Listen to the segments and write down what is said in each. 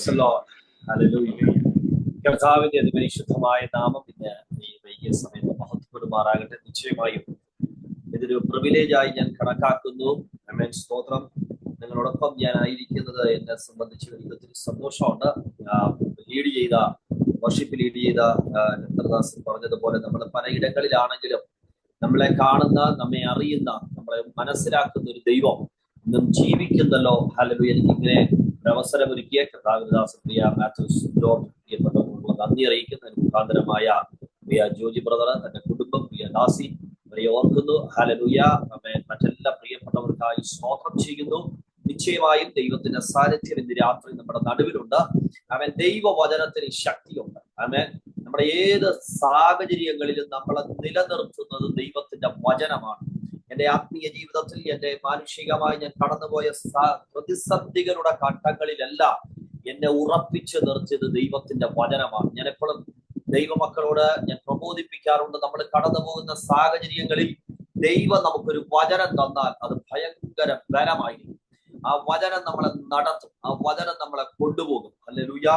Praise the Lord. Hallelujah. കർത്താവിന്റെ അതിപരിശുദ്ധമായ നാമം ഇന്ന് ഈ വൈകിയ സമയത്ത് മഹത്വപ്പെടുമാറാകട്ടെ. നിശ്ചയമായും ഇതൊരു പ്രിവിലേജായി ഞാൻ കണക്കാക്കുന്നു. ആമേൻ. സ്തോത്രം. നിങ്ങളോടൊപ്പം ഞാൻ ആയിരിക്കുന്നത് എന്നെ സംബന്ധിച്ച് എനിക്ക് ഒത്തിരി സന്തോഷമുണ്ട്. വർഷിപ്പ് ലീഡ് ചെയ്ത ചന്ദ്രദാസൻ പറഞ്ഞതുപോലെ നമ്മൾ പലയിടങ്ങളിലാണെങ്കിലും നമ്മളെ കാണുന്ന, നമ്മെ അറിയുന്ന, നമ്മളെ മനസ്സിലാക്കുന്ന ഒരു ദൈവം ഇന്നും ജീവിക്കുന്നല്ലോ. ഹല്ലേലൂയ. എനിക്കിങ്ങനെ ഒരു അവസരമൊരുക്കിയ കർത്താവിദാസൻ പ്രിയ മാത്യൂസ് പ്രിയപ്പെട്ടവർക്ക് നന്ദി അറിയിക്കുന്ന മുഖാന്തരമായ പ്രിയ ജോജി ബ്രദർ, തന്റെ കുടുംബം, പ്രിയ ദാസി അവരെ ഓർക്കുന്നു. ഹല്ലേലൂയ. മറ്റെല്ലാ പ്രിയപ്പെട്ടവർക്കായി സ്തോത്രം ചെയ്യുന്നു. നിശ്ചയമായും ദൈവത്തിന്റെ സാന്നിധ്യം ഇന്ന് രാത്രി നമ്മുടെ നടുവിലുണ്ട്. ദൈവവചനത്തിന് ശക്തിയുണ്ട്. നമ്മുടെ ഏത് സാഹചര്യങ്ങളിലും നമ്മളെ നിലനിർത്തുന്നത് ദൈവത്തിന്റെ വചനമാണ്. എന്റെ ആത്മീയ ജീവിതത്തിൽ, എന്റെ മാനുഷികമായി ഞാൻ കടന്നുപോയ പ്രതിസന്ധികളുടെ ഘട്ടങ്ങളിലെല്ലാം എന്നെ ഉറപ്പിച്ചു നിർത്തിയത് ദൈവത്തിന്റെ വചനമാണ്. ഞാൻ എപ്പോഴും ദൈവമക്കളോട് ഞാൻ പ്രബോധിപ്പിക്കാറുണ്ട്, നമ്മൾ കടന്നു പോകുന്ന സാഹചര്യങ്ങളിൽ ദൈവം നമുക്കൊരു വചനം തന്നാൽ അത് ഭയങ്കര ബലമായിരിക്കും. ആ വചനം നമ്മളെ നടത്തും, ആ വചനം നമ്മളെ കൊണ്ടുപോകും. ഹല്ലേലൂയ.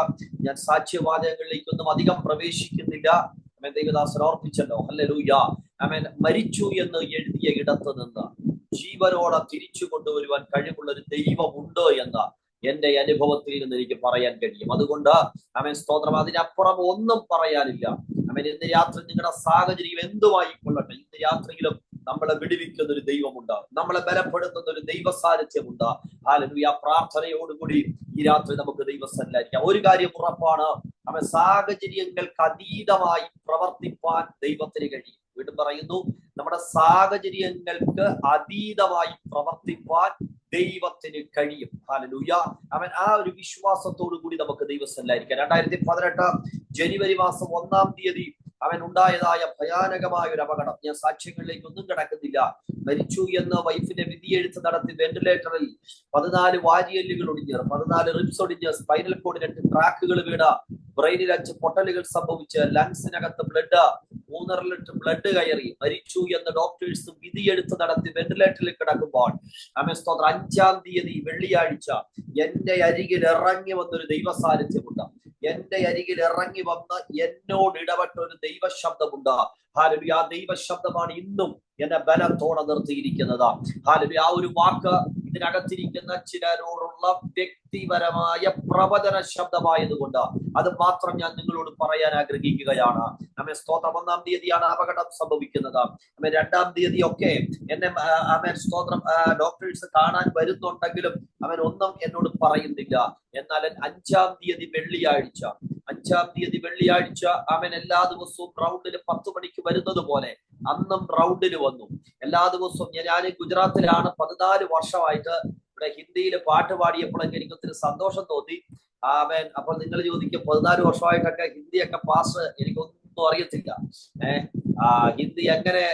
ഞാൻ സാക്ഷ്യവാചകങ്ങളിലേക്കൊന്നും അധികം പ്രവേശിക്കുന്നില്ല. ദൈവദാസൻ ഓർപ്പിച്ചല്ലോ. ഹല്ലേലൂയ. മരിച്ചു എന്ന് എഴുതിയ ഇടത്ത് നിന്ന് ജീവനോടെ തിരിച്ചു കൊണ്ടുവരുവാൻ കഴിവുള്ള ഒരു ദൈവമുണ്ട് എന്ന എന്റെ അനുഭവത്തിൽ നിന്ന് എനിക്ക് പറയാൻ കഴിയും. അതുകൊണ്ട് സ്തോത്രം, അതിനപ്പുറം ഒന്നും പറയാനില്ല. ഇന്ന് രാത്രി നിങ്ങളുടെ സാഹചര്യം എന്തുമായിക്കൊള്ളട്ടെ, ഇന്ന് രാത്രിയിലും നമ്മളെ വിടുവിക്കുന്ന ഒരു ദൈവമുണ്ട്, നമ്മളെ ബലപ്പെടുത്തുന്ന ഒരു ദൈവ സാന്നിധ്യമുണ്ട്. ഹല്ലേലൂയ. പ്രാർത്ഥനയോടുകൂടി ഈ രാത്രി നമുക്ക് ദൈവസന്നിധിയിലായിരിക്കാം. ഒരു കാര്യം ഉറപ്പാണ്, സാഹചര്യങ്ങൾക്ക് അതീതമായി പ്രവർത്തിപ്പാൻ ദൈവത്തിന് കഴിയും. വീണ്ടും പറയുന്നു, നമ്മുടെ സാഹചര്യങ്ങൾക്ക് അതീതമായി പ്രവർത്തിപ്പാൻ ദൈവത്തിന് കഴിയും. ഹല്ലേലൂയ. ആ ഒരു വിശ്വാസത്തോടു കൂടി നമുക്ക് ദൈവസന്നിധിയിലായിരിക്കാം. 2018 ജനുവരി മാസം 1-ാം തീയതി ഉണ്ടായതായ ഭയാനകമായ ഒരു അപകടം, ഞാൻ സാക്ഷ്യങ്ങളിലേക്ക് ഒന്നും കിടക്കുന്നില്ല. മരിച്ചു എന്ന് വൈഫിന്റെ വിധിയെഴുത്ത് നടത്തി വെന്റിലേറ്ററിൽ 14 വാരിയല്ലുകൾ ഒടിഞ്ഞ്, 14 റിബ്സ് ഒടിഞ്ഞ്, സ്പൈനൽ കോഡ് 2 ട്രാക്കുകൾ വീണ്, ബ്രെയിനിൽ 5 പൊട്ടലുകൾ സംഭവിച്ച്, ലങ്സിനകത്ത് ബ്ലഡ് 3.5 ലിറ്റർ ബ്ലഡ് കയറി, മരിച്ചു എന്ന് ഡോക്ടേഴ്സ് വിധിയെഴുത്ത് നടത്തി വെന്റിലേറ്ററിൽ കിടക്കുമ്പോൾ 5-ാം തീയതി വെള്ളിയാഴ്ച എന്റെ അരികിൽ ഇറങ്ങി വന്നൊരു ദൈവ സാന്നിധ്യമുണ്ട്. എന്റെ അരികിൽ ഇറങ്ങി വന്ന് എന്നോട് ഇടപെട്ട ഒരു ദൈവ ശബ്ദമുണ്ട്. ഹല്ലേലൂയ. ആ ദൈവ ശബ്ദമാണ് ഇന്നും എന്നെ ബലത്തോടെ നിർത്തിയിരിക്കുന്നത്. ഹല്ലേലൂയ. ആ ഒരു വാക്ക് ഇതിനകത്തിരിക്കുന്ന ചിലരോടുള്ള വ്യക്തിപരമായ പ്രവചന ശബ്ദമായതുകൊണ്ട് അത് മാത്രം ഞാൻ നിങ്ങളോട് പറയാൻ ആഗ്രഹിക്കുകയാണ്. സ്തോത്രം. 1-ാം തീയതിയാണ് അപകടം സംഭവിക്കുന്നത്. 2-ാം തീയതി ഒക്കെ എന്നെ സ്തോത്രം ഡോക്ടേഴ്സ് കാണാൻ വരുന്നുണ്ടെങ്കിലും ഒന്നും എന്നോട് പറയുന്നില്ല. എന്നാൽ 5-ാം തീയതി വെള്ളിയാഴ്ച എല്ലാ ദിവസവും റൗണ്ടിന് 10 മണിക്ക് വരുന്നത് പോലെ അന്നും റൗണ്ടിന് വന്നു. എല്ലാ ദിവസവും ഞാൻ ഗുജറാത്തിലാണ് 14 വർഷമായിട്ട് ഇവിടെ ഹിന്ദിയിൽ പാട്ട് പാടിയപ്പോഴൊക്കെ എനിക്ക് ഒത്തിരി സന്തോഷം തോന്നി. അപ്പോൾ നിങ്ങൾ ചോദിക്കും, 14 വർഷമായിട്ടൊക്കെ ഹിന്ദിയൊക്കെ പാസ്, എനിക്കൊന്നും അറിയത്തില്ല. ഹിന്ദി എങ്ങനെ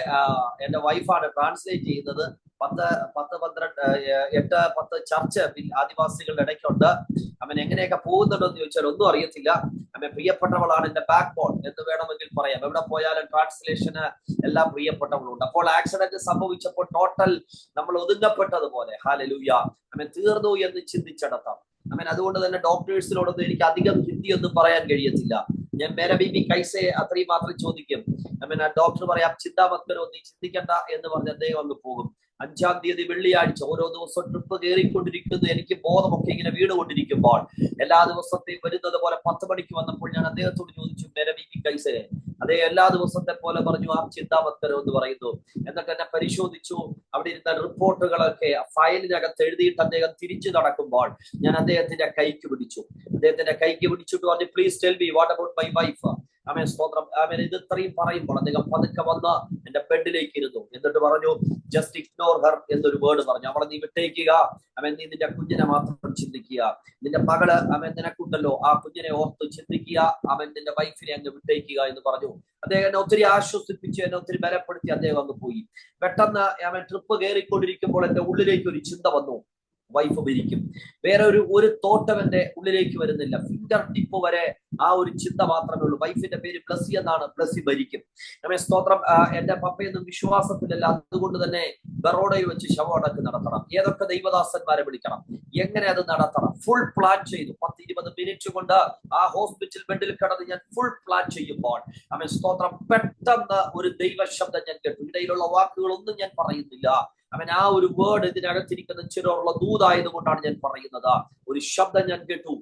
എന്റെ വൈഫാണ് ട്രാൻസ്ലേറ്റ് ചെയ്യുന്നത്. 8-10 ചർച്ച് ആദിവാസികളുടെ ഇടയ്ക്കുണ്ട്. എങ്ങനെയൊക്കെ പോകുന്നുണ്ടോ എന്ന് ചോദിച്ചാൽ ഒന്നും അറിയത്തില്ല. പ്രിയപ്പെട്ടവളാണ് എന്റെ ബാക്ക് ബോൺ എന്ന് വേണമെങ്കിൽ പറയാം. എവിടെ പോയാലും ട്രാൻസ്ലേഷന് എല്ലാം പ്രിയപ്പെട്ടവളുണ്ട്. അപ്പോൾ ആക്സിഡന്റ് സംഭവിച്ചപ്പോൾ ടോട്ടൽ നമ്മൾ ഒതുങ്ങപ്പെട്ടതുപോലെ ഹല്ലേലൂയ തീർന്നു എന്ന് ചിന്തിച്ചടത്താം. അതുകൊണ്ട് തന്നെ ഡോക്ടേഴ്സിനോടൊന്നും എനിക്ക് അധികം ഹിന്ദി ഒന്നും പറയാൻ കഴിയത്തില്ല. ഞാൻ മേര ബീബി കൈസെ അത്രയും മാത്രം ചോദിക്കും. ഡോക്ടർ പറയാം, ചിന്താമത്തരോ, നീ ചിന്തിക്കണ്ട എന്ന് പറഞ്ഞ് അദ്ദേഹം അങ്ങ് പോകും. 5-ാം തീയതി വെള്ളിയാഴ്ച ഓരോ ദിവസവും ട്രിപ്പ് കയറിക്കൊണ്ടിരിക്കുന്നു. എനിക്ക് ബോധമൊക്കെ ഇങ്ങനെ വീണുകൊണ്ടിരിക്കുമ്പോൾ എല്ലാ ദിവസത്തെയും വരുന്നത് പോലെ 10 മണിക്ക് വന്നപ്പോൾ ഞാൻ അദ്ദേഹത്തോട് ചോദിച്ചു, മേര ബീബി കൈസെ. അതേ എല്ലാ ദിവസത്തെ പോലെ പറഞ്ഞു, ആ ചിന്താമത്തരോ എന്ന് പറയുന്നു. എന്നിട്ട് എന്നെ പരിശോധിച്ചു. അവിടെ ഇരുന്ന റിപ്പോർട്ടുകളൊക്കെ ഫയലിനകത്ത് എഴുതിയിട്ട് അദ്ദേഹം തിരിച്ചു നടക്കുമ്പോൾ ഞാൻ അദ്ദേഹത്തിന്റെ കൈക്ക് പിടിച്ചിട്ട് പറഞ്ഞു, please tell me what about my wife. സ്തോത്രം. ഇത് ഇത്രയും പറയുമ്പോൾ അദ്ദേഹം പതുക്കെ വന്ന് എന്റെ ബെഡിലേക്ക് ഇരുന്നു. എന്നിട്ട് പറഞ്ഞു, ജസ്റ്റ് ഇഗ്നോർ ഹർ എന്നൊരു വേർഡ് പറഞ്ഞു. അവളെ നീ വിട്ടേക്കുക. നീ നിന്റെ കുഞ്ഞിനെ മാത്രം ചിന്തിക്കുക. നിന്റെ മകള് നിനക്കുണ്ടല്ലോ, ആ കുഞ്ഞിനെ ഓർത്ത് ചിന്തിക്കുക. നിന്റെ വൈഫിനെ അങ്ങ് വിട്ടേക്കുക എന്ന് പറഞ്ഞു. അദ്ദേഹം എന്നെ ഒത്തിരി ആശ്വസിപ്പിച്ച്, എന്നെ ഒത്തിരി ബലപ്പെടുത്തി അദ്ദേഹം അങ്ങ് പോയി. പെട്ടെന്ന് ട്രിപ്പ് കയറിക്കൊണ്ടിരിക്കുമ്പോൾ എന്റെ ഉള്ളിലേക്ക് ഒരു ചിന്ത വന്നു. വൈഫ് ഭരിക്കും. വേറെ ഒരു തോട്ടം എന്റെ ഉള്ളിലേക്ക് വരുന്നില്ല. ഫിംഗർ ടിപ്പ് വരെ ആ ഒരു ചിന്ത മാത്രമേ ഉള്ളൂ. വൈഫിന്റെ പേര് ബ്ലസ്സി എന്നാണ്. ബ്ലസ്സി ഭരിക്കും. നമ്മെ സ്തോത്രം. എന്റെ പപ്പയൊന്നും വിശ്വാസത്തിലല്ല. അതുകൊണ്ട് തന്നെ ബറോഡയിൽ വെച്ച് ശവമടക്ക് നടത്തണം. ഏതൊക്കെ ദൈവദാസന്മാരെ വിളിക്കണം, എങ്ങനെ അത് നടത്തണം, ഫുൾ പ്ലാൻ ചെയ്തു. 10-20 മിനിറ്റ് കൊണ്ട് ആ ഹോസ്പിറ്റൽ ബെഡിൽ കിടന്ന് ഞാൻ ഫുൾ പ്ലാൻ ചെയ്യുമ്പോൾ നമ്മെ സ്തോത്രം പെട്ടെന്ന് ഒരു ദൈവ ശബ്ദം ഞാൻ കേട്ടു. ഇടയിലുള്ള വാക്കുകളൊന്നും ഞാൻ പറയുന്നില്ല. അവൻ ആ ഒരു വേർഡ് ഇതിനകത്തിരിക്കുന്ന ചിലരുള്ള ദൂതായതുകൊണ്ടാണ് ഞാൻ പറയുന്നത്. ഒരു ശബ്ദം ഞാൻ കേട്ടു.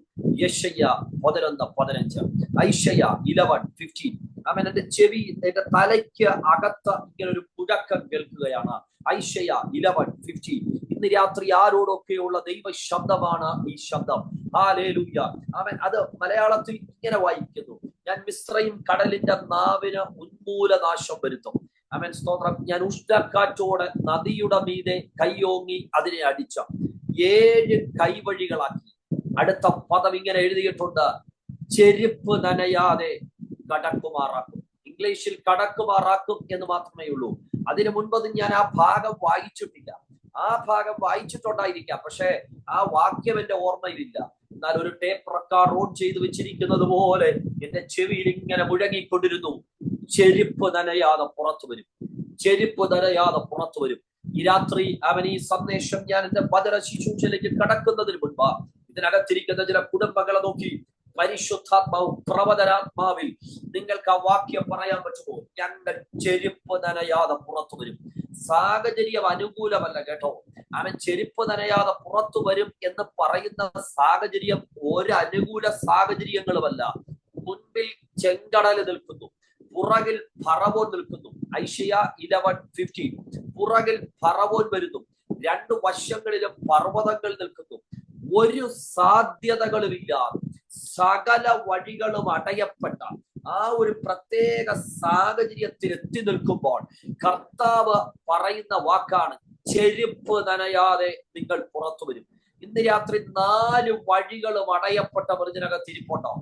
യെശയ്യ 11:15, ഐശയ്യ 11:15. അവൻ എന്റെ ചെവി, എന്റെ തലയ്ക്ക് അകത്ത് ഇങ്ങനെ ഒരു മുഴക്കം കേൾക്കുകയാണ്. ഐശയ്യ 11:15. ഇന്ന് രാത്രി ആരോടൊക്കെയുള്ള ദൈവ ശബ്ദമാണ് ഈ ശബ്ദം. ഹല്ലേലൂയ. അവൻ അത് മലയാളത്തിൽ ഇങ്ങനെ വായിക്കുന്നു: ഞാൻ മിസ്രയീം കടലിന്റെ നാവിന് ഉന്മൂലനാശം വരുത്തും. അവൻ സ്തോത്രം. ഞാൻ ഉഷ്ണക്കാറ്റോടെ നദിയുടെ മീതെ കൈയോങ്ങി അതിനെ അടിച്ച 7 കൈവഴികളാക്കി. അടുത്ത പദം ഇങ്ങനെ എഴുതിയിട്ടുണ്ട്: ചെരുപ്പ് നനയാതെ കടക്കുമാറാക്കും. ഇംഗ്ലീഷിൽ കടക്കുമാറാക്കും എന്ന് മാത്രമേ ഉള്ളൂ. അതിനു മുൻപത് ഞാൻ ആ ഭാഗം വായിച്ചിട്ടില്ല. ആ ഭാഗം വായിച്ചിട്ടുണ്ടായിരിക്കാം, പക്ഷെ ആ വാക്യം എന്റെ ഓർമ്മയിലില്ല. എന്നാൽ ഒരു ടേപ്പ് റെക്കോർഡ് ഓൺ ചെയ്ത് വെച്ചിരിക്കുന്നത് പോലെ എന്റെ ചെവിയിൽ ഇങ്ങനെ മുഴങ്ങിക്കൊണ്ടിരുന്നു: ചെരുപ്പ് നനയാതെ പുറത്തു വരും, ചെരുപ്പ് നനയാതെ പുറത്തു വരും. ഈ രാത്രി അവൻ ഈ സന്ദേശം ഞാൻ എന്റെ വചന ശുശ്രൂഷയിലേക്ക് കടക്കുന്നതിന് മുൻപ് ഇതിനകത്തിരിക്കുന്ന ചില കുടുംബങ്ങളെ നോക്കി പരിശുദ്ധാത്മാവും പ്രവചനാത്മാവിൽ നിങ്ങൾക്ക് ആ വാക്യം പറയാൻ പറ്റുമോ? ഞങ്ങൾ ചെരുപ്പ് നനയാതെ പുറത്തു വരും. സാഹചര്യം അനുകൂലമല്ല കേട്ടോ. അവൻ ചെരുപ്പ് നനയാതെ പുറത്തു വരും എന്ന് പറയുന്ന സാഹചര്യം ഒരു അനുകൂല സാഹചര്യങ്ങളുമല്ല. മുൻപിൽ ചെങ്കടല് നിൽക്കുന്നു, പുറകിൽ ഫറവോൻ നിൽക്കുന്നു. ഐശയ്യ 11:15. പുറകിൽ ഫറവോൻ വരുന്നു, 2 വശങ്ങളിലും പർവ്വതങ്ങൾ നിൽക്കുന്നു. ഒരു സാധ്യതകളുമില്ലാതെ സകല വഴികളും അടയപ്പെട്ട ആ ഒരു പ്രത്യേക സാഹചര്യത്തിൽ എത്തി നിൽക്കുമ്പോൾ കർത്താവ് പറയുന്ന വാക്കാണ്: ചെരുപ്പ് നനയാതെ നിങ്ങൾ പുറത്തു വരും. ഇന്ന് രാത്രി 4 വഴികളും അടയപ്പെട്ട ഇതിനകത്തിരിപ്പുണ്ടോ?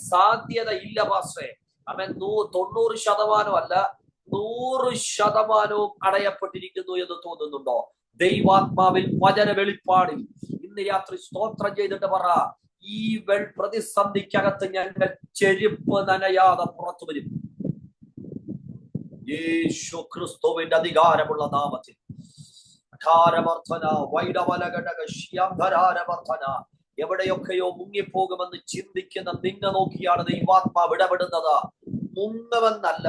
സാധ്യത ഇല്ല പാസ്റ്ററെ. അവൻ 90% അല്ല, 100% അടയപ്പെട്ടിരിക്കുന്നു എന്ന് തോന്നുന്നുണ്ടോ? ദൈവാത്മാവിൽ വചന വെളിപ്പാടിൽ ഇന്ന് രാത്രി സ്തോത്രം ചെയ്തിട്ട് പറ: ഈ പ്രതിസന്ധിക്കകത്ത് ഞങ്ങൾ ചെരുപ്പ് നനയാതെ പുറത്തു വരും. യേശു ക്രിസ്തുവിന്റെ അധികാരമുള്ള നാമത്തിൽ എവിടെയൊക്കെയോ മുങ്ങിപ്പോകുമെന്ന് ചിന്തിക്കുന്ന നിന്നെ നോക്കിയാണ് ദൈവാത്മാവ് ഇടപെടുന്നത്. മുങ്ങുമെന്നല്ല,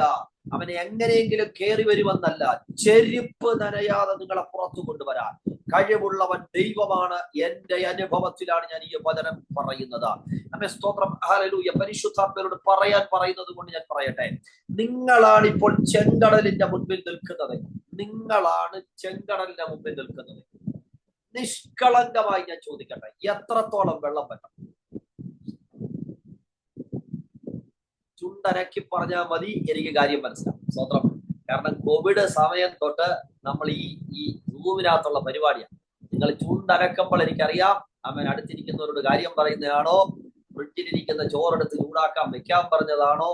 അവനെ എങ്ങനെയെങ്കിലും കയറി വരുമെന്നല്ല, ചെരുപ്പ് നനയാതെ നിങ്ങളെ പുറത്തു കൊണ്ടുവരാൻ കഴിവുള്ളവൻ ദൈവമാണ്. എന്റെ അനുഭവത്തിലാണ് ഞാൻ ഈ വചനം പറയുന്നത്. നമ്മെ സ്തോത്രം. ഹല്ലേലൂയ. പരിശുദ്ധാത്മാവോട് പറയുന്നത് കൊണ്ട് ഞാൻ പറയട്ടെ, നിങ്ങളാണ് ഇപ്പോൾ ചെങ്കടലിന്റെ മുൻപിൽ നിൽക്കുന്നത്. നിങ്ങളാണ് ചെങ്കടലിന്റെ മുമ്പിൽ നിൽക്കുന്നത്. നിഷ്കളങ്കമായി ഞാൻ ചോദിക്കട്ടെ, എത്രത്തോളം വെള്ളം പറ്റും? ചുണ്ടനക്കി പറഞ്ഞാൽ മതി, എനിക്ക് കാര്യം മനസ്സിലാവും. സ്വന്തം. കാരണം കോവിഡ് സമയം തൊട്ട് നമ്മൾ ഈ റൂമിനകത്തുള്ള പരിപാടിയാണ്. നിങ്ങൾ ചുണ്ടനക്കുമ്പോൾ എനിക്കറിയാം അവൻ അടുത്തിരിക്കുന്നവരോട് കാര്യം പറയുന്നതാണോ, ഫ്രിഡ്ജിലിരിക്കുന്ന ചോറെടുത്ത് ചൂടാക്കാൻ വെക്കാൻ പറഞ്ഞതാണോ,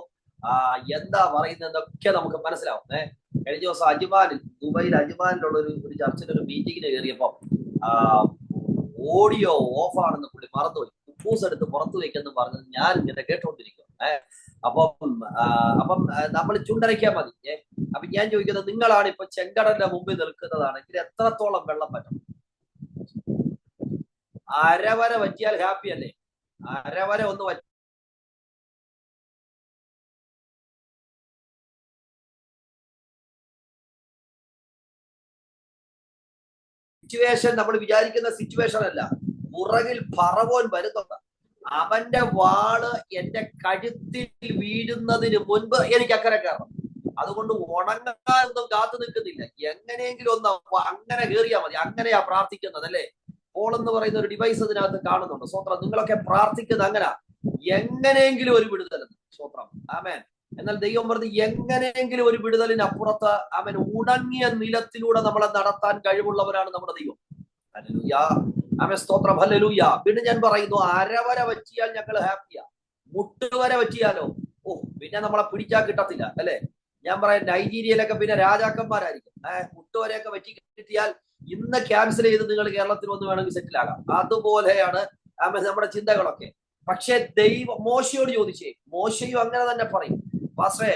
എന്താ പറയുന്നതൊക്കെ നമുക്ക് മനസ്സിലാവും. കഴിഞ്ഞ ദിവസം അജ്മാനിൽ, ദുബൈയിൽ അജ്മാനിലുള്ള ഒരു ചർച്ചിലൊരു മീറ്റിങ്ങിന് കയറിയപ്പം ഓഡിയോ ഓഫാണെന്ന് പുള്ളി മറന്നുപോയി. കുപ്പൂസ് എടുത്ത് പുറത്തു വെക്കെന്ന് പറഞ്ഞത് ഞാൻ ഇങ്ങനെ കേട്ടോണ്ടിരിക്കും. അപ്പം നമ്മൾ ചുണ്ടരയ്ക്കാൻ മതി. അപ്പൊ ഞാൻ ചോദിക്കുന്നത്, നിങ്ങളാണ് ഇപ്പൊ ചെങ്കടലിന്റെ മുമ്പിൽ നിൽക്കുന്നതാണെങ്കിൽ എത്രത്തോളം വെള്ളം പറ്റും? അരവര പറ്റിയാൽ ഹാപ്പി അല്ലേ? അരവര ഒന്ന് സിറ്റുവേഷൻ നമ്മൾ വിചാരിക്കുന്ന സിറ്റുവേഷൻ അല്ല. പുറകിൽ ഫറവോൻ വരുന്നുണ്ട്. അവന്റെ വാള് എന്റെ കഴുത്തിൽ വീഴുന്നതിന് മുൻപ് എനിക്ക് അക്കരെ കയറണം. അതുകൊണ്ട് ഉണങ്ങാനൊന്നും കാത്തു നിൽക്കുന്നില്ല. എങ്ങനെയെങ്കിലും ഒന്ന് അങ്ങനെ കയറിയാൽ മതി. അങ്ങനെയാ പ്രാർത്ഥിക്കുന്നത് അല്ലേ? പോൾ എന്ന് പറയുന്ന ഒരു ഡിവൈസ് അതിനകത്ത് കാണുന്നുണ്ട്. സ്വത്രം. നിങ്ങളൊക്കെ പ്രാർത്ഥിക്കുന്നത് അങ്ങനെ, എങ്ങനെയെങ്കിലും ഒരു വിടുതലെന്ന്. സ്വത്രം. ആമേൻ. എന്നാൽ ദൈവം പറഞ്ഞ് എങ്ങനെയെങ്കിലും ഒരു വിടുതലിനപ്പുറത്ത് അവൻ ഉണങ്ങിയ നിലത്തിലൂടെ നമ്മളെ നടത്താൻ കഴിവുള്ളവരാണ് നമ്മുടെ ദൈവം. ഹല്ലേലൂയ. ആമേൻ. സ്തോത്രം. ഹല്ലേലൂയ. പിന്നെ ഞാൻ പറയുന്നു, അരവര പറ്റിയാൽ ഞങ്ങൾ ഹാപ്പിയാ. മുട്ടുവര പറ്റിയാലോ പിന്നെ നമ്മളെ പിടിച്ചാൽ കിട്ടത്തില്ല അല്ലെ? ഞാൻ പറയാം, നൈജീരിയയിലൊക്കെ പിന്നെ രാജാക്കന്മാരായിരിക്കും. മുട്ടുവരെയൊക്കെ വെറ്റി കിട്ടിയാൽ ഇന്ന് ക്യാൻസൽ ചെയ്ത് നിങ്ങൾ കേരളത്തിൽ വന്ന് വേണമെങ്കിൽ സെറ്റിൽ ആകാം. അതുപോലെയാണ് നമ്മുടെ ചിന്തകളൊക്കെ. പക്ഷെ മോശയോട് ചോദിച്ചേ, മോശയും അങ്ങനെ തന്നെ പറയും, പാസ്റ്ററെ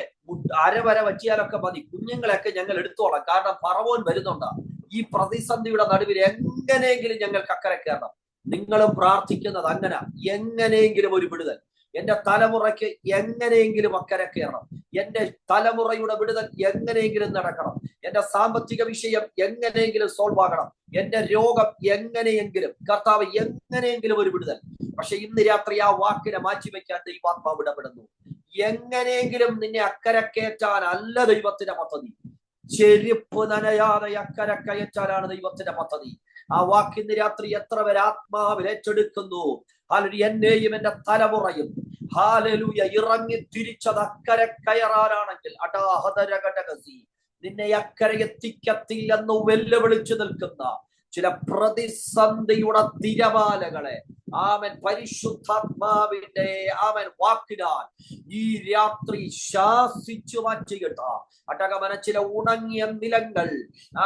അരവര വറ്റിയാലൊക്കെ മതി, കുഞ്ഞുങ്ങളെയൊക്കെ ഞങ്ങൾ എടുത്തോളാം, കാരണം ഫറവോൻ വരുന്നുണ്ട്. ഈ പ്രതിസന്ധിയുടെ നടുവിൽ എങ്ങനെയെങ്കിലും ഞങ്ങൾക്ക് അക്കരെ കയറണം. നിങ്ങളും പ്രാർത്ഥിക്കുന്നത് അങ്ങനെ, എങ്ങനെയെങ്കിലും ഒരു വിടുതൽ എന്റെ തലമുറയ്ക്ക് എങ്ങനെയെങ്കിലും അക്കരെ കയറണം. എന്റെ തലമുറയുടെ വിടുതൽ എങ്ങനെയെങ്കിലും നടക്കണം. എന്റെ സാമ്പത്തിക വിഷയം എങ്ങനെയെങ്കിലും സോൾവ് ആകണം. എന്റെ രോഗം എങ്ങനെയെങ്കിലും, കർത്താവ് എങ്ങനെയെങ്കിലും ഒരു വിടുതൽ. പക്ഷെ ഇന്ന് രാത്രി ആ വാക്കിനെ മാറ്റിവെക്കാൻ ദൈവാത്മാവ് ഇടപെടുന്നു. എങ്ങനെയെങ്കിലും നിന്നെ അക്കരെ കയറ്റാൻ അല്ല ദൈവത്തിന്റെ പദ്ധതി. ചെരുപ്പ് നനയാതെ അക്കരെ കയറ്റാനാണ് ദൈവത്തിന്റെ പദ്ധതി. ആ വാക്കിന്ന് രാത്രി എത്ര പേര് ആത്മാവിൽ ഏറ്റെടുക്കുന്നു? ഹാലലൂയ. എന്നെയും എന്റെ തലമുറയും ഹാലലൂയ ഇറങ്ങി തിരിച്ചത് അക്കരെ കയറാനാണെങ്കിൽ അടാഹതരകടകസി നിന്നെ അക്കരെ എത്തിക്കത്തില്ലെന്ന് വെല്ലുവിളിച്ചു നിൽക്കുന്ന ചില പ്രതിസന്ധിയുടെ തിരമാലകളെ ആമൻ പരിശുദ്ധാത്മാവിന്റെ ആമൻ വാക്കിനാൽ ഈ രാത്രി ശാസിച്ചു മാറ്റിയിട്ട അടകമന ചില ഉണങ്ങിയ നിലങ്ങൾ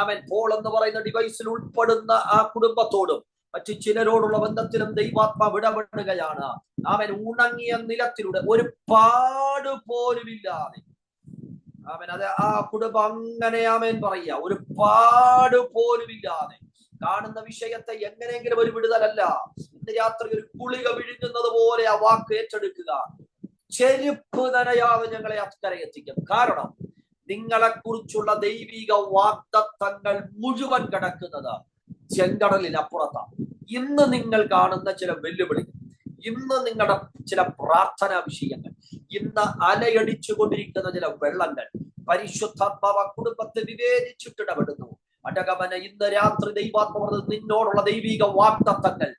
ആമൻ പോൾ എന്ന് പറയുന്ന ഡിവൈസിൽ ഉൾപ്പെടുന്ന ആ കുടുംബത്തോടും മറ്റു ചിലരോടുള്ള ബന്ധത്തിലും ദൈവാത്മാവ് ഇടപെടുകയാണ്. അവൻ ഉണങ്ങിയ നിലത്തിലൂടെ ഒരു പാട് പോലുമില്ലാതെ അവൻ അത് ആ കുടുംബം അങ്ങനെ ആമേൻ പറയുക, ഒരു പാട് പോലുമില്ലാതെ കാണുന്ന വിഷയത്തെ എങ്ങനെയെങ്കിലും ഒരു വിടുതലല്ല, ഇന്ന് രാത്രി ഒരു കുളിക വിഴുങ്ങുന്നത് പോലെ ആ വാക്ക് ഏറ്റെടുക്കുക. ചെരുപ്പ് നനയാതെ ഞങ്ങളെ അക്കരെ എത്തിക്കും. കാരണം നിങ്ങളെ കുറിച്ചുള്ള ദൈവിക വാഗ്ദത്തങ്ങൾ മുഴുവൻ കിടക്കുന്നത് ചെങ്കടലിനപ്പുറത്താണ്. ഇന്ന് നിങ്ങൾ കാണുന്ന ചില വെല്ലുവിളികൾ, ഇന്ന് നിങ്ങളുടെ ചില പ്രാർത്ഥനാ വിഷയങ്ങൾ, ഇന്ന് അലയടിച്ചു കൊണ്ടിരിക്കുന്ന ചില വെള്ളങ്ങൾ പരിശുദ്ധാത്മാവ് കുടുംബത്തെ വിവേചിച്ചിട്ടിടപെടുന്നു. അടകമന ഇന്ന് രാത്രി ദൈവാത്മാവ് നിന്നോടുള്ള ദൈവിക വാഗ്ദത്തങ്ങൾ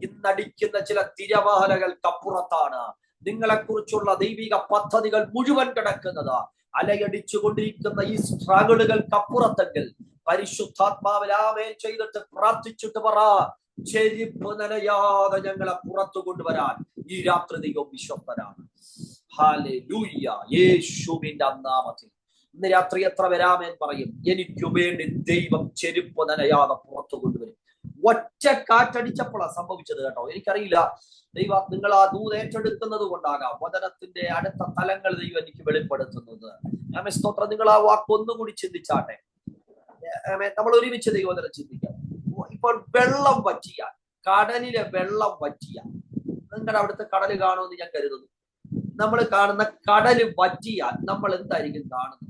ഇന്നടിക്കുന്ന ചില തിരമാലകൾക്കപ്പുറത്താണ് നിങ്ങളെ കുറിച്ചുള്ള ദൈവിക പദ്ധതികൾ മുഴുവൻ കിടക്കുന്നത്. അലയടിച്ചു കൊണ്ടിരിക്കുന്ന ഈ സ്ട്രഗിളുകൾക്കപ്പുറത്തെങ്കിൽ പരിശുദ്ധാത്മാവിൽ ആമേൻ ചെയ്തിട്ട് പ്രാർത്ഥിച്ചിട്ട് പറ, ചെരുപ്പ് നനയാതെ ഞങ്ങളെ പുറത്തു കൊണ്ടുവരാൻ ഈ രാത്രി ദൈവം വിശ്വസ്തനാണ്. ഹല്ലേലൂയ. യേശുവിന്റെ നാമത്തിൽ ഇന്ന് രാത്രി എത്ര വരാമേൻ പറയും, എനിക്കു വേണ്ടി ദൈവം ചെരുപ്പ് നനയാതെ പുറത്തു കൊണ്ടുവരും. ഒറ്റ കാറ്റടിച്ചപ്പോഴാണ് സംഭവിച്ചത് കേട്ടോ. എനിക്കറിയില്ല, ദൈവം നിങ്ങൾ ആ ദൂത് ഏറ്റെടുക്കുന്നത് കൊണ്ടാകാം വചനത്തിന്റെ അടുത്ത തലങ്ങൾ ദൈവം എനിക്ക് വെളിപ്പെടുത്തുന്നത്. ആമേൻ സ്തോത്രം. നിങ്ങൾ ആ വാക്ക് ഒന്നുകൂടി ചിന്തിച്ചാട്ടെ. നമ്മൾ ഒരുമിച്ച് ദൈവത്തിനെ ചിന്തിക്കാം. ഇപ്പോൾ വെള്ളം വറ്റിയാൽ, കടലിലെ വെള്ളം വറ്റിയാൽ, നിങ്ങളുടെ അവിടുത്തെ കടൽ കാണുമെന്ന് ഞാൻ കരുതുന്നു. നമ്മൾ കാണുന്ന കടല് വറ്റിയാൽ നമ്മൾ എന്തായിരിക്കും കാണുന്നത്?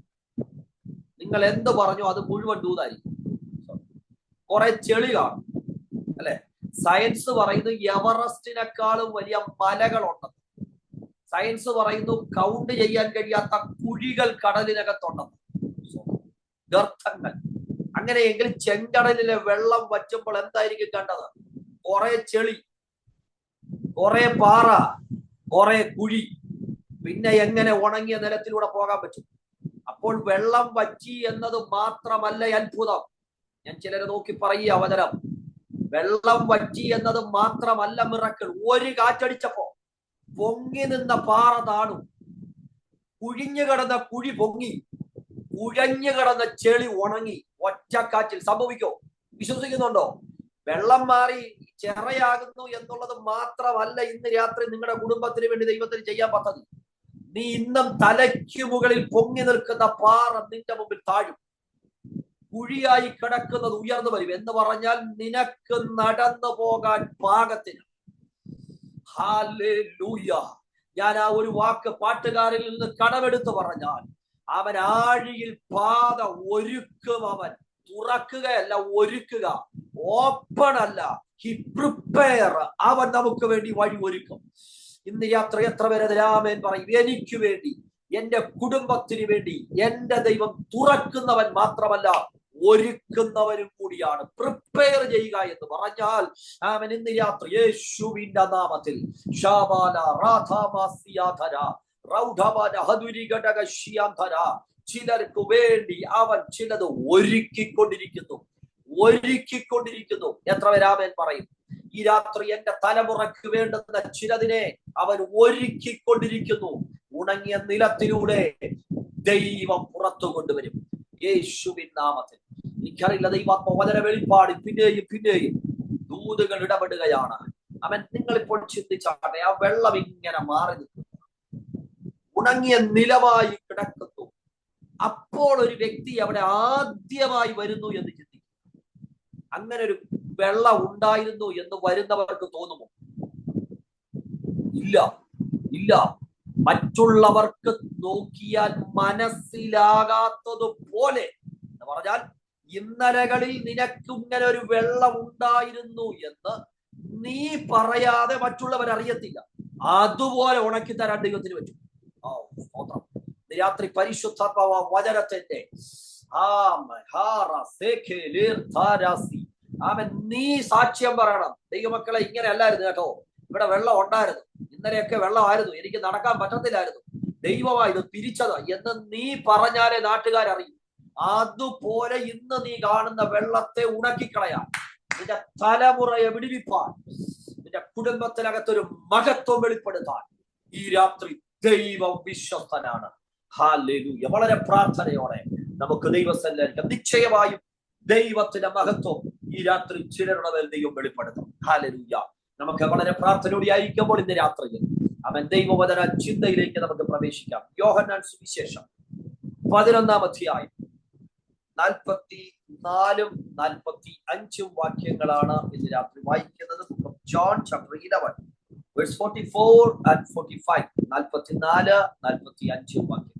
നിങ്ങൾ എന്ത് പറഞ്ഞു അത് മുഴുവൻ ദൂതായിരിക്കും. കുറെ ചെളി കാണും അല്ലെ? സയൻസ് പറയുന്നു എവറസ്റ്റിനേക്കാളും വലിയ മലകളുണ്ടെന്ന്. സയൻസ് പറയുന്നു കൗണ്ട് ചെയ്യാൻ കഴിയാത്ത കുഴികൾ കടലിനകത്തുണ്ടെന്ന്, ഗർത്തങ്ങൾ. അങ്ങനെയെങ്കിൽ ചെങ്കടലിലെ വെള്ളം വറ്റുമ്പോൾ എന്തായിരിക്കും കണ്ടത്? കുറെ ചെളി, കുറെ പാറ, കുറെ കുഴി. പിന്നെ എങ്ങനെ ഉണങ്ങിയ നിലത്തിലൂടെ പോകാൻ പറ്റും? അപ്പോൾ വെള്ളം വറ്റി എന്നത് മാത്രമല്ല അത്ഭുതം. ഞാൻ ചിലരെ നോക്കി പറയുക വചനം, വെള്ളം വറ്റി എന്നത് മാത്രമല്ല മിറക്കിൾ. ഒരു കാറ്റടിച്ചപ്പോ പൊങ്ങി നിന്ന പാറ താണു, കുഴിഞ്ഞു കിടന്ന കുഴി പൊങ്ങി, കുഴഞ്ഞു കിടന്ന ചെളി ഉണങ്ങി. ഒറ്റക്കാറ്റിൽ സംഭവിക്കോ? വിശ്വസിക്കുന്നുണ്ടോ? വെള്ളം മാറി ചെറയാകുന്നു എന്നുള്ളത് മാത്രമല്ല ഇന്ന് രാത്രി നിങ്ങളുടെ കുടുംബത്തിന് വേണ്ടി ദൈവത്തിന് ചെയ്യാൻ പദ്ധതി. നീ ഇന്നും തലയ്ക്ക് മുകളിൽ പൊങ്ങി നിൽക്കുന്ന പാറ നിന്റെ മുമ്പിൽ താഴും. കുഴിയായി കിടക്കുന്നത് ഉയർന്നു വരും. എന്ന് പറഞ്ഞാൽ നിനക്ക് നടന്നു പോകാൻ പാകത്തിന്. ഹല്ലേലൂയ. ഞാൻ ആ ഒരു വാക്ക് പാട്ടുകാരിൽ നിന്ന് കടമെടുത്ത് പറഞ്ഞാൽ, അവൻ ആഴിയിൽ പാത ഒരുക്കും. അവൻ തുറക്കുകയല്ല, ഒരുക്കുക. ഓപ്പൺ അല്ല, ഹി പ്രിപ്പയർ. അവൻ നമുക്ക് വേണ്ടി വഴി ഒരുക്കും. ഇന്ന് രാത്രി എത്ര പേര് രാമൻ പറയും, എനിക്ക് വേണ്ടി, എന്റെ കുടുംബത്തിന് വേണ്ടി എന്റെ ദൈവം തുറക്കുന്നവൻ മാത്രമല്ല ഒരുക്കുന്നവരും കൂടിയാണ്. പ്രിപ്പയർ ചെയ്യുക എന്ന് പറഞ്ഞാൽ അവൻ ഇന്ന് രാത്രി യേശുവിന്റെ നാമത്തിൽ ചിലർക്ക് വേണ്ടി അവൻ ചിലത് ഒരുക്കിക്കൊണ്ടിരിക്കുന്നു. എത്ര പേരാമൻ പറയും? ഈ രാത്രി എന്റെ തലമുറയ്ക്ക് വേണ്ടുന്ന ചിലതിനെ അവൻ ഒരുക്കിക്കൊണ്ടിരിക്കുന്നു. ഉണങ്ങിയ നിലത്തിലൂടെ ദൈവം പുറത്തു കൊണ്ടുവരും യേശുവിൻ നാമത്തിൽ. എനിക്കറിയില്ല, ദൈവാത്മ വചന വെളിപ്പാടിൽ പിന്നെയും ദൂതുകൾ ഇടപെടുകയാണ്. അവൻ നിങ്ങളിപ്പോൾ ചിന്തിച്ചാട്ടെ, ആ വെള്ളം ഇങ്ങനെ മാറി നിൽക്കുന്നു, ഉണങ്ങിയ നിലമായി കിടക്കുന്നു. അപ്പോൾ ഒരു വ്യക്തി അവിടെ ആദ്യമായി വരുന്നു എന്ന് ചിന്തിക്കും. അങ്ങനെ ഒരു വെള്ളം ഉണ്ടായിരുന്നു എന്ന് വരുന്നവർക്ക് തോന്നുമോ? ഇല്ല, ഇല്ല. മറ്റുള്ളവർക്ക് നോക്കിയാൽ മനസ്സിലാകാത്തതുപോലെ എന്ന് പറഞ്ഞാൽ, ഇന്നലകളിൽ നിനക്ക് ഇങ്ങനെ ഒരു വെള്ളം ഉണ്ടായിരുന്നു എന്ന് നീ പറയാതെ മറ്റുള്ളവർ അറിയത്തില്ല. അതുപോലെ ഉണക്കി തരാൻ ദൈവത്തിന് പറ്റും. രാത്രി പരിശുദ്ധാത്മാവ് വചനത്തിന്റെ നീ സാക്ഷ്യം പറയണം. ദൈവമക്കളെ, ഇങ്ങനെ അല്ലായിരുന്നു കേട്ടോ, ഇവിടെ വെള്ളം ഉണ്ടായിരുന്നു, ഇന്നലെയൊക്കെ വെള്ളമായിരുന്നു, എനിക്ക് നടക്കാൻ പറ്റത്തില്ലായിരുന്നു, ദൈവമായത് തിരിച്ചത് എന്ന് നീ പറഞ്ഞാലേ നാട്ടുകാരറിയും. അതുപോലെ ഇന്ന് നീ കാണുന്ന വെള്ളത്തെ ഉണക്കിക്കളയാൻ, നിന്റെ തലമുറയെ വിടിവിപ്പാൻ, നിന്റെ കുടുംബത്തിനകത്തൊരു മഹത്വം വെളിപ്പെടുത്താൻ ഈ രാത്രി ദൈവം വിശ്വസ്തനാണ്. ഹല്ലേലൂയ. വളരെ പ്രാർത്ഥനയോടെ നമുക്ക് ദൈവസന്നിധിയിൽ നിശ്ചയമായും ദൈവത്തിന്റെ മഹത്വം ഈ രാത്രി ചിലരുടെ മേൽ ദൈവം വെളിപ്പെടുത്തും. ഹല്ലേലൂയ. നമുക്ക് വളരെ പ്രാർത്ഥനയോടെ ആയിരിക്കുമ്പോൾ ഇന്ന് രാത്രിയിൽ അവൻ ദൈവവചന ചിന്തയിലേക്ക് നമുക്ക് പ്രവേശിക്കാം. യോഹന്നാൻ സുവിശേഷം 11-ാം അധ്യായം 44-ഉം 45-ഉം വാക്യങ്ങളാണ് ഇന്ന് രാത്രി വായിക്കുന്നത്. John chapter 11 verse 44 and 45. 44, 45 വാക്യം.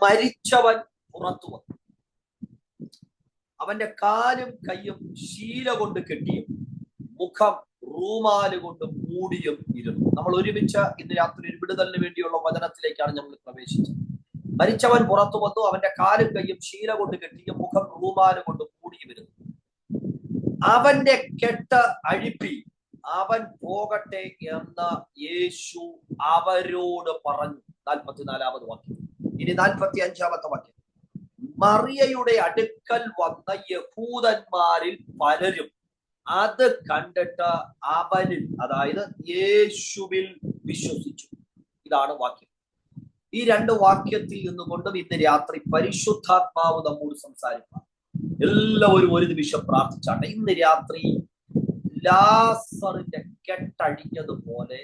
മരിച്ചവൻ പുറത്തു വന്നു, അവന്റെ കാലും കയ്യും ശീല കൊണ്ട് കെട്ടിയും മുഖം റൂമാല് കൊണ്ട് മൂടിയും ഇരുന്നു. നമ്മൾ ഒരുമിച്ച് ഇന്ന് രാത്രി ഒരു വിടുതലിന് വേണ്ടിയുള്ള വചനത്തിലേക്കാണ് നമ്മൾ പ്രവേശിച്ചത്. മരിച്ചവൻ പുറത്തു വന്നു, അവന്റെ കാലും കയ്യും ശീല കൊണ്ട് കെട്ടിയും മുഖം റൂമാല് കൊണ്ട് മൂടിയും ഇരുന്നു. അവന്റെ കെട്ട് അഴിപ്പി, അവൻ പോകട്ടെ എന്ന് യേശു അവരോട് പറഞ്ഞു. 44-ാമത് വാക്യം. ഇനി 45-ാമത്തെ വാക്യം. മറിയയുടെ അടുക്കൽ വന്ന യഹൂദന്മാരിൽ പലരും അത് കണ്ടിട്ട് അവനിൽ, അതായത് യേശുവിൽ വിശ്വസിച്ചു. ഇതാണ് വാക്യം. ഈ രണ്ട് വാക്യത്തിൽ നിന്നുകൊണ്ടും ഇന്ന് രാത്രി പരിശുദ്ധാത്മാവ് നമ്മോട് സംസാരിക്കാം. എല്ലാവരും ഒരു നിമിഷം പ്രാർത്ഥിച്ചാട്ടെ. ഇന്ന് രാത്രി ലാസറിന്റെ കെട്ടഴിഞ്ഞതുപോലെ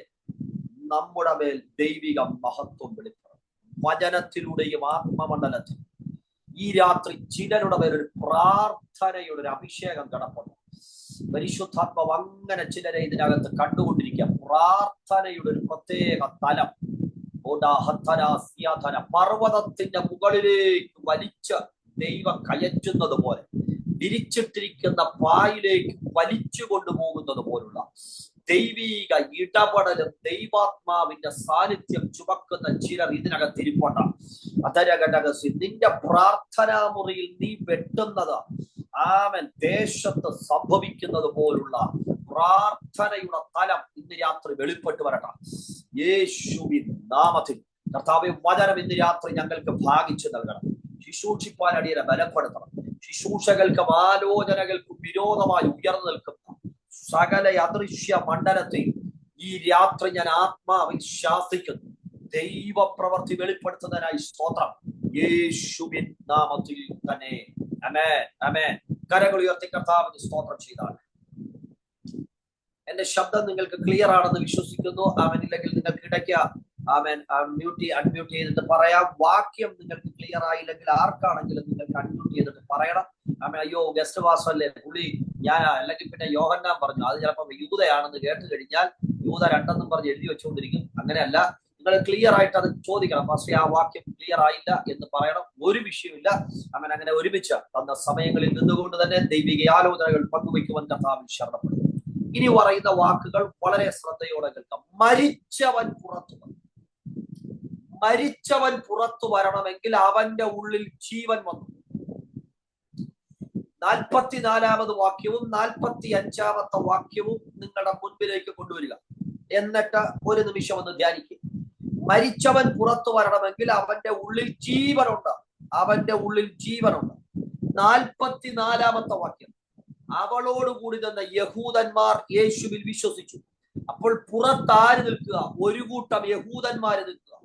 നമ്മുടെ മേൽ ദൈവിക മഹത്വം വെളിപ്പെടും. വചനത്തിലൂടെയും ആത്മമണ്ഡലത്തിലും ഈ രാത്രി ചിലരുടെ മേലൊരു പ്രാർത്ഥനയുടെ ഒരു അഭിഷേകം കിടപ്പുണ്ട്. പരിശുദ്ധാത്മാവ് അങ്ങനെ ചിലരെ ഇതിനകത്ത് കണ്ടുകൊണ്ടിരിക്കുക. പ്രാർത്ഥനയുടെ ഒരു പ്രത്യേക തലം, പർവ്വതത്തിന്റെ മുകളിലേക്ക് വലിച്ച് ദൈവം കയറ്റുന്നത് പോലെ, വിരിച്ചിട്ടിരിക്കുന്ന പായിലേക്ക് വലിച്ചു കൊണ്ടുപോകുന്നത് പോലുള്ള ദൈവീക ഇടപെടലും ദൈവാത്മാവിന്റെ സാന്നിധ്യം ചുമക്കുന്ന ചിലർ ഇതിനകത്ത് ഇരിപ്പുണ്ട്. അതരഘടകസി, നിന്റെ പ്രാർത്ഥനാ മുറിയിൽ നീ വെട്ടുന്നത് ആമൻ ദേശത്ത് സംഭവിക്കുന്നത് പോലുള്ള പ്രാർത്ഥനയുടെ തലം ഇന്ന് രാത്രി വെളിപ്പെട്ട് വരട്ടെ യേശുവിൻ നാമത്തിൽ. കർത്താവേ, വചനം ഇന്ന് രാത്രി ഞങ്ങൾക്ക് ഭാഗിച്ചു നൽകണം. ശുശ്രൂഷിപ്പാൻ അടിയനെ ബലപ്പെടുത്തണം. ശുശ്രൂഷകൾക്കും ആലോചനകൾക്കും വിരോധമായി ഉയർന്നു നിൽക്കുന്ന സകല അദൃശ്യ മണ്ഡലത്തെ ഈ രാത്രി ഞാൻ ആത്മാവിൽ ശാസിക്കുന്നു. ദൈവപ്രവൃത്തി വെളിപ്പെടുത്തുന്നതിനായി സ്തോത്രം, യേശുവിൻ നാമത്തിൽ തന്നെ. ആമേൻ, ആമേൻ. കരങ്ങൾ ഉയർത്തി കർത്താവിന് സ്തോത്രം ചെയ്താണ്. എന്റെ ശബ്ദം നിങ്ങൾക്ക് ക്ലിയർ ആണെന്ന് വിശ്വസിക്കുന്നു. ആമേൻ. ഇല്ലെങ്കിൽ നിങ്ങൾക്ക് ഇടയ്ക്ക് ആമേൻ അൺമ്യൂട്ട് ചെയ്തിട്ട് പറയാം. വാക്യം നിങ്ങൾക്ക് ക്ലിയർ ആയില്ലെങ്കിൽ ആർക്കാണെങ്കിലും നിങ്ങൾക്ക് അൺമ്യൂട്ട് ചെയ്തിട്ട് പറയണം. ആമേൻ. അയ്യോ, ഗസ്റ്റ് വാസം അല്ലേ പുള്ളി, ഞാൻ അല്ലെങ്കിൽ പിന്നെ യോഹന്നാൻ പറഞ്ഞു, അത് ചിലപ്പോൾ യൂദയാണെന്ന് കേട്ട് കഴിഞ്ഞാൽ യൂദ 2 പറഞ്ഞ് എഴുതി വെച്ചുകൊണ്ടിരിക്കും. അങ്ങനെയല്ല, നിങ്ങൾ ക്ലിയർ ആയിട്ട് അത് ചോദിക്കണം. പക്ഷേ ആ വാക്യം ക്ലിയർ ആയില്ല എന്ന് പറയണം. ഒരു വിഷയമില്ല. അങ്ങനെ ഒരുമിച്ച് തന്ന സമയങ്ങളിൽ നിന്നുകൊണ്ട് തന്നെ ദൈവിക ആലോചനകൾ പങ്കുവയ്ക്കുവാൻ കർത്താവിൽ ശരണപ്പെടും. ഇനി പറയുന്ന വാക്കുകൾ വളരെ ശ്രദ്ധയോടെ കേൾക്കാം. മരിച്ചവൻ പുറത്തു വന്നു. മരിച്ചവൻ പുറത്തു വരണമെങ്കിൽ അവന്റെ ഉള്ളിൽ ജീവൻ വന്നു. 44-ാമത് വാക്യവും 45-ാമത്തെ വാക്യവും നിങ്ങളുടെ മുൻപിലേക്ക് കൊണ്ടുവരിക. എന്നിട്ട് ഒരു നിമിഷം ഒന്ന് ധ്യാനിക്കുക. മരിച്ചവൻ പുറത്തു വരണമെങ്കിൽ അവന്റെ ഉള്ളിൽ ജീവനുണ്ട്. അവന്റെ ഉള്ളിൽ ജീവനുണ്ട്. 44-ാമത്തെ വാക്യം. അവളോടുകൂടി തന്ന യഹൂദന്മാർ യേശുവിൽ വിശ്വസിച്ചു. അപ്പോൾ പുറത്താര് നിൽക്കുക? ഒരു കൂട്ടം യഹൂദന്മാര് നിൽക്കുക.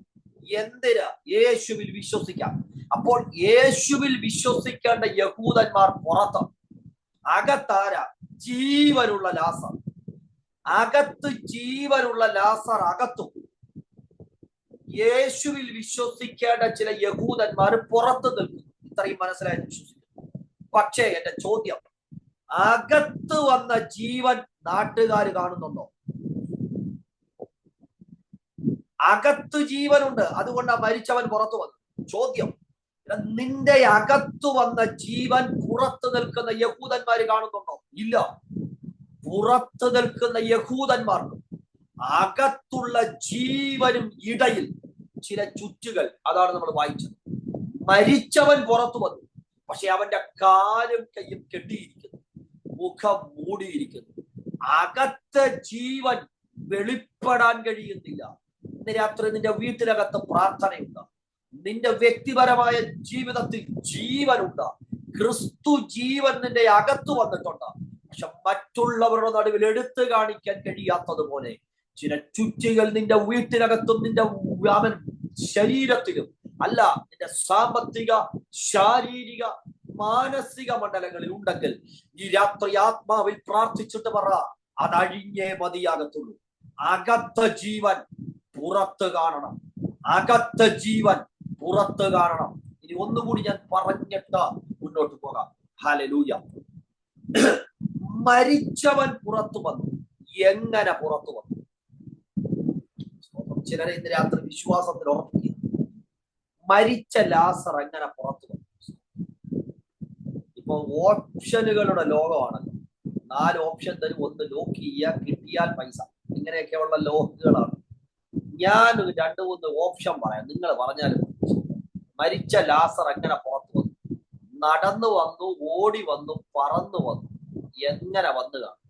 എന്തിന്? യേശുവിൽ വിശ്വസിക്കാം. അപ്പോൾ യേശുവിൽ വിശ്വസിക്കേണ്ട യഹൂദന്മാർ പുറത്ത്, അകത്താര? ജീവനുള്ള ലാസർ. അകത്ത് ജീവനുള്ള ലാസർ അകത്തും. യേശുവിൽ വിശ്വസിക്കേണ്ട ചില യഹൂദന്മാർ പുറത്ത് നിൽക്കുന്നു. ഇത്രയും മനസ്സിലായി വിശ്വസിക്കുന്നു. പക്ഷേ എന്റെ ചോദ്യം, അകത്ത് വന്ന ജീവൻ നാട്ടുകാർ കാണുന്നുണ്ടോ? അകത്ത് ജീവനുണ്ട്, അതുകൊണ്ടാണ് മരിച്ചവൻ പുറത്തു വന്നത്. ചോദ്യം, നിന്റെ അകത്തു വന്ന ജീവൻ പുറത്തു നിൽക്കുന്ന യഹൂദന്മാർ കാണുന്നുണ്ടോ? ഇല്ല. പുറത്തു നിൽക്കുന്ന യഹൂദന്മാർക്കും അകത്തുള്ള ജീവനും ഇടയിൽ ചില ചുറ്റുകൾ. അതാണ് നമ്മൾ വായിച്ചത്. മരിച്ചവൻ പുറത്തു വന്നു, പക്ഷെ അവന്റെ കാലും കൈയും കെട്ടിയിരിക്കുന്നു, മുഖം മൂടിയിരിക്കുന്നു. അകത്തെ ജീവൻ വെളിപ്പെടാൻ കഴിയുന്നില്ല. ഇന്ന് രാത്രി നിന്റെ വീട്ടിനകത്ത് പ്രാർത്ഥനയുണ്ട്, നിന്റെ വ്യക്തിപരമായ ജീവിതത്തിൽ ജീവനുണ്ട്, ക്രിസ്തു ജീവൻ നിന്റെ അകത്ത് വന്നിട്ടുണ്ട്. പക്ഷെ മറ്റുള്ളവരുടെ നടുവിൽ എടുത്തു കാണിക്കാൻ കഴിയാത്തതുപോലെ ചില ചുറ്റികൾ നിന്റെ വീട്ടിനകത്തും നിന്റെ ശരീരത്തിലും, അല്ല നിന്റെ സാമ്പത്തിക, ശാരീരിക, മാനസിക മണ്ഡലങ്ങളിൽ ഉണ്ടെങ്കിൽ ഈ രാത്രി ആത്മാവിൽ പ്രാർത്ഥിച്ചിട്ട് പറ, അതഴിഞ്ഞേ മതിയാകത്തുള്ളൂ. അകത്ത ജീവൻ പുറത്ത് കാണണം. അകത്ത ജീവൻ പുറത്ത് കാണണം. ഇനി ഒന്നുകൂടി ഞാൻ പറഞ്ഞിട്ട് മുന്നോട്ട് പോകാം. ഹല്ലേലൂയ. മരിച്ചവൻ പുറത്തു വന്നു. എങ്ങനെ പുറത്തു വന്നു? ചിലരെ ഇന്ന് രാത്രി വിശ്വാസത്തിൽ ഉറപ്പിക്കുക. മരിച്ച ലാസർ എങ്ങനെ പുറത്തു വന്നു? ഇപ്പൊ ഓപ്ഷനുകളുടെ ലോകമാണല്ലോ. 4 ഓപ്ഷൻ തരും. ഒന്ന് ലോക്ക് ചെയ്യുക, കിട്ടിയാൽ പൈസ, ഇങ്ങനെയൊക്കെയുള്ള ലോക്കുകളാണ്. ഞാൻ 2-3 ഓപ്ഷൻ പറയാം, നിങ്ങൾ പറഞ്ഞാലും. മരിച്ച ലാസർ എങ്ങനെ പുറത്തു വന്നു? നടന്നു വന്നു, ഓടി വന്നു, പറന്നു വന്നു. എങ്ങനെ വന്നു കാണും?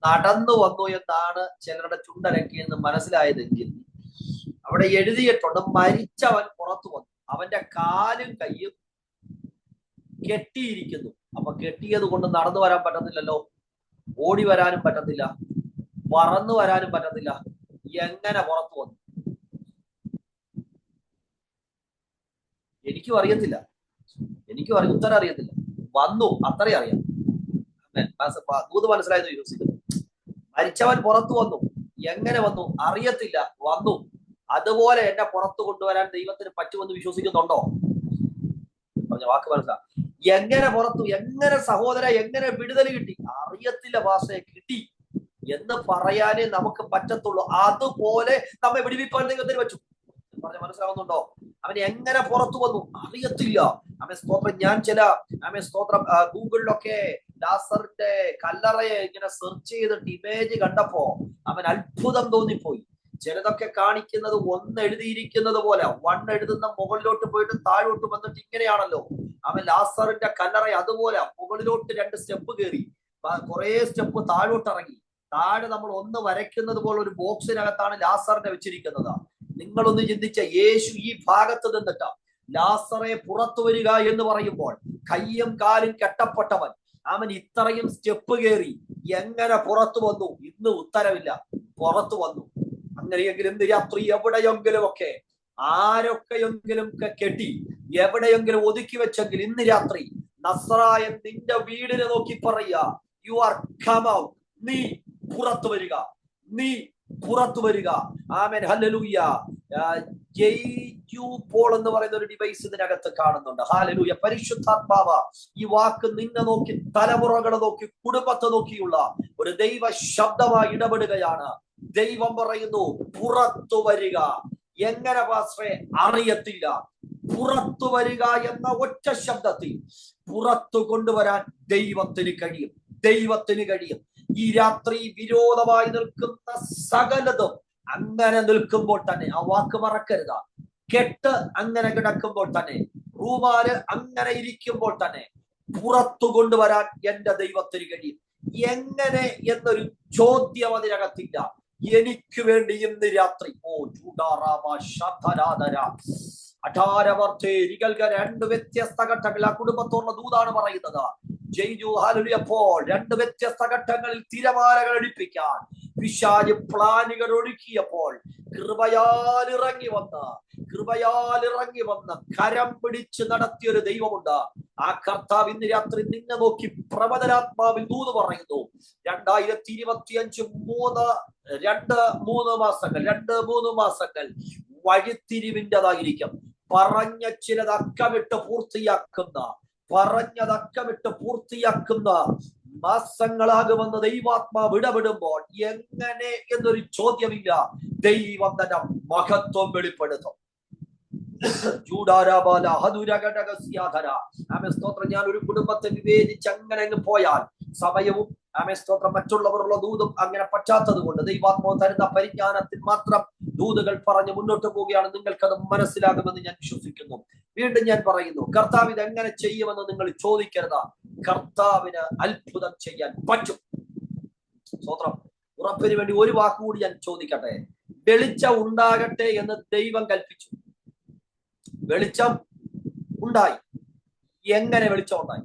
നടന്നു വന്നു എന്നാണ് ചിലരുടെ ചുണ്ടനക്കി എന്ന് മനസ്സിലായതെങ്കിൽ അവിടെ എഴുതിയിട്ടുണ്ട്, മരിച്ചവൻ പുറത്തു വന്നു, അവന്റെ കാലും കൈയും കെട്ടിയിരിക്കുന്നു. അപ്പൊ കെട്ടിയത് കൊണ്ട് നടന്നു വരാൻ പറ്റത്തില്ലല്ലോ, ഓടി വരാനും പറ്റത്തില്ല, പറന്നു വരാനും പറ്റത്തില്ല. എങ്ങനെ പുറത്തു വന്നു? എനിക്കും അറിയത്തില്ല, ഉത്തരം അറിയത്തില്ല. വന്നു, അത്രയും അറിയാം. ദൂത് മനസ്സിലായെന്ന് വിശ്വസിക്കുന്നു. മരിച്ചവൻ പുറത്തു വന്നു. എങ്ങനെ വന്നു? അറിയത്തില്ല, വന്നു. അതുപോലെ എന്നെ പുറത്തു കൊണ്ടുവരാൻ ദൈവത്തിന് പറ്റുമെന്ന് വിശ്വസിക്കുന്നുണ്ടോ? പറഞ്ഞ വാക്ക് മനസ്സിലാ. എങ്ങനെ പുറത്തു? എങ്ങനെ സഹോദര, എങ്ങനെ വിടുതൽ കിട്ടി? അറിയത്തില്ല ഭാഷയെ, കിട്ടി എന്ന് പറയാനേ നമുക്ക് പറ്റത്തുള്ളൂ. അതുപോലെ നമ്മെ വിടുവിപ്പാൻ ദൈവത്തിന് പറ്റും. പറഞ്ഞ മനസ്സിലാവുന്നുണ്ടോ? അവൻ എങ്ങനെ പുറത്തു വന്നു? അറിയത്തില്ല. അവൻ സ്തോത്രം. ഞാൻ ചില സ്തോത്രം ഗൂഗിളിലൊക്കെ ലാസറിന്റെ കല്ലറയെ ഇങ്ങനെ സെർച്ച് ചെയ്തിട്ട് ഇമേജ് കണ്ടപ്പോ അവൻ അത്ഭുതം തോന്നിപ്പോയി. ചിലതൊക്കെ കാണിക്കുന്നത് 1 എഴുതിയിരിക്കുന്നത് പോലെ, 1 എഴുതുന്ന മുകളിലോട്ട് പോയിട്ട് താഴോട്ട് വന്നിട്ട് ഇങ്ങനെയാണല്ലോ. അവൻ ലാസറിന്റെ കല്ലറ അതുപോലെ മുകളിലോട്ട് 2 സ്റ്റെപ്പ് കയറി, കുറെ സ്റ്റെപ്പ് താഴോട്ട് ഇറങ്ങി. താഴെ നമ്മൾ 1 വരയ്ക്കുന്നത് പോലെ ഒരു ബോക്സിനകത്താണ് ലാസറിനെ വെച്ചിരിക്കുന്നത്. നിങ്ങളൊന്ന് ചിന്തിച്ച, യേശു ഈ ഭാഗത്ത് നിന്നിട്ട് ലാസറെ പുറത്തു വരിക എന്ന് പറയുമ്പോൾ കയ്യും കാലും കെട്ടപ്പെട്ടവൻ അവൻ ഇത്രയും സ്റ്റെപ്പ് കയറി എങ്ങനെ പുറത്തു വന്നു? ഇന്ന് ഉത്തരവില്ല. പുറത്തു വന്നു. അങ്ങനെയെങ്കിലും ഇന്ന് രാത്രി എവിടെയെങ്കിലും ഒക്കെ ആരൊക്കെയെങ്കിലും കെട്ടി എവിടെയെങ്കിലും ഒതുക്കി വെച്ചെങ്കിൽ ഇന്ന് രാത്രി നസ്രായൻ നിന്റെ വീടിനെ നോക്കി പറയുക, യു ആർ കം ഔട്ട്. നീ പുറത്തു വരിക, നീ പുറത്തു വരിക. ആമേൻ, ഹല്ലേലൂയ. പോൾ എന്ന് പറയുന്ന ഒരു ഡിവൈസ് ഇതിനകത്ത് കാണുന്നുണ്ട്. ഹല്ലേലൂയ. പരിശുദ്ധാത്മാവ് ഈ വാക്ക് നിന്നെ നോക്കി, തലമുറകളെ നോക്കി, കുടുംബത്തെ നോക്കിയുള്ള ഒരു ദൈവ ശബ്ദമായി ഇടപെടുകയാണ്. ദൈവം പറയുന്നു, പുറത്തു വരിക. എങ്ങനെ പാസ്റ്ററെ? അറിയത്തില്ല. പുറത്തു വരിക എന്ന ഒറ്റ ശബ്ദത്തിൽ പുറത്തു കൊണ്ടുവരാൻ ദൈവത്തിന് കഴിയും. ദൈവത്തിന് കഴിയും. ഈ രാത്രി വിരോധമായി നിൽക്കുന്ന സകലതും അങ്ങനെ നിൽക്കുമ്പോൾ തന്നെ, ആ വാക്ക് മറക്കരുത്, കെട്ട് അങ്ങനെ കിടക്കുമ്പോൾ തന്നെ, റൂമാല് അങ്ങനെ ഇരിക്കുമ്പോൾ തന്നെ പുറത്തു കൊണ്ടുവരാൻ എന്റെ ദൈവത്തിന് കഴിയും. എങ്ങനെ എന്നൊരു ചോദ്യം അതിനകത്തില്ല. എനിക്ക് വേണ്ടി ഇന്ന് രാത്രി രണ്ട് വ്യത്യസ്ത ഘട്ടങ്ങൾ ആ കുടുംബത്തോടുള്ള ദൂതാണ് പറയുന്നത്. ജയ്ജു ഹാലലുയ. അപ്പോൾ 2 വ്യത്യസ്ത ഘട്ടങ്ങളിൽ തിരമാലകൾ അടിപ്പിക്കാൻ പിശാച് പ്ലാനുകൾ ഒരുക്കിയപ്പോൾ കൃപയാൽ ഇറങ്ങി വന്ന കരം പിടിച്ച് നടത്തിയൊരു ദൈവമുണ്ട്. ആ കർത്താവ് ഇന്ന് രാത്രി നിന്നെ നോക്കി പ്രവചനാത്മാവിൽ ദൂത് പറയുന്നു. 2025 3 മാസങ്ങൾ വഴിത്തിരിവിൻ്റെതായിരിക്കും. പറഞ്ഞതക്കമിട്ട് പൂർത്തിയാക്കുന്ന മാസങ്ങളാകുമെന്ന് ദൈവാത്മാവ് ഇടപെടുമ്പോൾ എങ്ങനെ എന്നൊരു ചോദ്യമില്ല, ദൈവം തന്നെ മഹത്വം വെളിപ്പെടുത്തും. സ്തോത്രം. ഞാൻ ഒരു കുടുംബത്തെ വിവേചിച്ച് അങ്ങനെ അങ്ങ് പോയാൽ സമയവും സ്തോത്രം മറ്റുള്ളവരുള്ള ദൂതും അങ്ങനെ പറ്റാത്തത് കൊണ്ട് ദൈവാത്മാവ് തരുന്ന പരിജ്ഞാനത്തിൽ മാത്രം ദൂതുകൾ പറഞ്ഞ് മുന്നോട്ട് പോവുകയാണ്. നിങ്ങൾക്കത് മനസ്സിലാകുമെന്ന് ഞാൻ വിശ്വസിക്കുന്നു. വീണ്ടും ഞാൻ പറയുന്നു, കർത്താവ് ഇത് എങ്ങനെ ചെയ്യുമെന്ന് നിങ്ങൾ ചോദിക്കരുത്. കർത്താവിന് അത്ഭുതം ചെയ്യാൻ പറ്റും. സ്തോത്രം. ഉറപ്പിന് വേണ്ടി ഒരു വാക്കുകൂടി ഞാൻ ചോദിക്കട്ടെ. വെളിച്ചം ഉണ്ടാകട്ടെ എന്ന് ദൈവം കൽപ്പിച്ചു. വെളിച്ചം ഉണ്ടായി. എങ്ങനെ വെളിച്ചം ഉണ്ടായി?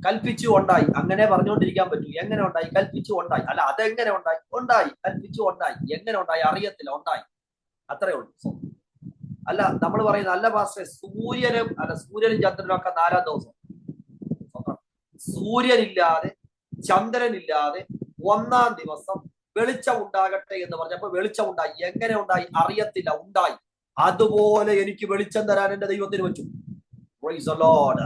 കൽപ്പിച്ചു ഉണ്ടായി. അങ്ങനെ പറഞ്ഞുകൊണ്ടിരിക്കാൻ പറ്റൂ. എങ്ങനെ ഉണ്ടായി? കൽപ്പിച്ചു ഉണ്ടായി. അല്ല, അതെങ്ങനെ ഉണ്ടായി? കൽപ്പിച്ചു ഉണ്ടായി. എങ്ങനെ ഉണ്ടായി അറിയത്തില്ല, ഉണ്ടായി. അത്രേ ഉള്ളൂ. അല്ല, നമ്മൾ പറയുന്നത് അല്ല പാസ്റ്ററെ, സൂര്യനും ചന്ദ്രനും ഒക്കെ 4-ാം ദിവസം. സൂര്യനില്ലാതെ ചന്ദ്രനില്ലാതെ 1-ാം ദിവസം വെളിച്ചം ഉണ്ടാകട്ടെ എന്ന് പറഞ്ഞപ്പോ വെളിച്ചം ഉണ്ടായി. എങ്ങനെ ഉണ്ടായി? അറിയത്തില്ല, ഉണ്ടായി. അതുപോലെ എനിക്ക് വെളിച്ചം തരാൻ എന്റെ ദൈവത്തിന് പറ്റും. Praise the Lord.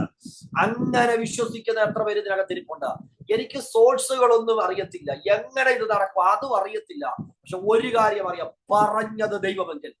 അങ്ങനെ വിശ്വസിക്കുന്ന എത്ര പേര് ഇതിനകത്തിരിപ്പുണ്ട്? എനിക്ക് സോഴ്സുകളൊന്നും അറിയത്തില്ല, എങ്ങനെ ഇത് നടക്കും അതും അറിയത്തില്ല. പക്ഷെ ഒരു കാര്യം അറിയാം, പറഞ്ഞത് ദൈവമെങ്കിൽ,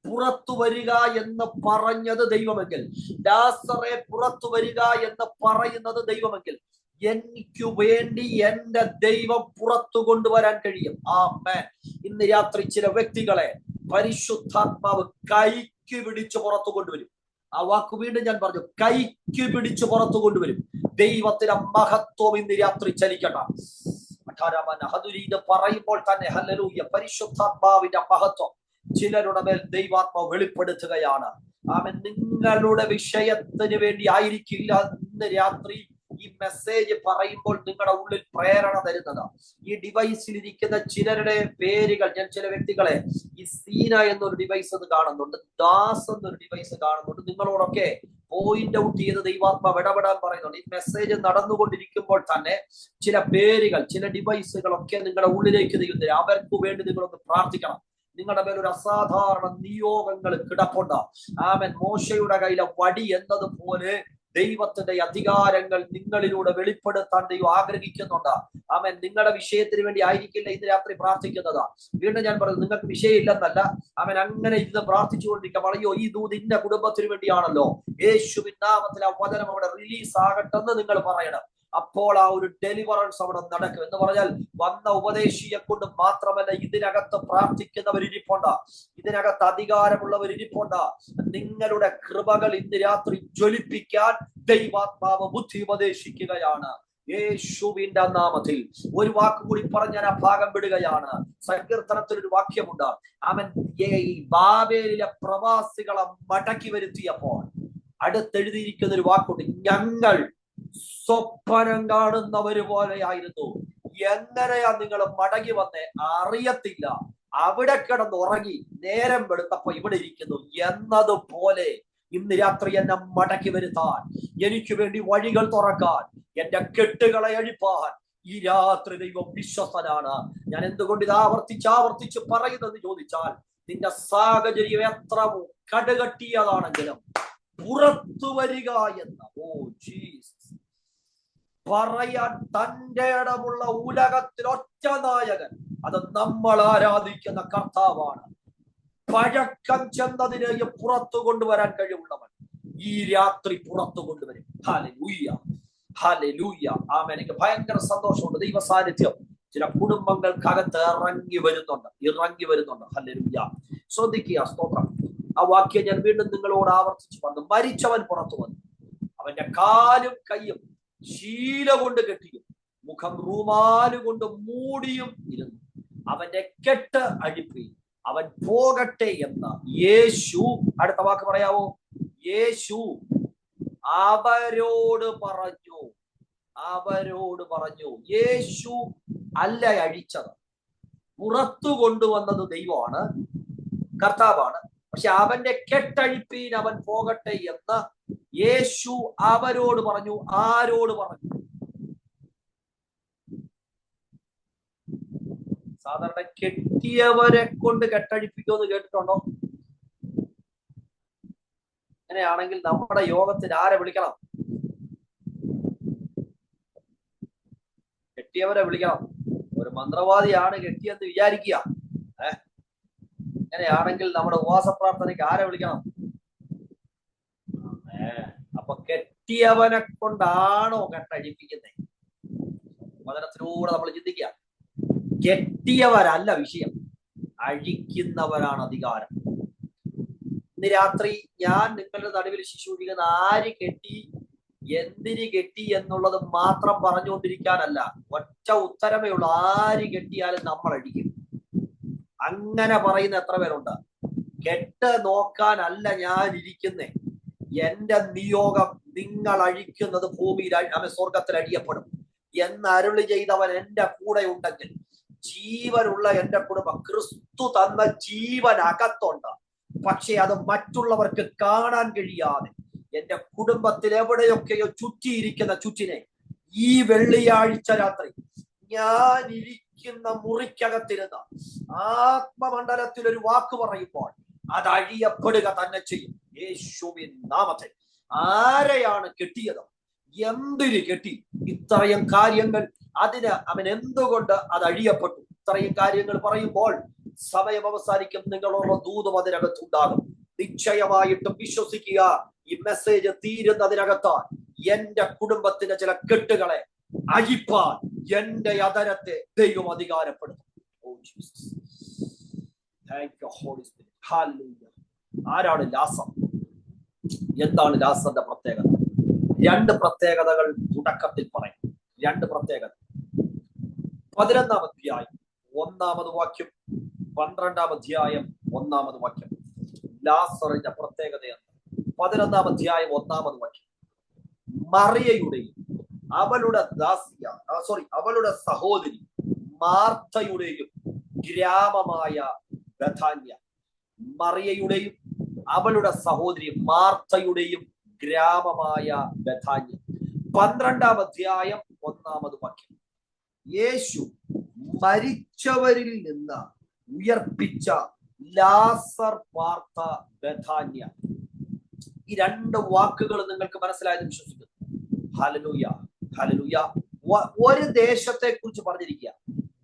പുറത്തു വരിക എന്ന് പറഞ്ഞത് ദൈവമെങ്കിൽ, ലാസറെ പുറത്തു വരിക എന്ന് പറയുന്നത് ദൈവമെങ്കിൽ, എനിക്ക് വേണ്ടി എന്റെ ദൈവം പുറത്തു കൊണ്ടുവരാൻ കഴിയും. ആമേൻ. ഇന്ന് രാത്രി ചില വ്യക്തികളെ പരിശുദ്ധാത്മാവ് കൈക്ക് പിടിച്ച് പുറത്തു കൊണ്ടുവരും. ആ വാക്ക് വീണ്ടും ഞാൻ പറഞ്ഞു, കൈക്ക് പിടിച്ച് പുറത്തു കൊണ്ടുവരും. ദൈവത്തിന്റെ മഹത്വം ഇന്ന് രാത്രി ചലിക്കട്ടെ. ഇത് പറയുമ്പോൾ തന്നെ ഹല്ലേലൂയ, പരിശുദ്ധാത്മാവിന്റെ മഹത്വം ചിലരുടെ മേൽ ദൈവാത്മാവ് വെളിപ്പെടുത്തുകയാണ്. ആമേൻ. നിങ്ങളുടെ വിഷയത്തിന് വേണ്ടി ആയിരിക്കില്ല ഇന്ന് രാത്രി ഈ മെസ്സേജ് പറയുമ്പോൾ നിങ്ങളുടെ ഉള്ളിൽ പ്രേരണ തരുന്നത്. ഈ ഡിവൈസിൽ ഇരിക്കുന്ന ചിലരുടെ പേരുകൾ ഞാൻ ചില വ്യക്തികളെ ഈ സീന എന്നൊരു ഡിവൈസ് കാണുന്നുണ്ട്, ദാസ് എന്നൊരു ഡിവൈസ് കാണുന്നുണ്ട്. നിങ്ങളോടൊക്കെ പോയിന്റ് ഔട്ട് ചെയ്ത് ദൈവാത്മാവ് ഇടപെടാൻ പറയുന്നുണ്ട്. ഈ മെസ്സേജ് നടന്നുകൊണ്ടിരിക്കുമ്പോൾ തന്നെ ചില പേരുകൾ, ചില ഡിവൈസുകളൊക്കെ നിങ്ങളുടെ ഉള്ളിലേക്ക് തരുന്നത്. അവർക്ക് വേണ്ടി നിങ്ങളൊന്ന് പ്രാർത്ഥിക്കണം. നിങ്ങളുടെ മേലൊരു അസാധാരണ നിയോഗങ്ങൾ കിടപ്പുണ്ട്. ആമേൻ. മോശയുടെ കയ്യിലെ വടി എന്നതുപോലെ ദൈവത്തിന്റെ അധികാരങ്ങൾ നിങ്ങളിലൂടെ വെളിപ്പെടുത്താൻ ദൈവം ആഗ്രഹിക്കുന്നുണ്ട്. ആമേൻ. നിങ്ങളുടെ വിഷയത്തിന് വേണ്ടി ആയിരിക്കില്ല ഇന്ന് രാത്രി പ്രാർത്ഥിക്കുന്നത്. വീണ്ടും ഞാൻ പറയുന്നത്, നിങ്ങൾക്ക് വിഷയമില്ലെന്നല്ല. ആമേൻ. അങ്ങനെ ഇന്ന് പ്രാർത്ഥിച്ചുകൊണ്ടിരിക്കാം. അയ്യോ, ഈ ദൂത് ഇന്ന കുടുംബത്തിന് വേണ്ടിയാണല്ലോ, യേശുവിൻ നാമത്തിൽ ആ വചനം അവിടെ റിലീസ് ആകട്ടെന്ന് നിങ്ങൾ പറയണം. അപ്പോൾ ആ ഒരു ഡെലിവറൻസ് അവിടെ നടക്കും. എന്ന് പറഞ്ഞാൽ വന്ന ഉപദേശിയെ കൊണ്ട് മാത്രമല്ല, ഇതിനകത്ത് പ്രാർത്ഥിക്കുന്നവരിരിപ്പുണ്ട്, ഇതിനകത്ത് അധികാരമുള്ളവരിരിപ്പുണ്ട്. നിങ്ങളുടെ കൃപകൾ ഇന്ന് രാത്രി ജ്വലിപ്പിക്കാൻ ദൈവാത്മാവ് ബുദ്ധി ഉപദേശിക്കുകയാണ്. യേശുവിന്റെ നാമത്തിൽ ഒരു വാക്കുകൂടി പറഞ്ഞ് ഞാൻ ആ ഭാഗം വിടുകയാണ്. സങ്കീർത്തനത്തിൽ ഒരു വാക്യമുണ്ട്. അവൻ ബാബേലിലെ പ്രവാസികളെ മടക്കി വരുത്തിയപ്പോൾ അടുത്തെഴുതിയിരിക്കുന്ന ഒരു വാക്കുണ്ട്, ഞങ്ങൾ സ്വപ്നം കാണുന്നവര് പോലെയായിരുന്നു. എങ്ങനെയാ നിങ്ങൾ മടങ്ങി വന്നേ അറിയത്തില്ല, അവിടെ കിടന്ന് ഉറങ്ങി നേരം വെളുത്തപ്പോ ഇവിടെ ഇരിക്കുന്നു എന്നതുപോലെ ഇന്ന് രാത്രി എന്നെ മടക്കി വരുത്താൻ, എനിക്ക് വേണ്ടി വഴികൾ തുറക്കാൻ, എന്റെ കെട്ടുകളെ അഴിപ്പാൻ ഈ രാത്രി ദൈവം വിശ്വസ്തനാണ്. ഞാൻ എന്തുകൊണ്ട് ഇത് ആവർത്തിച്ച് പറയുന്നത് ചോദിച്ചാൽ, നിന്റെ സാഹചര്യം എത്ര കടുകട്ടിയതാണെങ്കിലും പുറത്തു വരിക എന്ന ജീസസ് പറയാൻ തന്റെ ഇടമുള്ള ഉലകത്തിൽ ഒറ്റ നായകൻ, അത് നമ്മൾ ആരാധിക്കുന്ന കർത്താവാണ്. പഴക്കം ചെന്നതിനെയും പുറത്തു കൊണ്ടുവരാൻ കഴിവുള്ളവൻ ഈ രാത്രി പുറത്തു കൊണ്ടുവരും. ഹല്ലേലൂയ, ഹല്ലേലൂയ, ആമേൻ. എനിക്ക് ഭയങ്കര സന്തോഷമുണ്ട്. ദൈവ സാന്നിധ്യം ചില കുടുംബങ്ങൾക്കകത്ത് ഇറങ്ങി വരുന്നുണ്ട്. ഹല്ലേലൂയ. ശ്രദ്ധിക്കുക. സ്തോത്രം. ആ വാക്യം ഞാൻ വീണ്ടും നിങ്ങളോട് ആവർത്തിച്ചു പറഞ്ഞു. മരിച്ചവൻ പുറത്തു വന്നു, അവന്റെ കാലും കൈയും ശീല കൊണ്ട് കെട്ടിയും മുഖം റൂമാല് കൊണ്ട് മൂടിയും ഇരുന്നു. അവന്റെ കെട്ട് അഴിപ്പി അവൻ പോകട്ടെ എന്ന യേശു, അടുത്ത വാക്ക് പറയാവോ? യേശു അവരോട് പറഞ്ഞു. അവരോട് പറഞ്ഞു. യേശു അല്ല അഴിച്ചത്, പുറത്തു കൊണ്ടുവന്നത് ദൈവമാണ്, കർത്താവാണ്. പക്ഷെ അവന്റെ കെട്ടഴിപ്പീൻ അവൻ പോകട്ടെ എന്ന് യേശു അവരോട് പറഞ്ഞു. ആരോട് പറഞ്ഞു? സാധാരണ കെട്ടിയവരെ കൊണ്ട് കെട്ടഴിപ്പിക്കുമെന്ന് കേട്ടിട്ടുണ്ടോ? അങ്ങനെയാണെങ്കിൽ നമ്മുടെ യോഗത്തിന് ആരെ വിളിക്കണം? കെട്ടിയവരെ വിളിക്കണം. ഒരു മന്ത്രവാദിയാണ് കെട്ടിയെന്ന് വിചാരിക്കുക. അങ്ങനെയാണെങ്കിൽ നമ്മുടെ ഉപവാസ പ്രാർത്ഥനയ്ക്ക് ആരെ വിളിക്കണം? അപ്പൊ കെട്ടിയവനെ കൊണ്ടാണോ കെട്ടഴിപ്പിക്കുന്നത്? വചനത്തിലൂടെ നമ്മൾ ചിന്തിക്കുക. കെട്ടിയവരല്ല വിഷയം, അഴിക്കുന്നവരാണ് അധികാരം. ഇന്ന് രാത്രി ഞാൻ നിങ്ങളുടെ നടുവിൽ ശുശ്രൂഷിക്കുന്ന ആര് കെട്ടി, എന്തിന് കെട്ടി എന്നുള്ളത് മാത്രം പറഞ്ഞുകൊണ്ടിരിക്കാനല്ല, ഒറ്റ ഉത്തരമേ ഉള്ളൂ. ആര് കെട്ടിയാലും നമ്മൾ അഴിക്കും. അങ്ങനെ പറയുന്ന എത്ര പേരുണ്ട്? കെട്ട് നോക്കാനല്ല ഞാൻ ഇരിക്കുന്നേ, എന്റെ നിയോഗം നിങ്ങൾ അഴിക്കുന്നത് ഭൂമിയിൽ സ്വർഗത്തിൽ അഴിയപ്പെടും എന്ന് അരുളി ചെയ്തവൻ എന്റെ കൂടെ ഉണ്ടെങ്കിൽ, ജീവനുള്ള എന്റെ കുടുംബം, ക്രിസ്തു തന്ന ജീവൻ അകത്തുണ്ട്. പക്ഷെ അത് മറ്റുള്ളവർക്ക് കാണാൻ കഴിയാതെ എന്റെ കുടുംബത്തിൽ എവിടെയൊക്കെയോ ചുറ്റിയിരിക്കുന്ന ചുറ്റിനെ ഈ വെള്ളിയാഴ്ച രാത്രി ഞാൻ ഇരിക്കുന്ന മുറിക്കകത്തിരുന്ന ആത്മമണ്ഡലത്തിൽ ഒരു വാക്ക് പറയുമ്പോൾ അത് അഴിയപ്പെടുക തന്നെ ചെയ്യും, യേശുവിൻ നാമത്തിൽ. ആരെയാണ് കെട്ടിയത്? എന്തിന് കെട്ടി? ഇത്രയും കാര്യങ്ങൾ അതിന് അവൻ എന്തുകൊണ്ട് അത് അഴിയപ്പെട്ടു? ഇത്രയും കാര്യങ്ങൾ പറയുമ്പോൾ സമയം അവസാനിക്കും. നിങ്ങളോട് ദൂതം അതിനകത്തുണ്ടാകും. നിശ്ചയമായിട്ടും വിശ്വസിക്കുക, ഈ മെസ്സേജ് തീരുന്നതിനകത്ത് എന്റെ കുടുംബത്തിന്റെ ചില കെട്ടുകളെ അഴിപ്പാൻ എന്റെ അതരത്തെ ദൈവം അധികാരപ്പെടുത്തും. ആരാണ് ലാസർ? എന്താണ് ലാസറിന്റെ പ്രത്യേകത? രണ്ട് പ്രത്യേകതകൾ തുടക്കത്തിൽ പറയും. രണ്ട് പ്രത്യേകത. 11-ാം അധ്യായം 1-ാമത് വാക്യം, 12-ാം അധ്യായം 1-ാമത് വാക്യം. ലാസറിന്റെ പ്രത്യേകതയാണ്. 11-ാം അധ്യായം 1-ാമത് വാക്യം. മറിയയുടെയും അവളുടെ സഹോദരി മാർത്തയുടെയും ഗ്രാമമായ ബഥാന്യ. മറിയയുടെയും അവളുടെ സഹോദരി മാർത്തയുടെയും ഗ്രാമമായ ബഥാന്യ. 12-ാം അധ്യായം 1-ാമത് വാക്യം. യേശു മരിച്ചവരിൽ നിന്ന് ഉയർപ്പിച്ച ലാസർ പാർത്ത ബഥാന്യ. ഈ രണ്ട് വാക്കുകൾ നിങ്ങൾക്ക് മനസ്സിലായെന്ന് വിശ്വസിക്കുന്നു. Hallelujah, hallelujah. ഒരു ദേശത്തെ കുറിച്ച് പറഞ്ഞിരിക്കുക,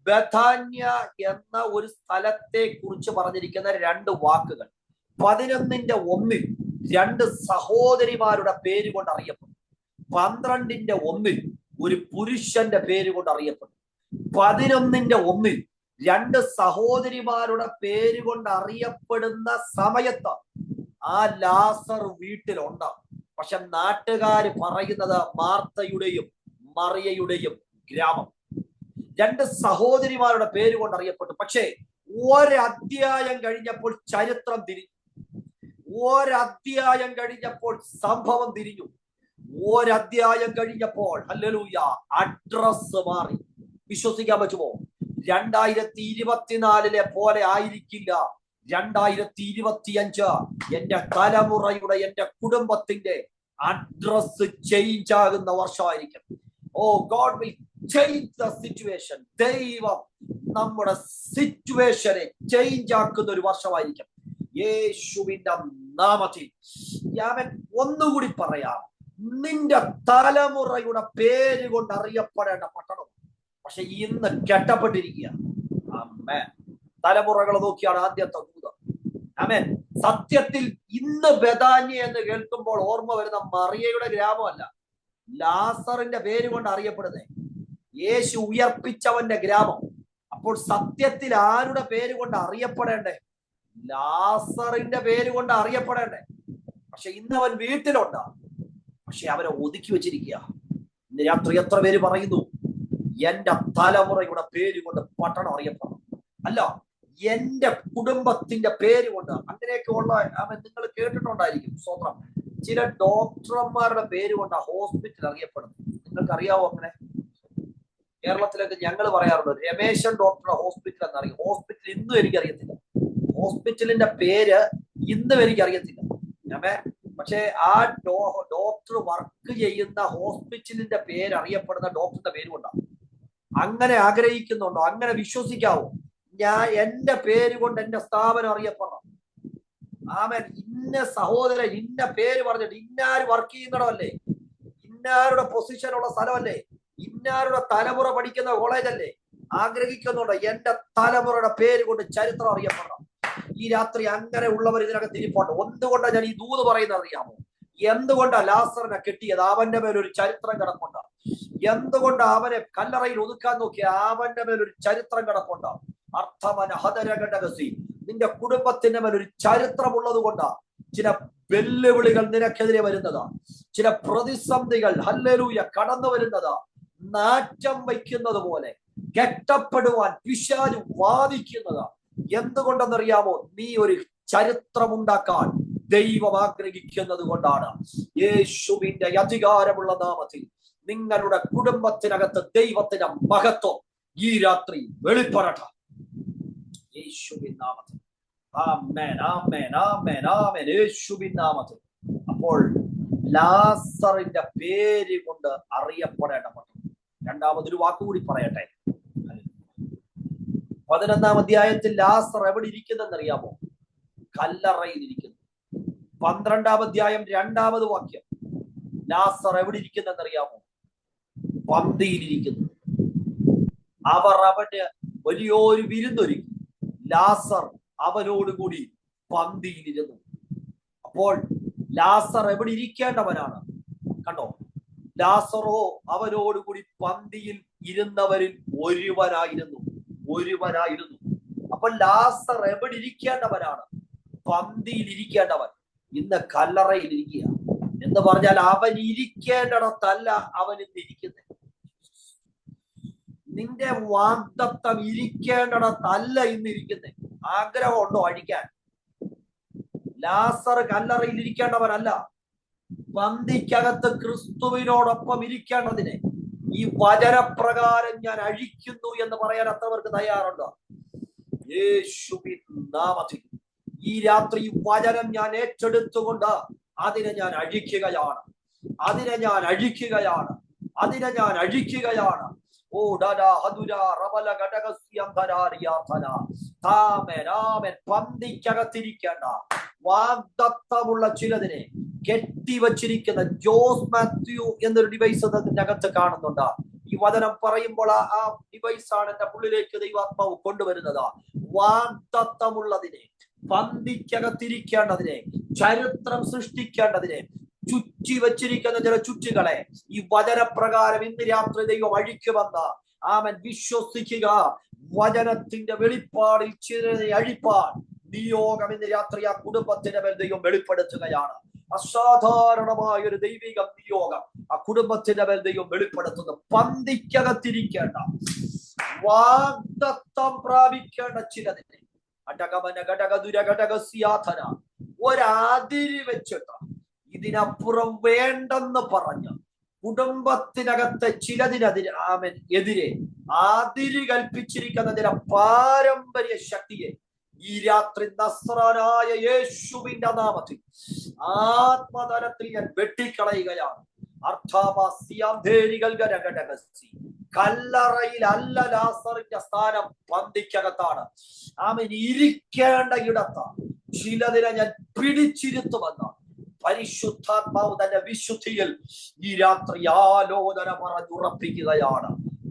ബഥാന്യ എന്ന ഒരു സ്ഥലത്തെ കുറിച്ച് പറഞ്ഞിരിക്കുന്ന രണ്ട് വാക്കുകൾ. 11-ന്റെ 1-ൽ രണ്ട് സഹോദരിമാരുടെ പേര് കൊണ്ട് അറിയപ്പെടും. 12-ന്റെ 1-ൽ ഒരു പുരുഷന്റെ പേര് കൊണ്ട് അറിയപ്പെടും. 11-ന്റെ 1-ൽ രണ്ട് സഹോദരിമാരുടെ പേര് കൊണ്ട് അറിയപ്പെടുന്ന സമയത്ത് ആ ലാസർ വീട്ടിലുണ്ട്. പക്ഷെ നാട്ടുകാര് പറയുന്നത് മാർത്തയുടെയും മറിയയുടെയും ഗ്രാമം. രണ്ട് സഹോദരിമാരുടെ പേര് കൊണ്ട് അറിയപ്പെട്ടു. പക്ഷേ ഒരധ്യായം കഴിഞ്ഞപ്പോൾ ചരിത്രം തിരിഞ്ഞു. ഒരധ്യായം കഴിഞ്ഞപ്പോൾ സംഭവം തിരിഞ്ഞു. ഒരധ്യായം കഴിഞ്ഞപ്പോൾ ഹല്ലേലൂയ അഡ്രസ് മാറി. വിശ്വസിക്കാൻ പറ്റുമോ? 2024 പോലെ ആയിരിക്കില്ല 2025. എന്റെ തലമുറയുടെ, എന്റെ കുടുംബത്തിന്റെ അഡ്രസ് ചേഞ്ച് ആകുന്ന വർഷമായിരിക്കും. Oh God will change the situation. ദൈവം നമ്മുടെ സിറ്റുവേഷനെ ചേഞ്ച് ആക്കുന്ന ഒരു വർഷമായിരിക്കും യേശുവിന്റെ നാമത്തിൽ. ഞാൻ ഒന്നുകൂടി പറയാം, നിന്റെ തലമുറയുടെ പേര് കൊണ്ട് അറിയപ്പെടേണ്ട പട്ടണം പക്ഷെ ഇന്ന് കെട്ടപ്പെട്ടിരിക്കുക. ആമേൻ. തലമുറകൾ നോക്കിയാണ് ആദ്യത്തെ ദൂതം. ആമേൻ. സത്യത്തിൽ ഇന്ന് ബഥാന്യ എന്ന് കേൾക്കുമ്പോൾ ഓർമ്മ വരുന്ന മറിയയുടെ ഗ്രാമമല്ല, ലാസറിന്റെ പേര് കൊണ്ട് അറിയപ്പെടുന്നേ, യേശു ഉയർപ്പിച്ചവന്റെ ഗ്രാമം. അപ്പോൾ സത്യത്തിൽ ആരുടെ പേര് കൊണ്ട് അറിയപ്പെടേണ്ടേ? ലാസറിന്റെ പേര് കൊണ്ട് അറിയപ്പെടേണ്ടേ. പക്ഷെ ഇന്ന് അവൻ വീട്ടിലുണ്ട്, പക്ഷെ അവനെ ഒതുക്കി വെച്ചിരിക്കുക. ഇന്ന് രാത്രി എത്ര പേര് പറയുന്നു, എന്റെ തലമുറയുടെ പേര് കൊണ്ട് പട്ടണം അറിയപ്പെടണം, അല്ല എന്റെ കുടുംബത്തിന്റെ പേര് കൊണ്ട്. അങ്ങനെയൊക്കെ ഉള്ള നിങ്ങൾ കേട്ടിട്ടുണ്ടായിരിക്കും. സ്വന്തം ചില ഡോക്ടർമാരുടെ പേര് കൊണ്ട് ഹോസ്പിറ്റൽ അറിയപ്പെടുന്നു. നിങ്ങൾക്ക് അറിയാവോ അങ്ങനെ? കേരളത്തിലൊക്കെ ഞങ്ങൾ പറയാറുണ്ട് രമേശൻ ഡോക്ടർ ഹോസ്പിറ്റൽ എന്നറിയും. ഹോസ്പിറ്റൽ ഇന്നും എനിക്കറിയത്തില്ല, ഹോസ്പിറ്റലിന്റെ പേര് ഇന്നും എനിക്കറിയത്തില്ല. പക്ഷെ ആ ഡോക്ടർ വർക്ക് ചെയ്യുന്ന ഹോസ്പിറ്റലിന്റെ പേര് അറിയപ്പെടുന്ന ഡോക്ടറുടെ പേരും ഉണ്ടാവും. അങ്ങനെ ആഗ്രഹിക്കുന്നുണ്ടോ? അങ്ങനെ വിശ്വസിക്കാവോ? ഞാൻ എന്റെ പേര് കൊണ്ട് എന്റെ സ്ഥാപനം അറിയപ്പെടണം. ആമേൻ. ഇന്ന സഹോദരൻ ഇന്ന പേര് പറഞ്ഞിട്ട് ഇന്നാര് വർക്ക് ചെയ്യുന്നിടമല്ലേ, ഇന്നാരുടെ പൊസിഷനുള്ള സ്ഥലമല്ലേ, ഇന്നാരുടെ തലമുറ പഠിക്കുന്ന കോളേജല്ലേ? ആഗ്രഹിക്കുന്നുണ്ടോ എന്റെ തലമുറയുടെ പേര് കൊണ്ട് ചരിത്രം അറിയപ്പെടണം? ഈ രാത്രി അങ്ങനെ ഉള്ളവർ ഇതിനകത്ത് ഇരിപ്പുണ്ട്. എന്തുകൊണ്ടാണ് ഞാൻ ഈ ദൂത് പറയുന്നത് അറിയാമോ? എന്തുകൊണ്ടാ ലാസറിനെ കെട്ടിയത്? അവന്റെ മേലൊരു ചരിത്രം കിടപ്പുണ്ട്. എന്തുകൊണ്ട് അവനെ കല്ലറയിൽ ഒതുക്കാൻ നോക്കിയ? അവന്റെ മേലൊരു ചരിത്രം കിടപ്പുണ്ട്. അർത്ഥമന ഹതരഘടകസി, നിന്റെ കുടുംബത്തിന്റെ മേലൊരു ചരിത്രമുള്ളത് കൊണ്ടാ ചില വെല്ലുവിളികൾ നിനക്കെതിരെ വരുന്നതാ, ചില പ്രതിസന്ധികൾ ഹല്ലേലൂയ കടന്നു വരുന്നതാ. നാറ്റം വയ്ക്കുന്നത് പോലെ കെട്ടപ്പെടുവാൻ പിശാച് വാദിക്കുന്നതാ. എന്തുകൊണ്ടെന്നറിയാമോ? നീ ഒരു ചരിത്രമുണ്ടാക്കാൻ ദൈവം ആഗ്രഹിക്കുന്നത് കൊണ്ടാണ്. യേശുവിന്റെ അധികാരമുള്ള നാമത്തിൽ നിങ്ങളുടെ കുടുംബത്തിനകത്ത് ദൈവത്തിന്റെ മഹത്വം ഈ രാത്രി വെളിപ്പെടട്ടെ, യേശുവിൻ നാമത്തിൽ. ആമേൻ, ആമേൻ, ആമേൻ, ആമേൻ, യേശുവിൻ നാമത്തിൽ. അപ്പോൾ ലാസറിന്റെ പേര് കൊണ്ട് അറിയപ്പെടേണ്ടപ്പെട്ടു. രണ്ടാമതൊരു വാക്കുകൂടി പറയട്ടെ. 11-ാം അധ്യായത്തിൽ ലാസർ എവിടെ ഇരിക്കുന്നെന്നറിയാമോ? കല്ലറയിൽ ഇരിക്കുന്നു. 12-ാം അധ്യായം 2-ാമത് വാക്യം, ലാസർ എവിടെ ഇരിക്കുന്നെന്നറിയാമോ? പന്തിയിലിരിക്കുന്നു. അവർ അവന് വലിയൊരു വിരുന്നൊരുക്കി. ലാസർ അവനോടുകൂടി പന്തിയിലിരുന്നു. അപ്പോൾ ലാസർ എവിടെ ഇരിക്കേണ്ടവനാണ്? കണ്ടോ, ലാസറോ അവനോടുകൂടി പന്തിയിൽ ഇരുന്നവരിൽ ഒരുവനായിരുന്നു. അപ്പൊ ലാസർ എവിടെ ഇരിക്കേണ്ടവനാണ്? പന്തിയിൽ ഇരിക്കേണ്ടവൻ ഇന്ന് കല്ലറയിൽ ഇരിക്കുക എന്ന് പറഞ്ഞാൽ അവൻ ഇരിക്കേണ്ടിടത്തല്ല അവൻ ഇന്ന് ഇരിക്കുന്നത്. നിന്റെ വാഗ്ദത്തം ഇരിക്കേണ്ടിടത്തല്ല ഇന്ന് ഇരിക്കുന്നത്. ആഗ്രഹമുണ്ടോ അഴിക്കാൻ? ലാസർ കല്ലറയിൽ ഇരിക്കേണ്ടവനല്ല, പന്തിക്കകത്ത് ക്രിസ്തുവിനോടൊപ്പം ഇരിക്കേണ്ടതിനെ ഈ വചനപ്രകാരം ഞാൻ അഴിക്കുന്നു എന്ന് പറയാൻ എത്രവർക്ക് തയ്യാറുണ്ടോ? യേശുവിൻ നാമത്തിൽ ഈ രാത്രി വചനം ഞാൻ ഏറ്റെടുത്തുകൊണ്ട് അതിനെ ഞാൻ അഴിക്കുകയാണ്. ഓ പന്തിക്കകത്തിരിക്കേണ്ട വാഗ്ദത്തമുള്ള ചിലതിനെ കെട്ടിവച്ചിരിക്കുന്ന ജോസ് മാത്യു എന്നൊരു ഡിവൈസ് അതിന്റെ അകത്ത് കാണുന്നുണ്ട്. ഈ വചനം പറയുമ്പോൾ ആ ഡിവൈസ് ആണ് എന്റെ ഉള്ളിലേക്ക് ദൈവാത്മാവ് കൊണ്ടുവരുന്നത്. വാഗ്ദത്തമുള്ളതിനെ, പന്തിക്കകത്തിരിക്കേണ്ടതിനെ, ചരിത്രം സൃഷ്ടിക്കേണ്ടതിനെ ചുറ്റി വച്ചിരിക്കുന്ന ചില ചുറ്റുകളെ ഈ വചനപ്രകാരം ഇന്ന് രാത്രി ദൈവം അഴിക്കുമെന്ന് ആമൻ വിശ്വസിക്കുക. വചനത്തിന്റെ വെളിപ്പാടിൽ ചിലരെ അഴിപ്പാൻ നിയോഗം ഇന്ന് രാത്രി ആ കുടുംബത്തിന്റെ മേൽ ദൈവം വെളിപ്പെടുത്തുകയാണ്. അസാധാരണമായ ഒരു ദൈവിക നിയോഗം ആ കുടുംബത്തിന്റെ മേൽ ദൈവം വെളിപ്പെടുത്തുന്നു. പന്തിക്കകത്തിരിക്കേണ്ട, വാഗ്ദത്തം പ്രാപിക്കേണ്ട ചിലതിനെ ഒരാതിരി വെച്ചിട്ട് ഇതിനപ്പുറം വേണ്ടെന്ന് പറഞ്ഞ് കുടുംബത്തിനകത്തെ ചിലതിനെതിരെ എതിരെ അതിര് കൽപ്പിച്ചിരിക്കുന്ന ചില പാരമ്പര്യ ശക്തിയെ ഈ രാത്രി നസ്രാനായ യേശുവിന്റെ നാമത്തിൽ ആത്മതലത്തിൽ ഞാൻ വെട്ടിക്കളയുകയാണ്. കല്ലറയിൽ അല്ല ലാസറിന്റെ സ്ഥാനം, പന്തിക്കകത്താണ്. ആമൻ ഇരിക്കേണ്ട ഇടത്താണ്. ചിലതിനെ ഞാൻ പിടിച്ചിരുത്തുമെന്ന് പരിശുദ്ധാത്മാവ് തന്റെ വിശുദ്ധിയിൽ ഈ രാത്രി ആലോചന പറഞ്ഞുറപ്പിക്കുകയാണ്.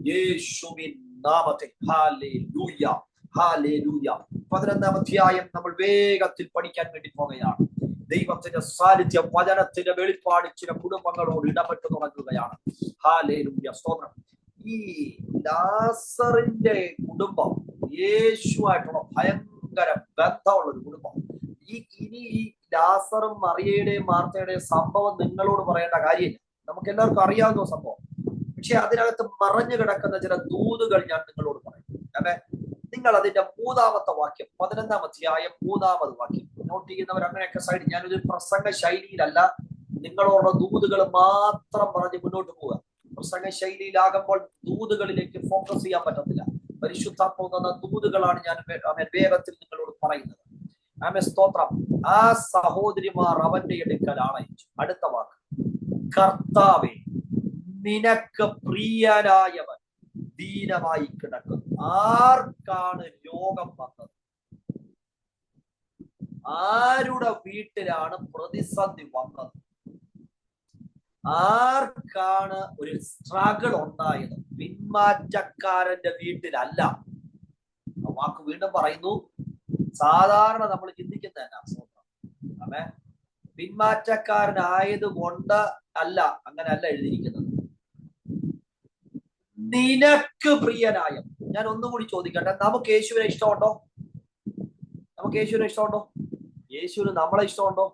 യേശുവിൻ നാമത്തിൽ. Hallelujah, hallelujah. 11-ാം അധ്യായം നമ്മൾ വേഗത്തിൽ പഠിക്കാൻ വേണ്ടി പോകുകയാണ്. ദൈവത്തിന്റെ സാന്നിധ്യം, വചനത്തിന്റെ വെളിപ്പാട് ചില കുടുംബങ്ങളോട് ഇടപെട്ട് തുടങ്ങുകയാണ്. ഹല്ലേലൂയ, സ്തോത്രം. ഈ ലാസറിന്റെ കുടുംബം യേശുവായിട്ടുള്ള ഭയങ്കര ബന്ധമുള്ള ഒരു കുടുംബം. ഇനി ഈ ലാസറും മറിയയുടെയും മാർത്തയുടെയും സംഭവം നിങ്ങളോട് പറയേണ്ട കാര്യമില്ല, നമുക്ക് എല്ലാവർക്കും അറിയാവുന്ന സംഭവം. പക്ഷെ അതിനകത്ത് മറഞ്ഞു കിടക്കുന്ന ചില ദൂതുകൾ ഞാൻ നിങ്ങളോട് പറയും. അല്ലെ, നിങ്ങൾ അതിന്റെ 3-ാമത്തെ വാക്യം, 11-ാം അധ്യായം 3-ാമത് വാക്യം നോട്ട് ചെയ്യുന്നവർ അങ്ങനെയൊക്കെ സൈഡ്. ഞാനൊരു പ്രസംഗ ശൈലിയിലല്ല, നിങ്ങളോടുള്ള ദൂതുകൾ മാത്രം പറഞ്ഞ് മുന്നോട്ട് പോവുക. പ്രസംഗ ശൈലിയിലാകുമ്പോൾ ദൂതുകളിലേക്ക് ഫോക്കസ് ചെയ്യാൻ പറ്റത്തില്ല. പരിശുദ്ധാത്മാവ് തന്ന ദൂതുകളാണ് ഞാൻ വേഗത്തിൽ നിങ്ങളോട് പറയുന്നത്. ആമേൻ, സ്തോത്രം. ആ സഹോദരിമാർ അവന്റെ അടുക്കൽ ആളയച്ചു. അടുത്ത വാക്ക്, കർത്താവേ നിനക്ക് പ്രിയനായവൻ ദീനമായി കിടക്കുന്നു. ആർക്കാണ് രോഗം വന്നത്? ആരുടെ വീട്ടിലാണ് പ്രതിസന്ധി വന്നത്? ആർക്കാണ് ഒരു സ്ട്രഗിൾ ഉണ്ടായത്? പിന്മാറ്റക്കാരന്റെ വീട്ടിലല്ല. വാക്ക് വീണ്ടും പറയുന്നു, സാധാരണ നമ്മൾ ചിന്തിക്കുന്ന അമേ പിന്മാറ്റക്കാരനായത് കൊണ്ട് അല്ല, അങ്ങനെയല്ല എഴുതിയിരിക്കുന്നത്. നിനക്ക് പ്രിയനായ. ഞാൻ ഒന്നുകൂടി ചോദിക്കട്ടെ, നമുക്ക് യേശുവിനെ ഇഷ്ടമുണ്ടോ? നമുക്ക് യേശുവിനെ ഇഷ്ടമുണ്ടോ? യേശുവിന് നമ്മളെ ഇഷ്ടമുണ്ടോ?